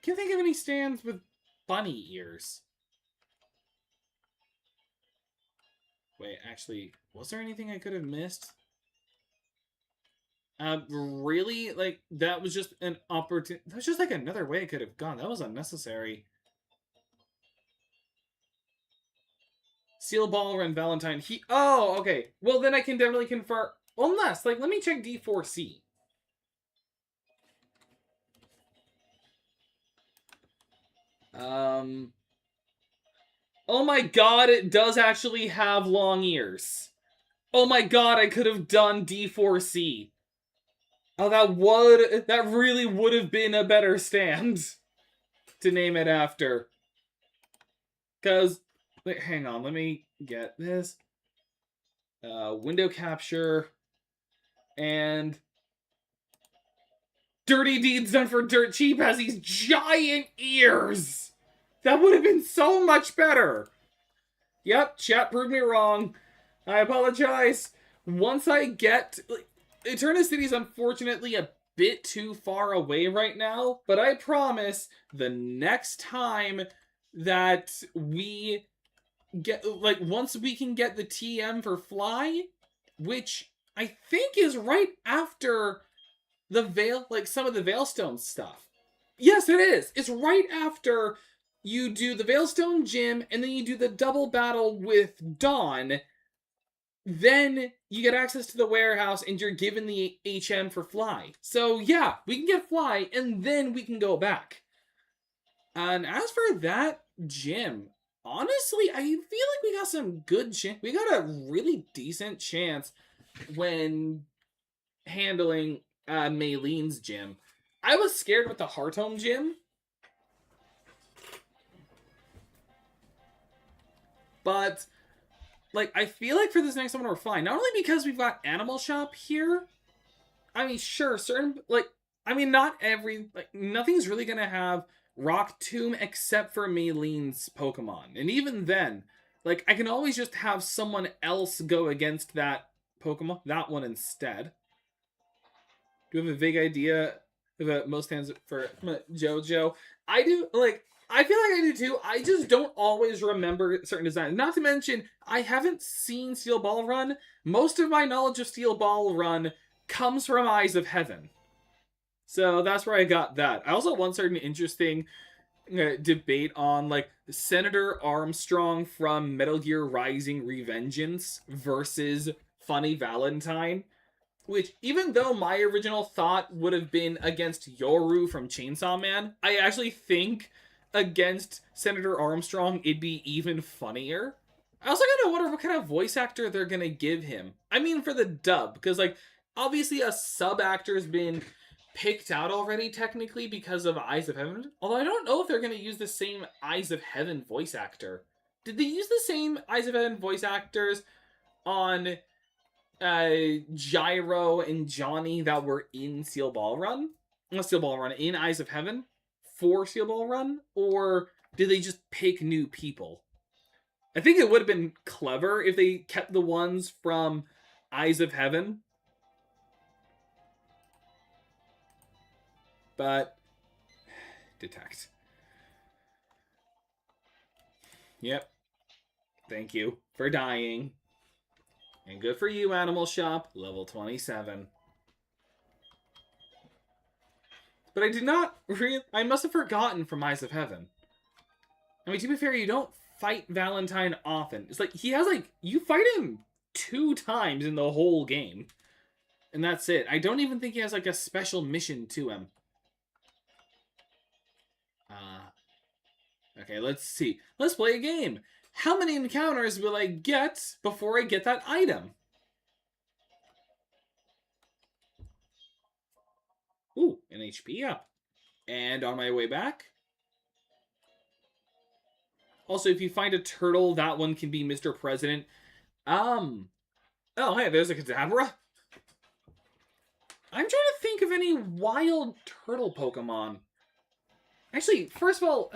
Can't think of any stands with bunny ears. Wait, actually, was there anything I could have missed? Really? Like, that was just an opportunity. That was just like another way I could have gone. That was unnecessary. Seal Baller and Valentine. Oh, okay. Well, then I can definitely confirm. Unless, like, let me check D4C. Oh my god, it does actually have long ears. Oh my god, I could have done D4C. Oh, that really would have been a better stand to name it after. Because, wait, hang on, let me get this. Window capture. And Dirty Deeds Done for Dirt Cheap has these giant ears. That would have been so much better. Yep, chat proved me wrong. I apologize. Once I get... Eterna City is unfortunately a bit too far away right now, but I promise the next time that we get... Like, once we can get the TM for Fly, which I think is right after the Veil... Like, some of the Veilstone stuff. Yes, it is! It's right after you do the Veilstone Gym, and then you do the double battle with Dawn. Then you get access to the warehouse and you're given the HM for Fly. So yeah, we can get Fly and then we can go back. And as for that gym, honestly, I feel like we got some good we got a really decent chance when handling Maylene's gym. I was scared with the Hearthome gym. But like, I feel like for this next one we're fine. Not only because we've got Animal Shop here. I mean, sure, certain, like, I mean, not every, like, nothing's really gonna have Rock Tomb except for Maylene's Pokemon. And even then, Like, I can always just have someone else go against that Pokemon, that one instead. Do you have a vague idea of most hands for JoJo? I do, like, I feel like I do too. I just don't always remember certain designs. Not to mention, I haven't seen Steel Ball Run. Most of my knowledge of Steel Ball Run comes from Eyes of Heaven. So that's where I got that. I also once heard an interesting debate on, like, Senator Armstrong from Metal Gear Rising Revengeance versus Funny Valentine. Which, even though my original thought would have been against Yoru from Chainsaw Man, I actually think against Senator Armstrong it'd be even funnier. I also gotta wonder what kind of voice actor they're gonna give him. I mean, for the dub, because, like, obviously a sub actor's been picked out already, technically, because of Eyes of Heaven. Although I don't know if they're gonna use the same Eyes of Heaven voice actor. Did they use the same Eyes of Heaven voice actors on Gyro and Johnny that were in Steel Ball Run? Not Steel Ball Run, in Eyes of Heaven for Steel Ball Run? Or did they just pick new people? I think it would have been clever if they kept the ones from Eyes of Heaven. But detect. Yep. Thank you for dying. And good for you, Animal Shop, level 27. But I did not really... I must have forgotten from Eyes of Heaven. I mean, to be fair, you don't fight Valentine often. It's like, he has, like... You fight him 2 times in the whole game. And that's it. I don't even think he has, like, a special mission to him. Okay, let's see. Let's play a game. How many encounters will I get before I get that item? Ooh, an HP up. And on my way back. Also, if you find a turtle, that one can be Mr. President. Oh, hey, there's a Kadabra. I'm trying to think of any wild turtle Pokemon. Actually, first of all,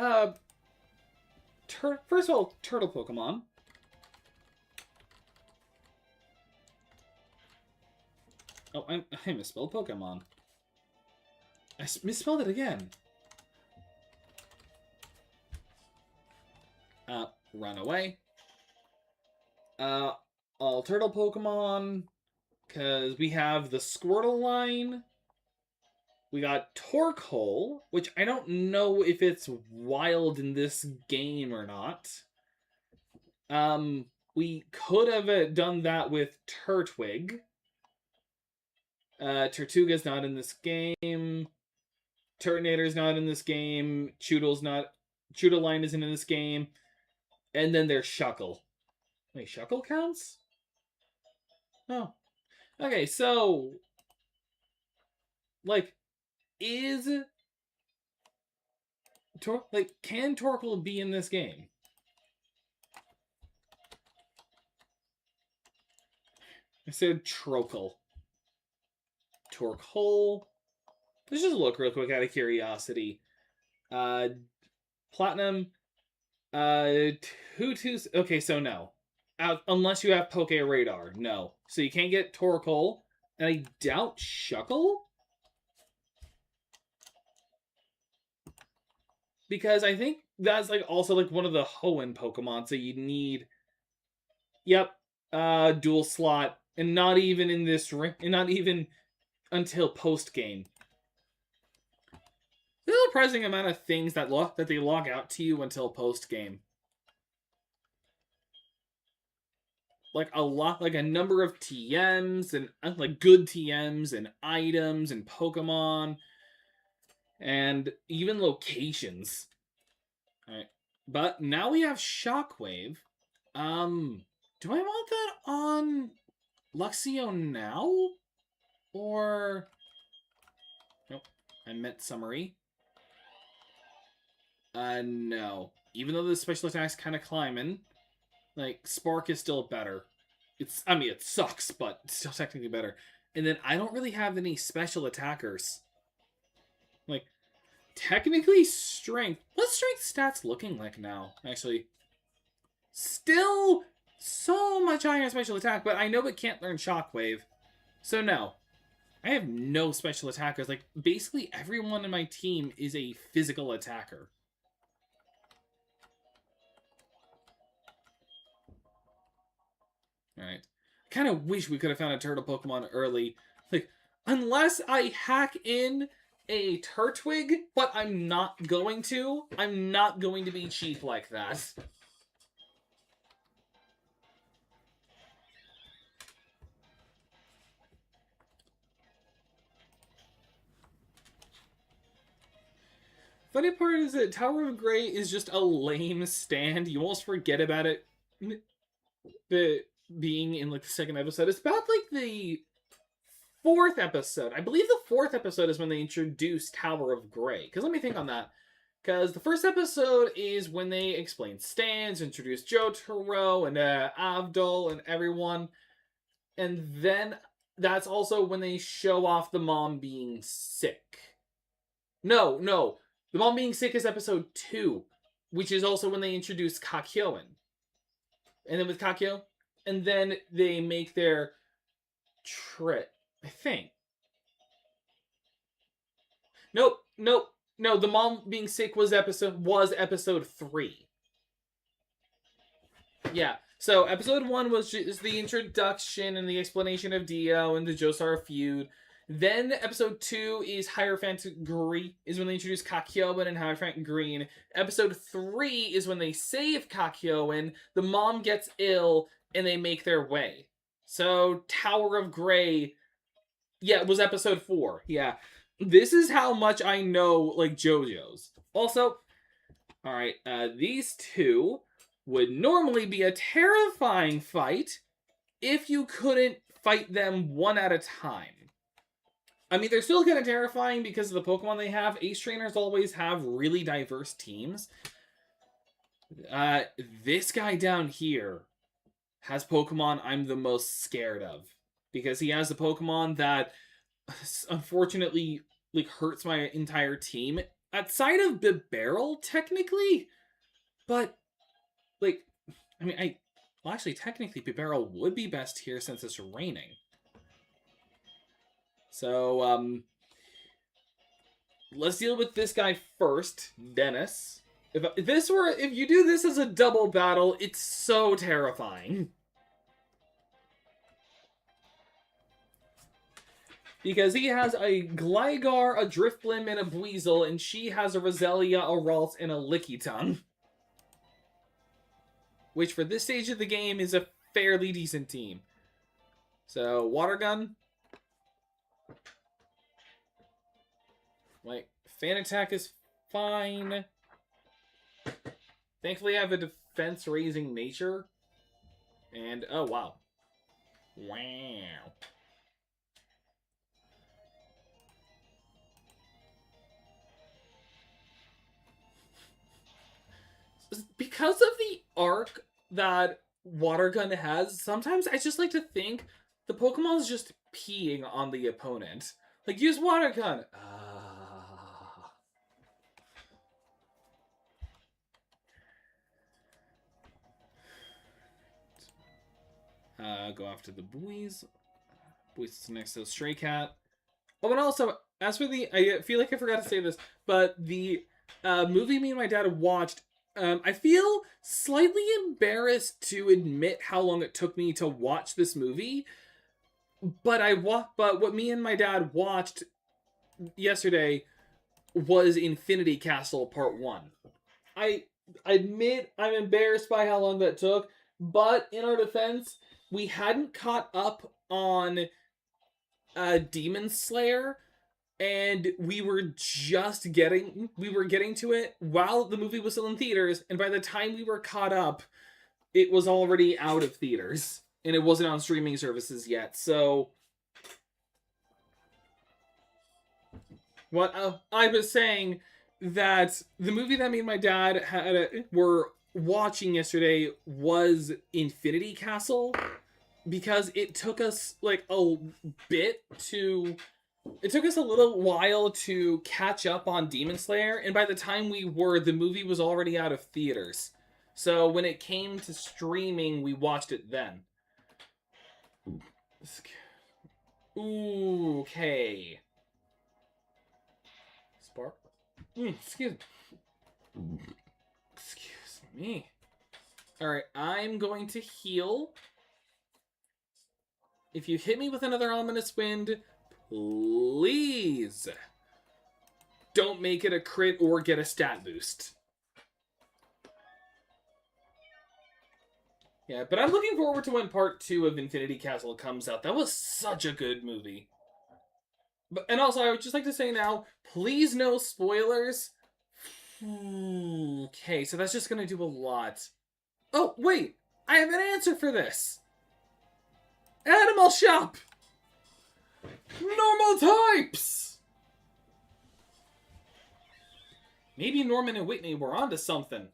turtle Pokemon. Oh, I misspelled Pokemon. I misspelled it again. Run away. All turtle Pokemon, because we have the Squirtle line. We got Torkoal, which I don't know if it's wild in this game or not. We could have done that with Turtwig. Tortuga's not in this game. Turtonator's not in this game. Chudaline isn't in this game. And then there's Shuckle. Wait, Shuckle counts? Oh. Okay, so... Like, can Torkoal be in this game? I said Trocal. Torkoal. Let's just look real quick out of curiosity. Platinum. Okay, so no. Unless you have Poke Radar. No. So you can't get Torkoal. And I doubt Shuckle? Because I think that's like also like one of the Hoenn Pokemon, so you need... Yep. Dual slot. And not even in this ring. And not even until post-game. There's a surprising amount of things that they log out to you until post-game. Like a lot, like a number of TMs and like good TMs and items and Pokemon and even locations. All right, but now we have Shockwave. Do I want that on Luxio now, or nope? I meant summary. No. Even though the special attack's kind of climbing, like, Spark is still better. I mean, it sucks, but it's still technically better. And then I don't really have any special attackers. Like, technically Strength. What's Strength stats looking like now, actually? Still so much higher special attack, but I know it can't learn Shockwave. So no. I have no special attackers. Like, basically everyone in my team is a physical attacker. Alright. I kind of wish we could have found a turtle Pokemon early. Like, unless I hack in a Turtwig, but I'm not going to. I'm not going to be cheap like that. Funny part is that Tower of Grey is just a lame stand. You almost forget about it being in like the second episode. It's about like the fourth episode. I believe the fourth episode is when they introduced Tower of Grey. Because let me think on that. Because the first episode is when they explain stands, introduce Jotaro and Avdol and everyone. And then that's also when they show off the mom being sick. No. The mom being sick is episode 2, which is also when they introduce Kakyoin. And then with Kakyo, and then they make their trip, I think. Nope. No, the mom being sick was episode 3. Yeah. So episode 1 was just the introduction and the explanation of Dio and the Josara feud. Then episode 2 is Hierophant Green, is when they introduce Kakyoin and Hierophant Green. Episode 3 is when they save Kakyoin, the mom gets ill, and they make their way. So Tower of Grey, yeah, it was episode 4. Yeah. This is how much I know, like, JoJo's. Also, alright, these two would normally be a terrifying fight if you couldn't fight them one at a time. I mean, they're still kind of terrifying because of the Pokemon they have. Ace Trainers always have really diverse teams. This guy down here has Pokemon I'm the most scared of. Because he has the Pokemon that, unfortunately, like, hurts my entire team. Outside of Bibarel, technically. But, like, I mean, well, actually, technically, Bibarel would be best here since it's raining. So, let's deal with this guy first, Dennis. If you do this as a double battle, it's so terrifying. Because he has a Gligar, a Drifblim, and a Buizel, and she has a Roselia, a Ralts, and a Lickitung. Which, for this stage of the game, is a fairly decent team. So, Water Gun. Like, Fan Attack is fine. Thankfully, I have a defense-raising nature. And, oh, wow. Wow. Because of the arc that Water Gun has, sometimes I just like to think the Pokemon's just peeing on the opponent. Like, use Water Gun. Go after the Buizel. Buizel's next to the Stray Cat. Oh, and also, as for the... I feel like I forgot to say this, but the movie me and my dad watched, I feel slightly embarrassed to admit how long it took me to watch this movie, but what me and my dad watched yesterday was Infinity Castle Part 1. I admit I'm embarrassed by how long that took, but in our defense, we hadn't caught up on Demon Slayer, and we were getting to it while the movie was still in theaters, and by the time we were caught up, it was already out of theaters, and it wasn't on streaming services yet, so... What I was saying that the movie that me and my dad were watching yesterday was Infinity Castle, because it took us like it took us a little while to catch up on Demon Slayer, and by the time we were, the movie was already out of theaters. So when it came to streaming, we watched it then. Ooh, okay. Spark. Excuse me. Excuse me. Alright, I'm going to heal. If you hit me with another ominous wind, please don't make it a crit or get a stat boost. Yeah, but I'm looking forward to when part 2 of Infinity Castle comes out. That was such a good movie. And also, I would just like to say now, please no spoilers. Okay, so that's just going to do a lot. Oh, wait! I have an answer for this! Animal Shop! Normal types! Maybe Norman and Whitney were onto something.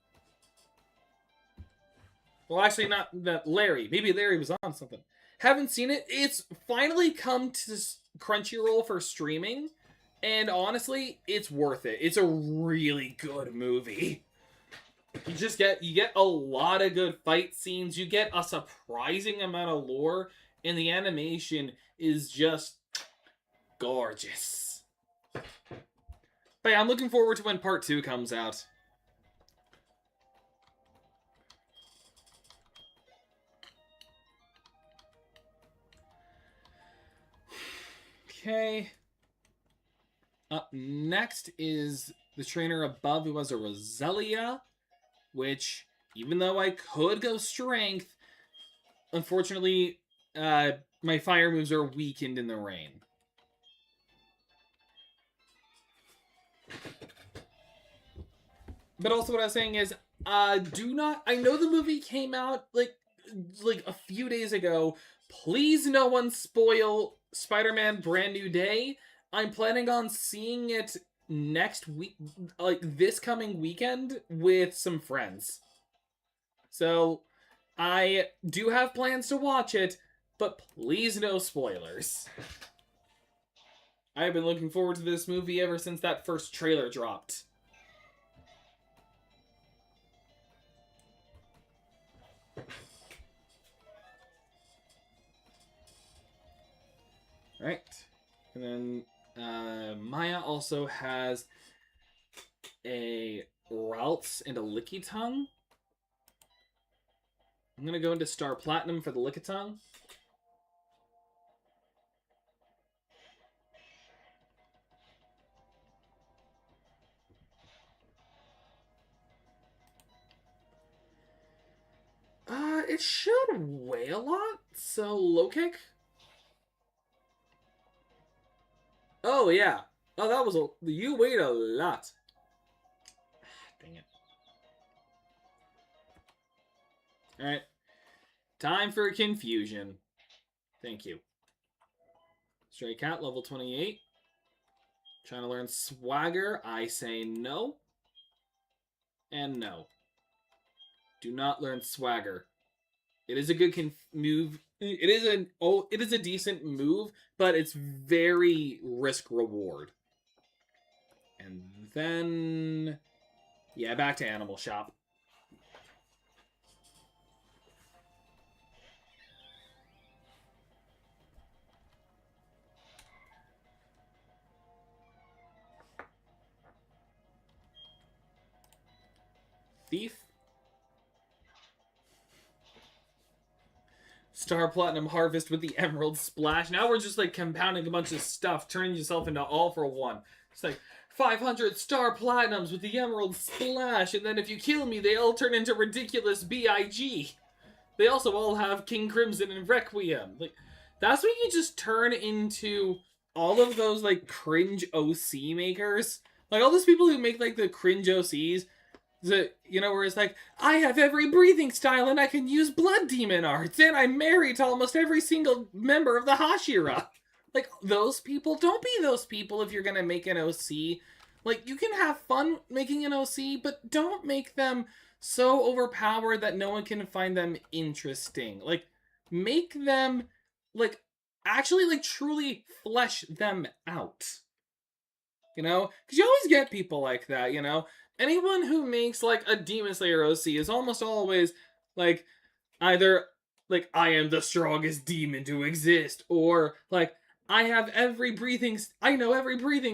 Well, actually, not that Larry. Maybe Larry was on something. Haven't seen it. It's finally come to Crunchyroll for streaming. And honestly, it's worth it. It's a really good movie. You get a lot of good fight scenes. You get a surprising amount of lore. And the animation is just gorgeous. But yeah, I'm looking forward to when part 2 comes out. Okay. Up next is the trainer above, who has a Roselia, which, even though I could go strength, unfortunately, my fire moves are weakened in the rain. But also what I was saying is, do not... I know the movie came out, like a few days ago. Please no one spoil Spider-Man Brand New Day. I'm planning on seeing it next week, like this coming weekend, with some friends. So, I do have plans to watch it, but please no spoilers. I've been looking forward to this movie ever since that first trailer dropped. Right. And then Maya also has a Ralts and a Lickitung. I'm going to go into Star Platinum for the Lickitung. It should weigh a lot, so low kick. Oh, yeah. Oh, that was you weighed a lot. Dang it. Alright. Time for confusion. Thank you. Stray Cat, level 28. Trying to learn Swagger. I say no. And no. Do not learn Swagger. It is a good move. It is a decent move, but it's very risk reward. And then, yeah, back to Animal Shop. Thief. Star Platinum Harvest with the Emerald Splash. Now we're just like compounding a bunch of stuff, turning yourself into all for one. It's like 500 Star Platinums with the Emerald Splash, and then if you kill me, they all turn into ridiculous BIG. They also all have King Crimson and Requiem. Like, that's what you just turn into all of those like cringe OC makers. Like all those people who make like the cringe OCs. Where it's like, I have every breathing style and I can use blood demon arts and I'm married to almost every single member of the Hashira. Like, those people, don't be those people if you're gonna make an OC. Like, you can have fun making an OC, but don't make them so overpowered that no one can find them interesting. Like, make them, like, actually, like, truly flesh them out. You know? Because you always get people like that, you know? anyone who makes like a Demon Slayer OC is almost always like either like I am the strongest demon to exist, or like I know every breathing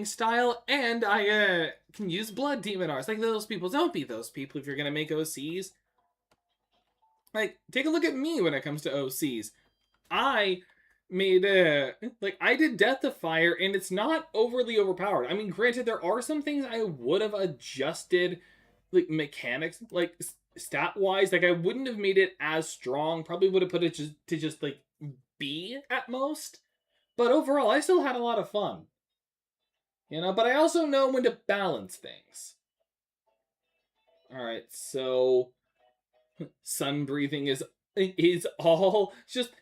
style, and I can use blood demon arts. Like those people, don't be those people if you're gonna make OCs. Like take a look at me when it comes to OCs. I made I did Death of Fire, and it's not overly overpowered. I mean, granted, there are some things I would have adjusted, like mechanics, like stat wise. Like I wouldn't have made it as strong. Probably would have put it just like B at most. But overall, I still had a lot of fun. You know, but I also know when to balance things. All right, so sun breathing is all just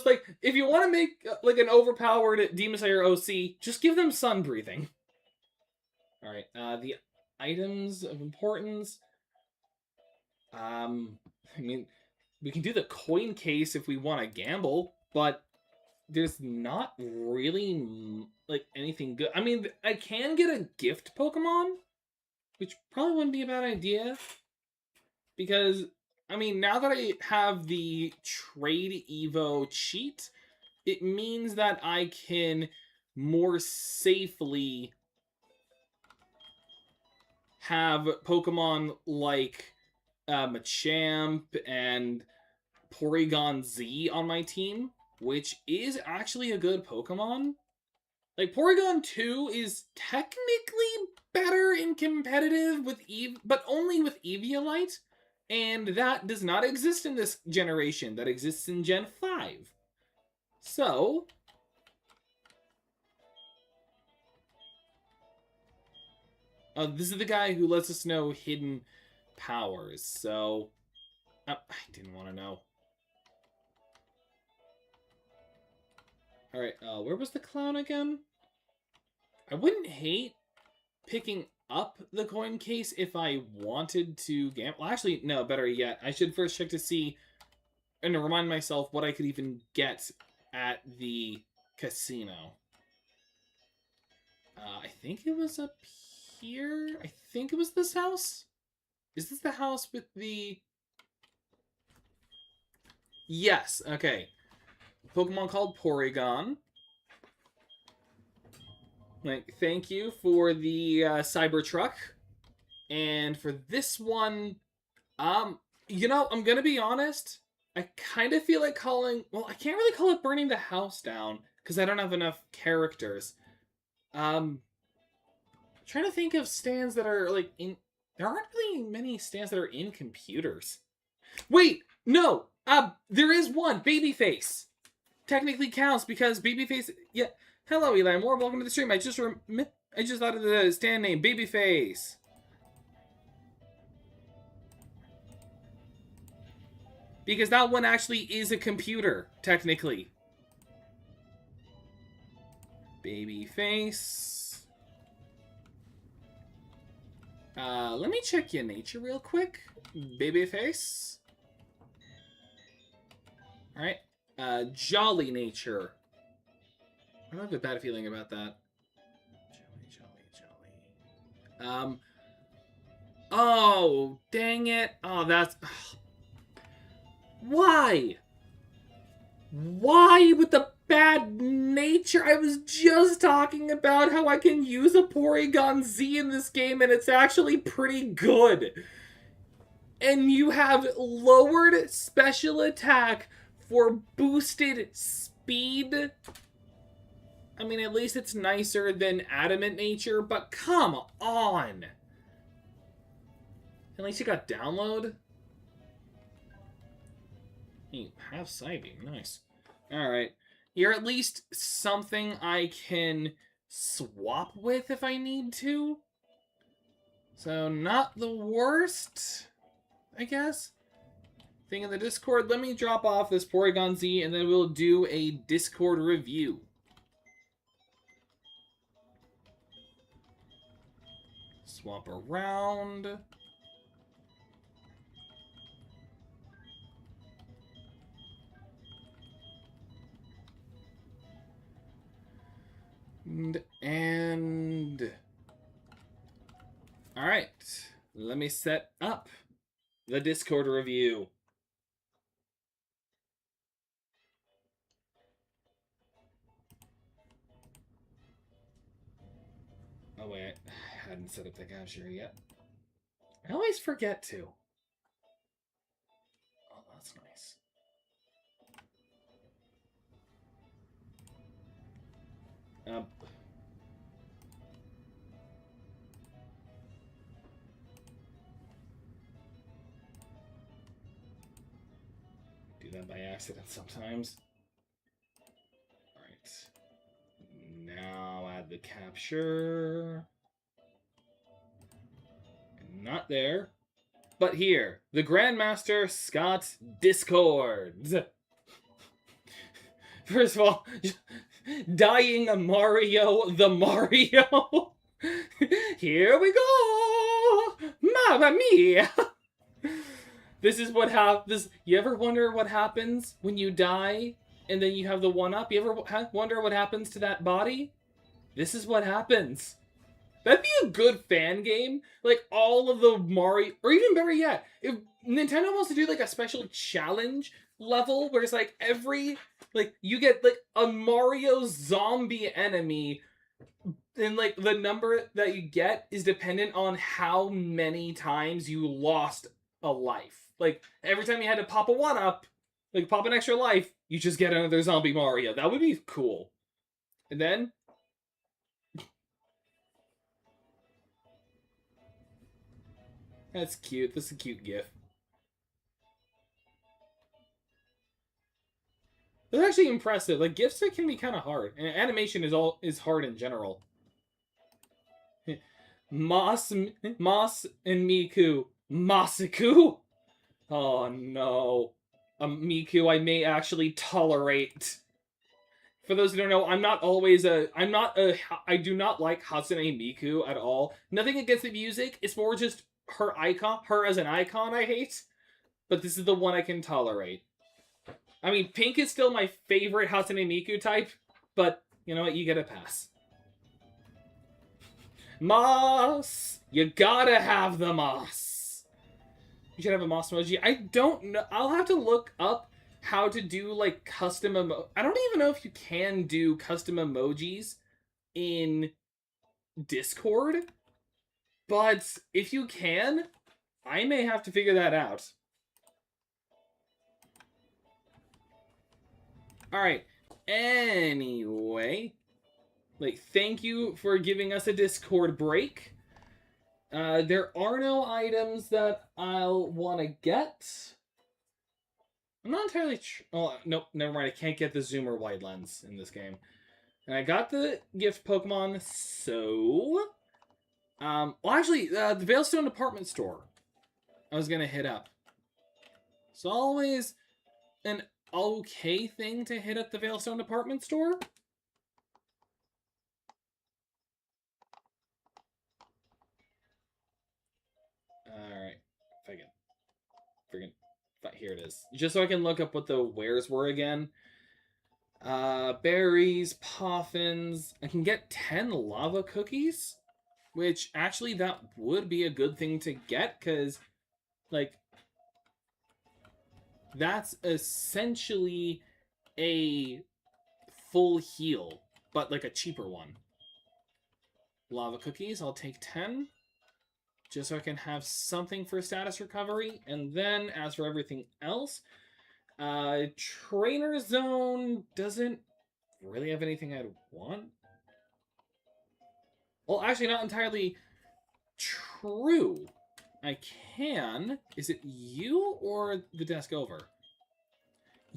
like if you want to make like an overpowered Demon Slayer OC, just give them sun breathing. All right, the items of importance. I mean, we can do the coin case if we want to gamble, but there's not really like anything good. I mean, I can get a gift Pokemon, which probably wouldn't be a bad idea, because I mean, now that I have the trade Evo cheat, it means that I can more safely have Pokemon like Machamp and Porygon Z on my team, which is actually a good Pokemon. Like Porygon 2 is technically better in competitive with but only with Eviolite, and that does not exist in this generation. That exists in Gen 5. So, this is the guy who lets us know hidden powers. So, I didn't want to know. Alright, where was the clown again? I wouldn't hate picking up the coin case if I wanted to gamble. Well, actually, no, better yet. I should first check to see and to remind myself what I could even get at the casino. I think it was up here. I think it was this house. Is this the house with the... Yes, okay. Pokemon called Porygon. Like, thank you for the Cybertruck. And for this one, you know, I'm gonna be honest. I kind of feel like calling... Well, I can't really call it burning the house down, because I don't have enough characters. I'm trying to think of stands that are, like, in... There aren't really many stands that are in computers. Wait! No! There is one! Babyface! Technically counts, because Babyface... Yeah. Hello, Eli Moore. Welcome to the stream. I just thought of the stand name. Babyface. Because that one actually is a computer, technically. Babyface. Let me check your nature real quick. Babyface. Alright. Jolly nature. I don't have a bad feeling about that. Jolly. Oh, dang it. Oh, that's... Why? Why with the bad nature? I was just talking about how I can use a Porygon Z in this game, and it's actually pretty good. And you have lowered special attack for boosted speed. I mean, at least it's nicer than Adamant Nature, but come on. At least you got download. You have Psybeam, nice. Alright. You're at least something I can swap with if I need to. So, not the worst, I guess. Thing in the Discord. Let me drop off this Porygon Z, and then we'll do a Discord review. Swap around. And all right. me set up the Discord review. Oh wait, I hadn't set up the capture yet. I always forget to. Oh, that's nice. Do that by accident sometimes. Alright. Now add the capture. Not there. But here, the Grandmaster Scott Discords. First of all, dying a Mario the Mario. Here we go! Mamma mia! This is what happens. You ever wonder what happens when you die and then you have the 1-up? You ever wonder what happens to that body? This is what happens. That'd be a good fan game. Like, all of the Mario... Or even better yet, if Nintendo wants to do, like, a special challenge level where it's, like, every... Like, you get, like, a Mario zombie enemy, and, like, the number that you get is dependent on how many times you lost a life. Like, every time you had to pop a 1-up, like, pop an extra life, you just get another zombie Mario. That would be cool. And then... That's cute. That's a cute gif. That's actually impressive. Like, GIFs can be kind of hard. And animation is hard in general. Moss and Miku. Masaku? Oh no. A Miku I may actually tolerate. For those who don't know, I do not like Hatsune Miku at all. Nothing against the music. It's more just her as an icon I hate. But this is the one I can tolerate. I mean, pink is still my favorite Hatsune Miku type, but you know what? You get a pass. Moss! You gotta have the moss. You should have a moss emoji. I don't know. I'll have to look up how to do, like, custom I don't even know if you can do custom emojis in Discord, but if you can, I may have to figure that out. Alright, anyway, like, thank you for giving us a Discord break. There are no items that I'll want to get. I'm not entirely oh, nope, never mind, I can't get the zoom or wide lens in this game. And I got the gift Pokemon, so... well, actually, the Veilstone department store I was gonna hit up. It's always an okay thing to hit up the Veilstone department store. Alright. If I can here it is. Just so I can look up what the wares were again. Berries, poffins. I can get 10 lava cookies. Which, actually, that would be a good thing to get, because, like, that's essentially a full heal, but, like, a cheaper one. Lava cookies, I'll take 10. Just so I can have something for status recovery. And then, as for everything else, Trainer Zone doesn't really have anything I'd want. Well, actually, not entirely true. I can... Is it you or the desk over?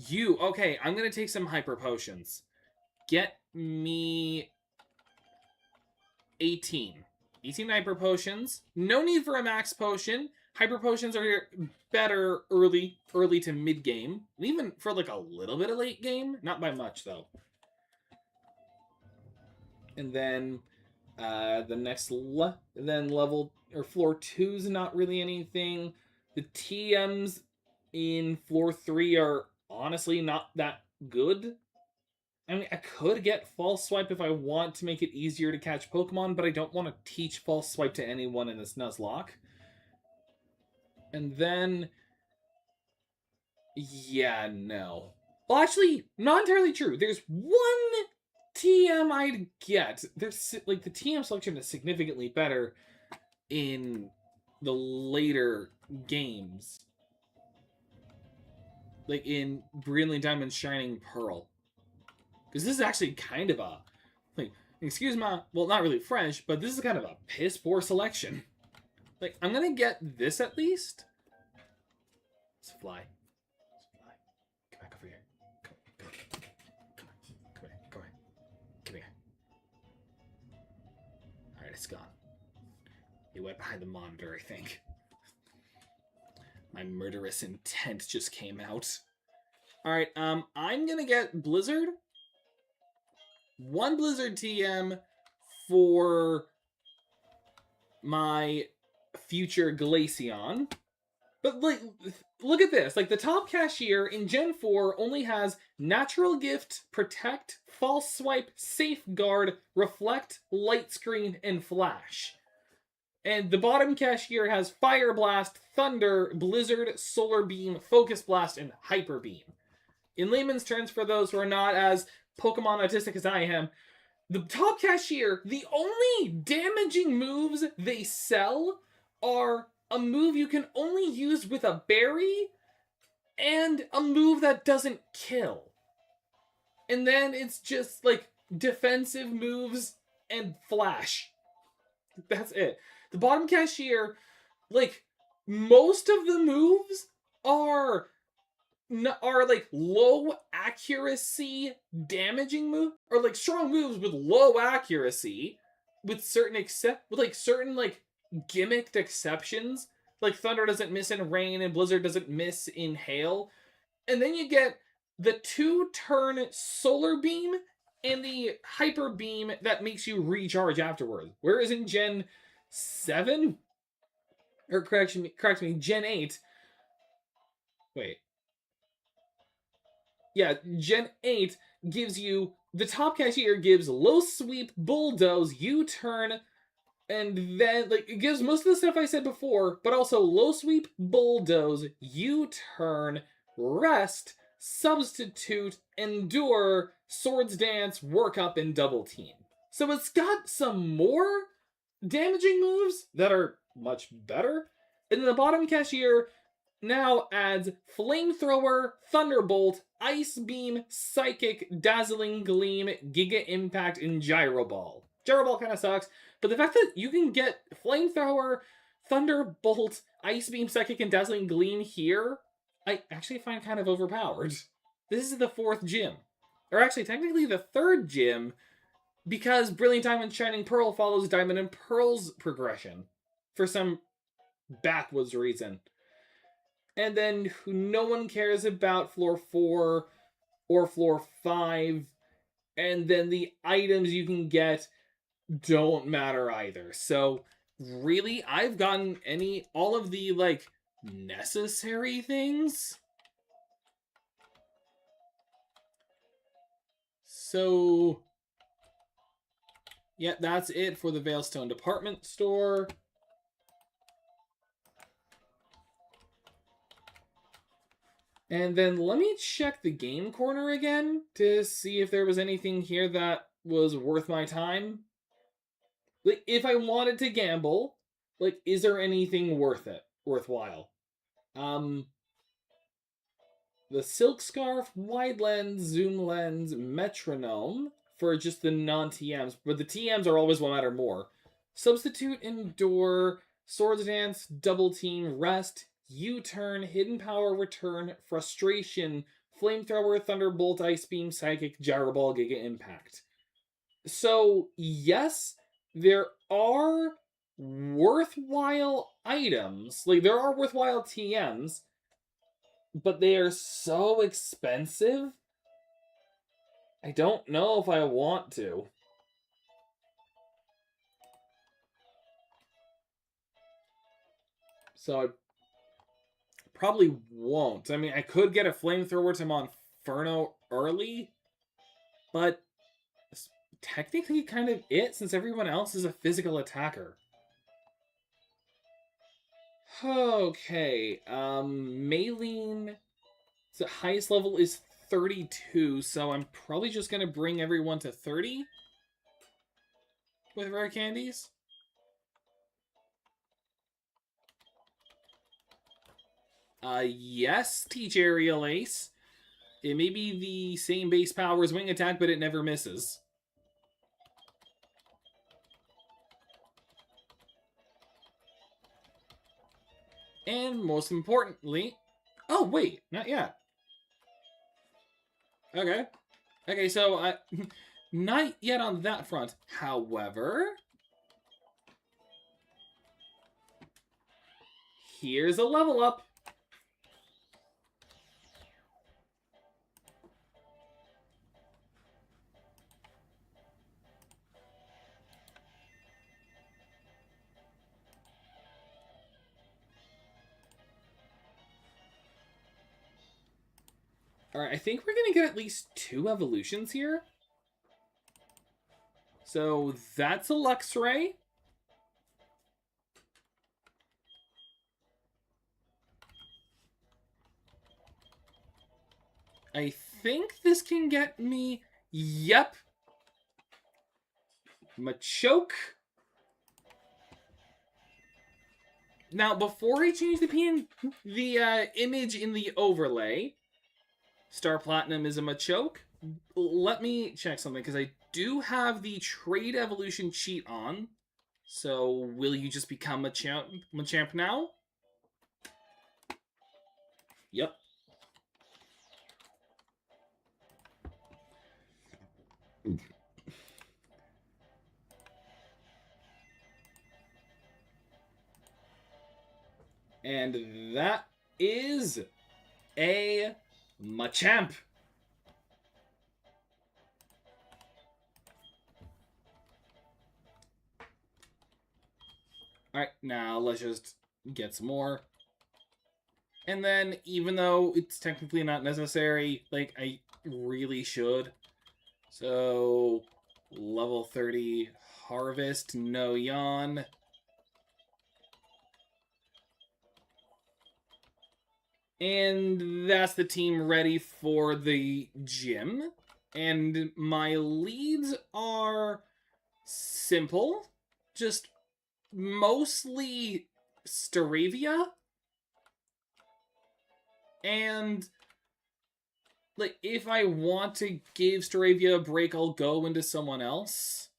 You. Okay, I'm going to take some Hyper Potions. Get me 18. 18 Hyper Potions. No need for a Max Potion. Hyper Potions are better early to mid-game. Even for, like, a little bit of late game. Not by much, though. And then... the next level or floor 2 is not really anything. The TMs in floor 3 are honestly not that good. I mean, I could get False Swipe if I want to make it easier to catch Pokemon, but I don't want to teach False Swipe to anyone in this Nuzlocke. And then... Yeah, no. Well, actually, not entirely true. There's one TM I'd get. There's, like, the TM selection is significantly better in the later games. Like in Brilliant Diamond Shining Pearl. Because this is actually kind of a, like, excuse my, well, not really French, but this is kind of a piss poor selection. Like, I'm gonna get this at least. Let's fly. Let's fly. Come back over here. Come here. Come here. Alright, it's gone. It went behind the monitor, I think. My murderous intent just came out. Alright, I'm gonna get Blizzard. One Blizzard TM for my future Glaceon. But, like, look at this. Like, the top cashier in Gen 4 only has Natural Gift, Protect, False Swipe, Safeguard, Reflect, Light Screen, and Flash. And the bottom cashier has Fire Blast, Thunder, Blizzard, Solar Beam, Focus Blast, and Hyper Beam. In layman's terms, for those who are not as Pokemon autistic as I am, the top cashier, the only damaging moves they sell are a move you can only use with a berry and a move that doesn't kill. And then it's just like defensive moves and flash. That's it. The bottom cashier, like, most of the moves are like low accuracy damaging move, or like strong moves with low accuracy with certain gimmicked exceptions. Like Thunder doesn't miss in rain and Blizzard doesn't miss in hail. And then you get the 2-turn Solar Beam and the Hyper Beam that makes you recharge afterwards. Whereas in Gen 7, or correct me, Gen 8. Wait. Yeah, Gen 8 gives you, the top cashier gives Low Sweep, Bulldoze, U-Turn, and then, like, it gives most of the stuff I said before, but also Low Sweep, Bulldoze, U-Turn, Rest, Substitute, Endure, Swords Dance, Work Up, and Double Team. So it's got some more damaging moves that are much better. And then the bottom cashier now adds Flamethrower, Thunderbolt, Ice Beam, Psychic, Dazzling Gleam, Giga Impact, and Gyro Ball. Gyro Ball kind of sucks, but the fact that you can get Flamethrower, Thunderbolt, Ice Beam, Psychic, and Dazzling Gleam here, I actually find kind of overpowered. This is the 4th gym. Or actually, technically the 3rd gym, because Brilliant Diamond Shining Pearl follows Diamond and Pearl's progression. For some backwoods reason. And then no one cares about floor 4 or floor 5. And then the items you can get don't matter either. So really, I've gotten all of the, like, necessary things. So yeah, that's it for the Veilstone department store. And then let me check the game corner again to see if there was anything here that was worth my time. Like, if I wanted to gamble, like, is there anything worthwhile? The Silk Scarf, Wide Lens, Zoom Lens, Metronome for just the non-TMs, but the TMs are always what matter more. Substitute, Endure, Swords Dance, Double Team, Rest, U-Turn, Hidden Power, Return, Frustration, Flamethrower, Thunderbolt, Ice Beam, Psychic, Gyro Ball, Giga Impact. So, yes, there are worthwhile items. Like, there are worthwhile TMs, but they are so expensive. I don't know if I want to. So I probably won't. I mean, I could get a Flamethrower to Monferno early, but it's technically kind of it, since everyone else is a physical attacker. Okay, Maylene, the highest level is 32, so I'm probably just gonna bring everyone to 30 with rare candies. Yes, teach Aerial Ace. It may be the same base power as Wing Attack, but it never misses. And most importantly... Oh, wait, not yet. Okay. Okay, so, not yet on that front. However... Here's a level up. Alright, I think we're gonna get at least 2 evolutions here. So that's a Luxray. I think this can get me... Yep. Machoke. Now, before I change the image in the overlay, Star Platinum is a Machoke. Let me check something, because I do have the trade evolution cheat on. So, will you just become Machamp now? Yep. And that is a Machamp. Alright, now let's just get some more. And then, even though it's technically not necessary, like, I really should. So, level 30 Harvest, no yawn. And that's the team ready for the gym. And my leads are simple. Just mostly Staravia. And, like, if I want to give Staravia a break, I'll go into someone else.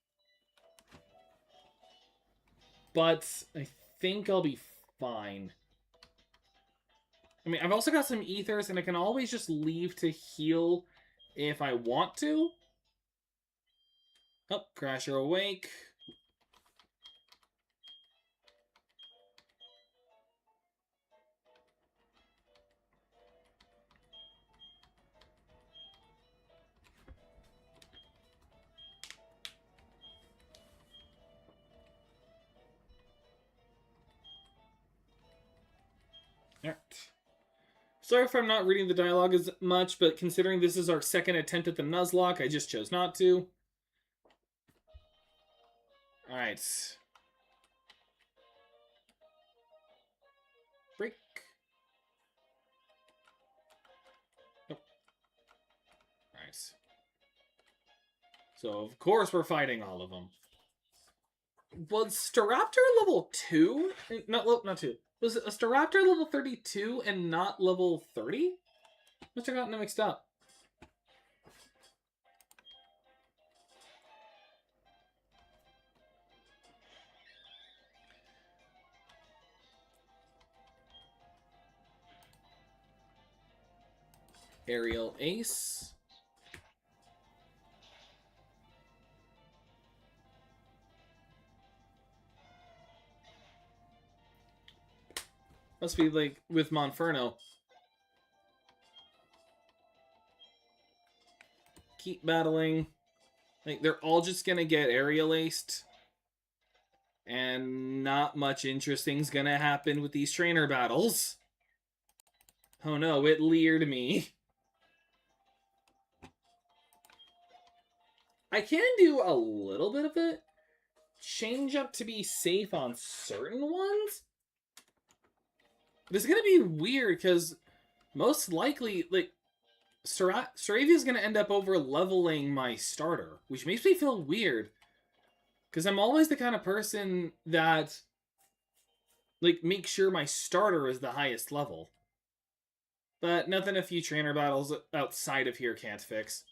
But I think I'll be fine. I mean, I've also got some ethers, and I can always just leave to heal if I want to. Oh, Crasher Awake. Alright. Sorry if I'm not reading the dialogue as much, but considering this is our second attempt at the Nuzlocke, I just chose not to. Alright. Break. Nope. Alright. So, of course, we're fighting all of them. Was Staraptor level 2? Not 2. Was a Staraptor level 32 and not level 30? Must have gotten them mixed up. Aerial Ace. Must be like with Monferno. Keep battling. Like, they're all just gonna get aerial aced. And not much interesting's gonna happen with these trainer battles. Oh no, it leered me. I can do a little bit of it. Change up to be safe on certain ones. This is gonna be weird because most likely, like, Saravia's gonna end up over leveling my starter, which makes me feel weird because I'm always the kind of person that, like, make sure my starter is the highest level. But nothing a few trainer battles outside of here can't fix.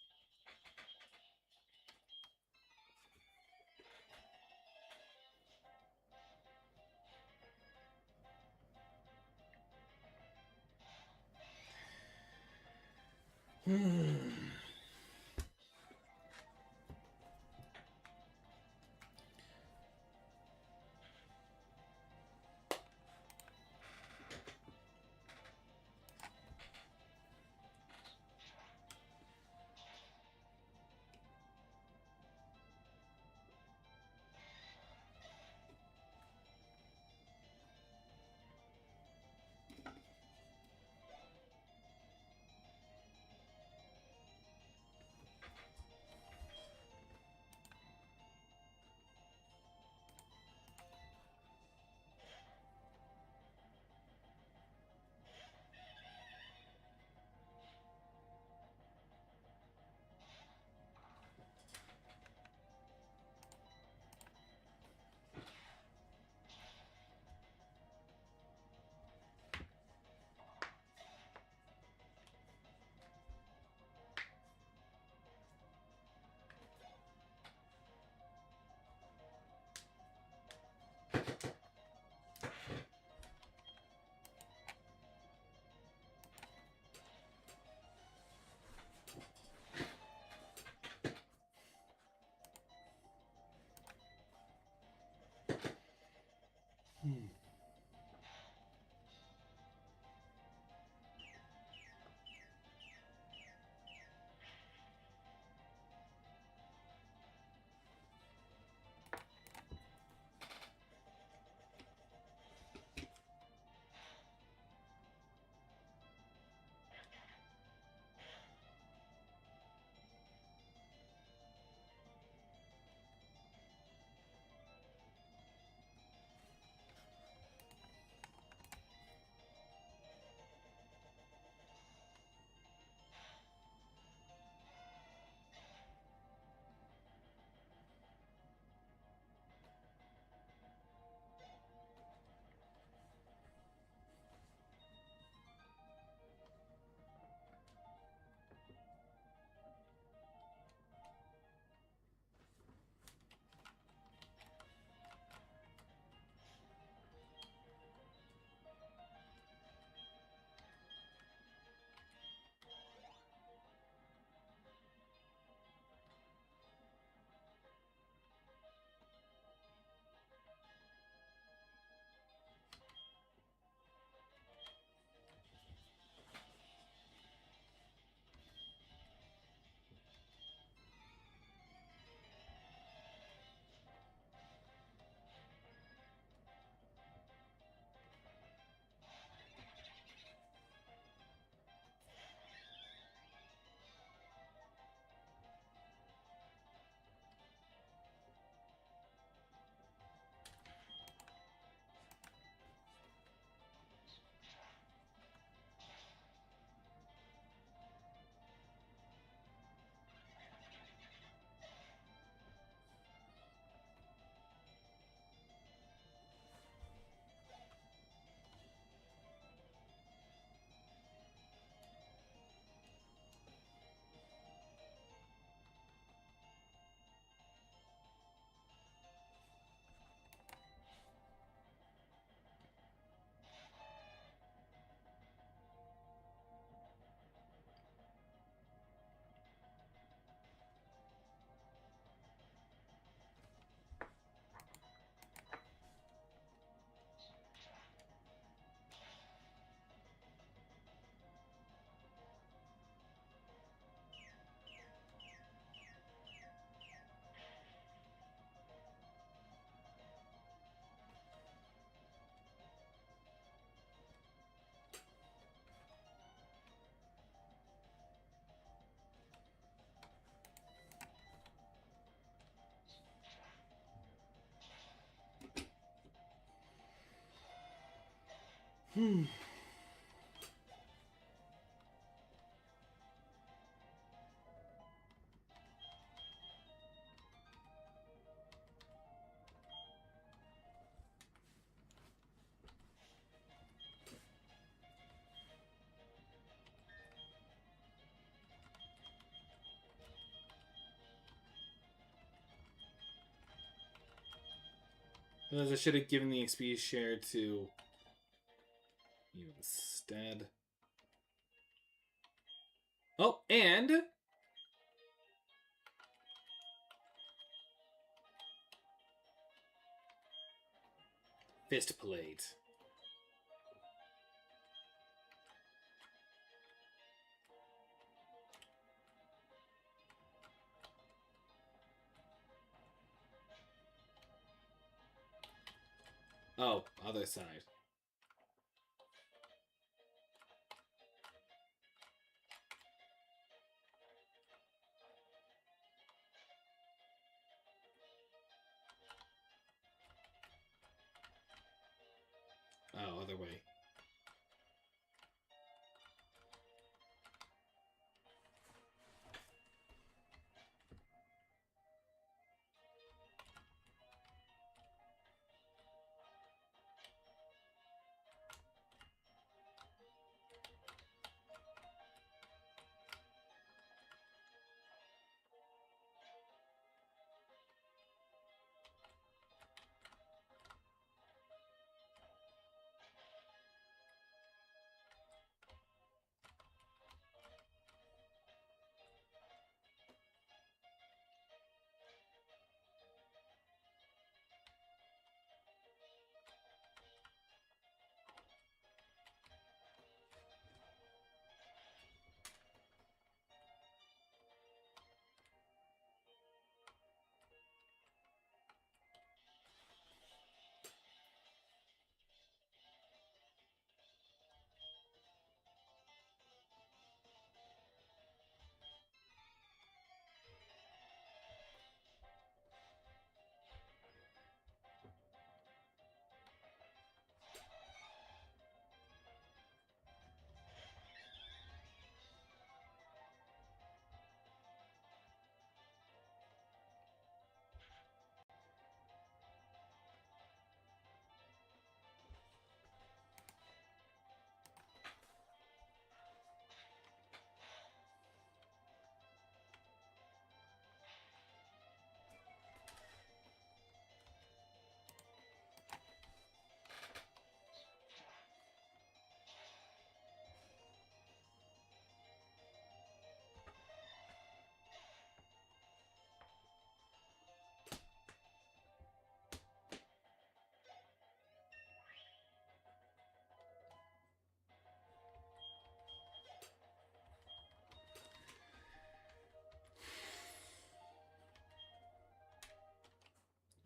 Realize I should have given the XP share to you instead. Oh, and fist plate. Oh, other side. Oh, other way.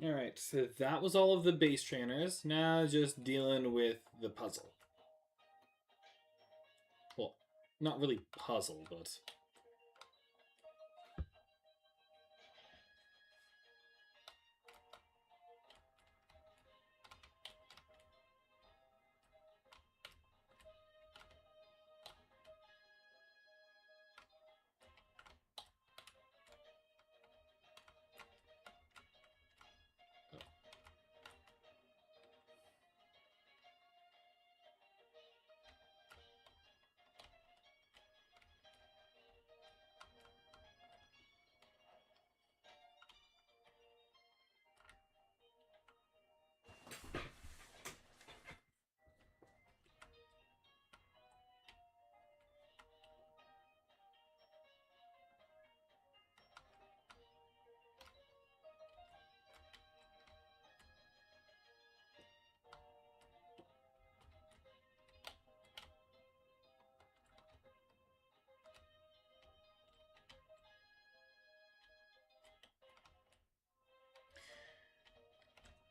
Alright, so that was all of the base trainers. Now just dealing with the puzzle. Well, not really puzzle, but...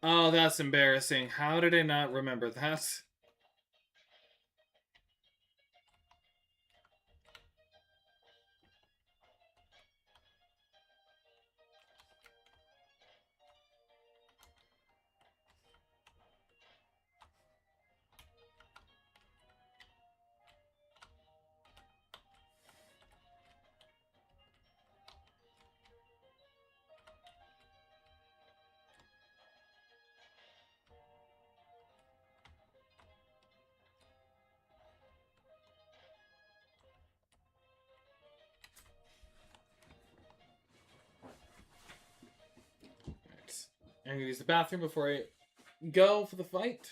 Oh, that's embarrassing. How did I not remember that? Right. I'm gonna use the bathroom before I go for the fight.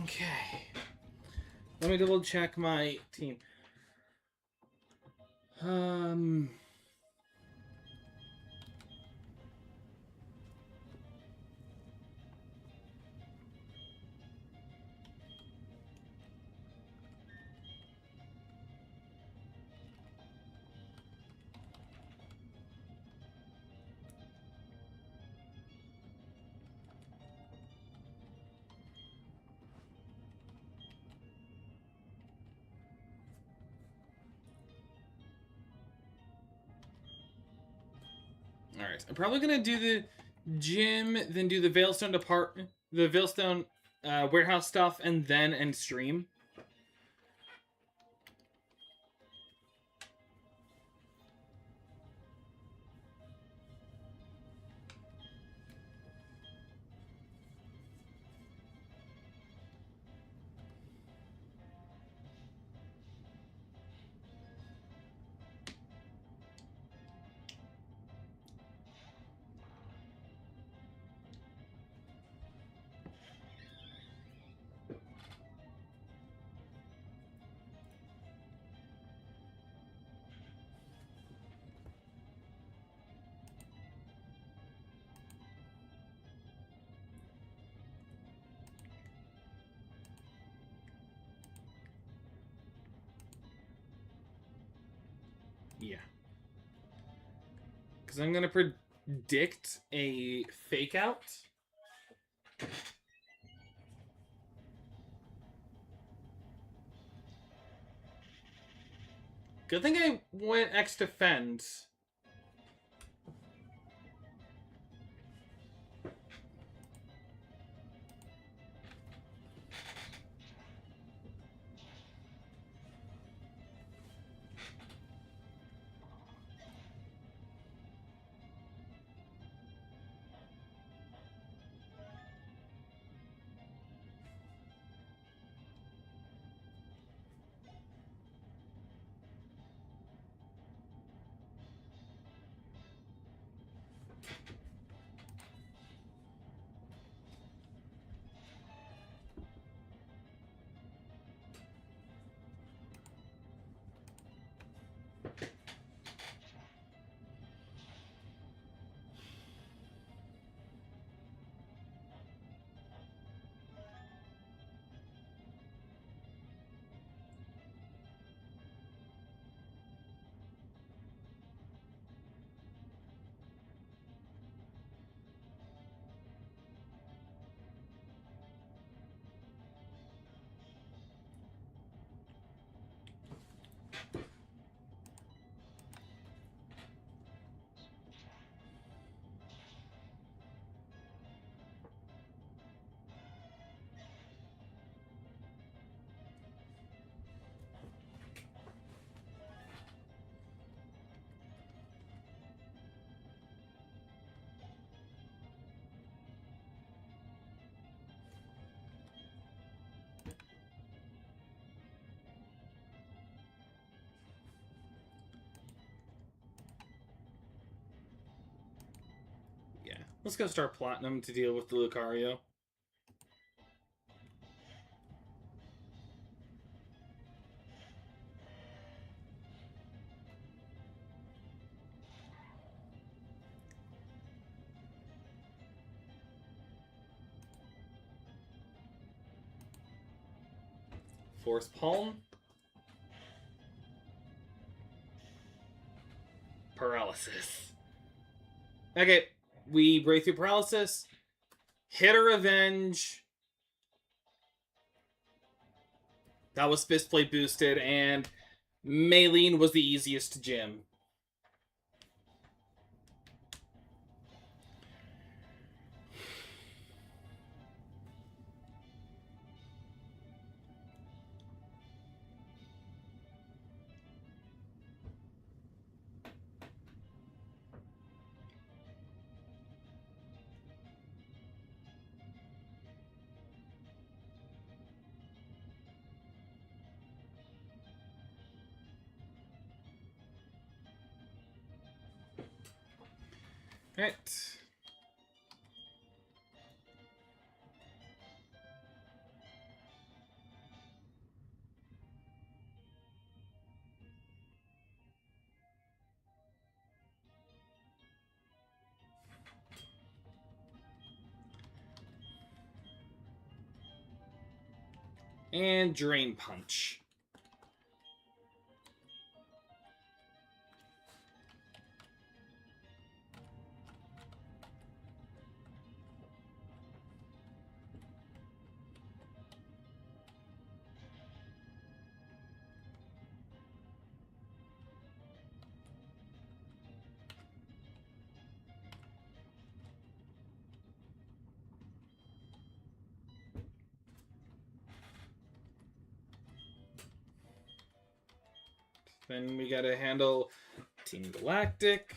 Okay. Let me double check my team. Alright, I'm probably gonna do the gym, then do the Veilstone warehouse stuff, and then end stream. Yeah. Because I'm going to predict a fake out. Good thing I went X defend. Let's go start Platinum to deal with the Lucario. Force Palm. Paralysis. Okay, we break through Paralysis. Hit a Revenge. That was Fist Plate boosted, and Maylene was the easiest to gym. Right. And Drain Punch. Then we gotta handle Team Galactic.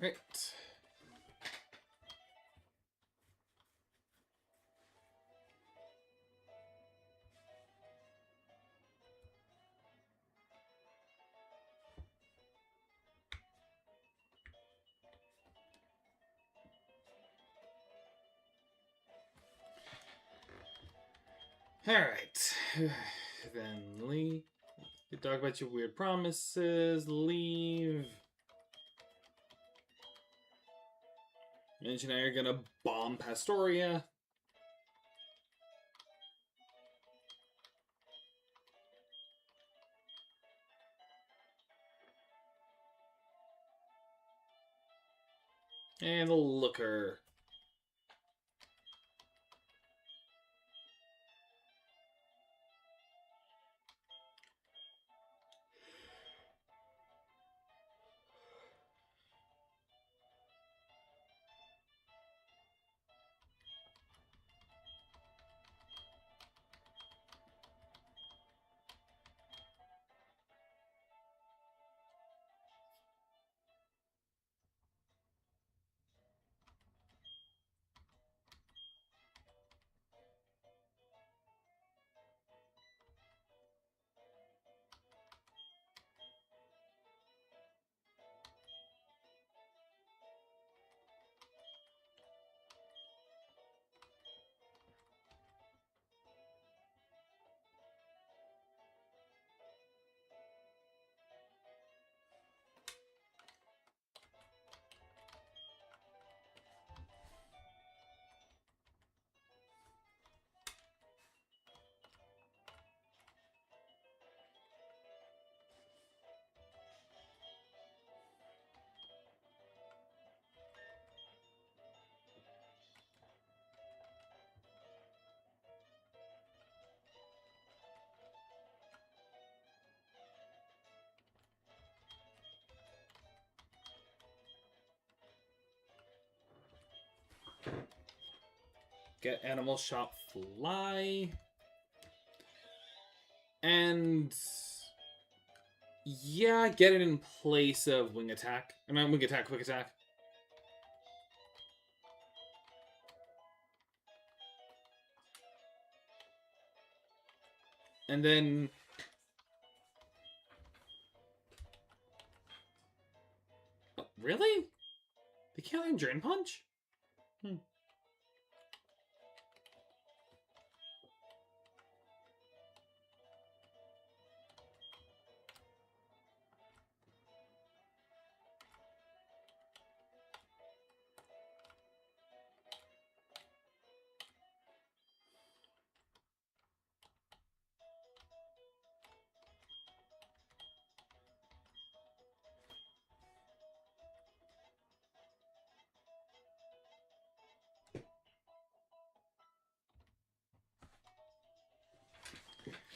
Right. Alright. Then leave. You talk about your weird promises. Leave. Mention how you're gonna bomb Pastoria. And the Looker. Get Animal Shop Fly. And yeah, get it in place of Wing Attack. I mean, Wing Attack, Quick Attack. And then oh, really? They can't learn Drain Punch?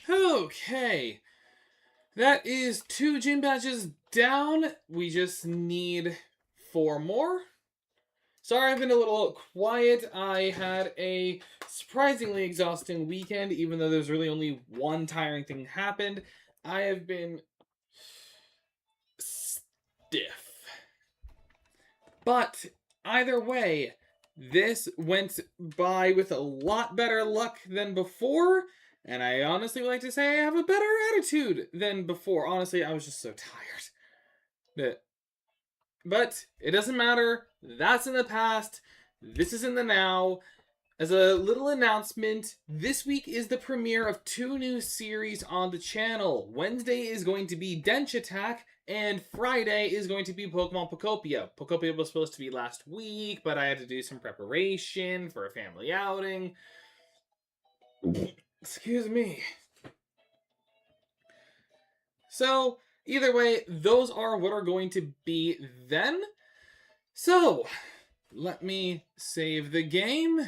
Okay. That is 2 gym badges down. We just need 4 more. Sorry, I've been a little quiet. I had a surprisingly exhausting weekend, even though there's really only one tiring thing happened. I have been stiff. But either way, this went by with a lot better luck than before. And I honestly would like to say I have a better attitude than before. Honestly, I was just so tired. But it doesn't matter. That's in the past. This is in the now. As a little announcement, this week is the premiere of 2 new series on the channel. Wednesday is going to be Dench Attack, and Friday is going to be Pokemon Pokopia. Pokopia was supposed to be last week, but I had to do some preparation for a family outing. Excuse me. So, either way, those are what are going to be then. So, let me save the game.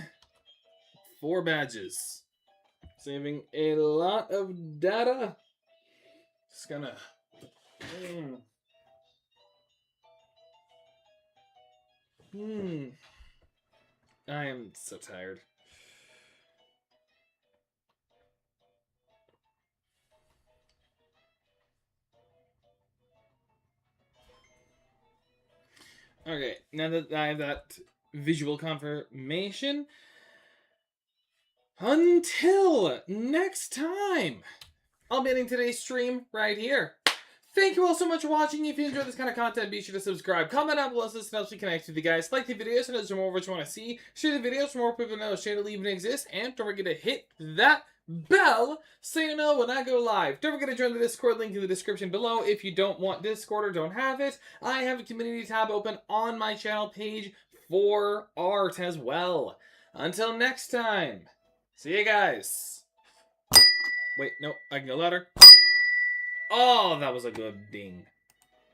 4 badges. Saving a lot of data. Just gonna... I am so tired. Okay, now that I have that visual confirmation, until next time, I'll be ending today's stream right here. Thank you all so much for watching. If you enjoyed this kind of content, be sure to subscribe, comment down below so this helps me connect with you guys. Like the videos so there's more of what you want to see. Share the videos for more people to know the channel even exists. And don't forget to hit that bell so you know when I go live. Don't forget to join the Discord link in the description below. If you don't want Discord or don't have it, I have a community tab open on my channel page for art as well. Until next time, see you guys. Wait, no, I can go louder. Oh, that was a good ding.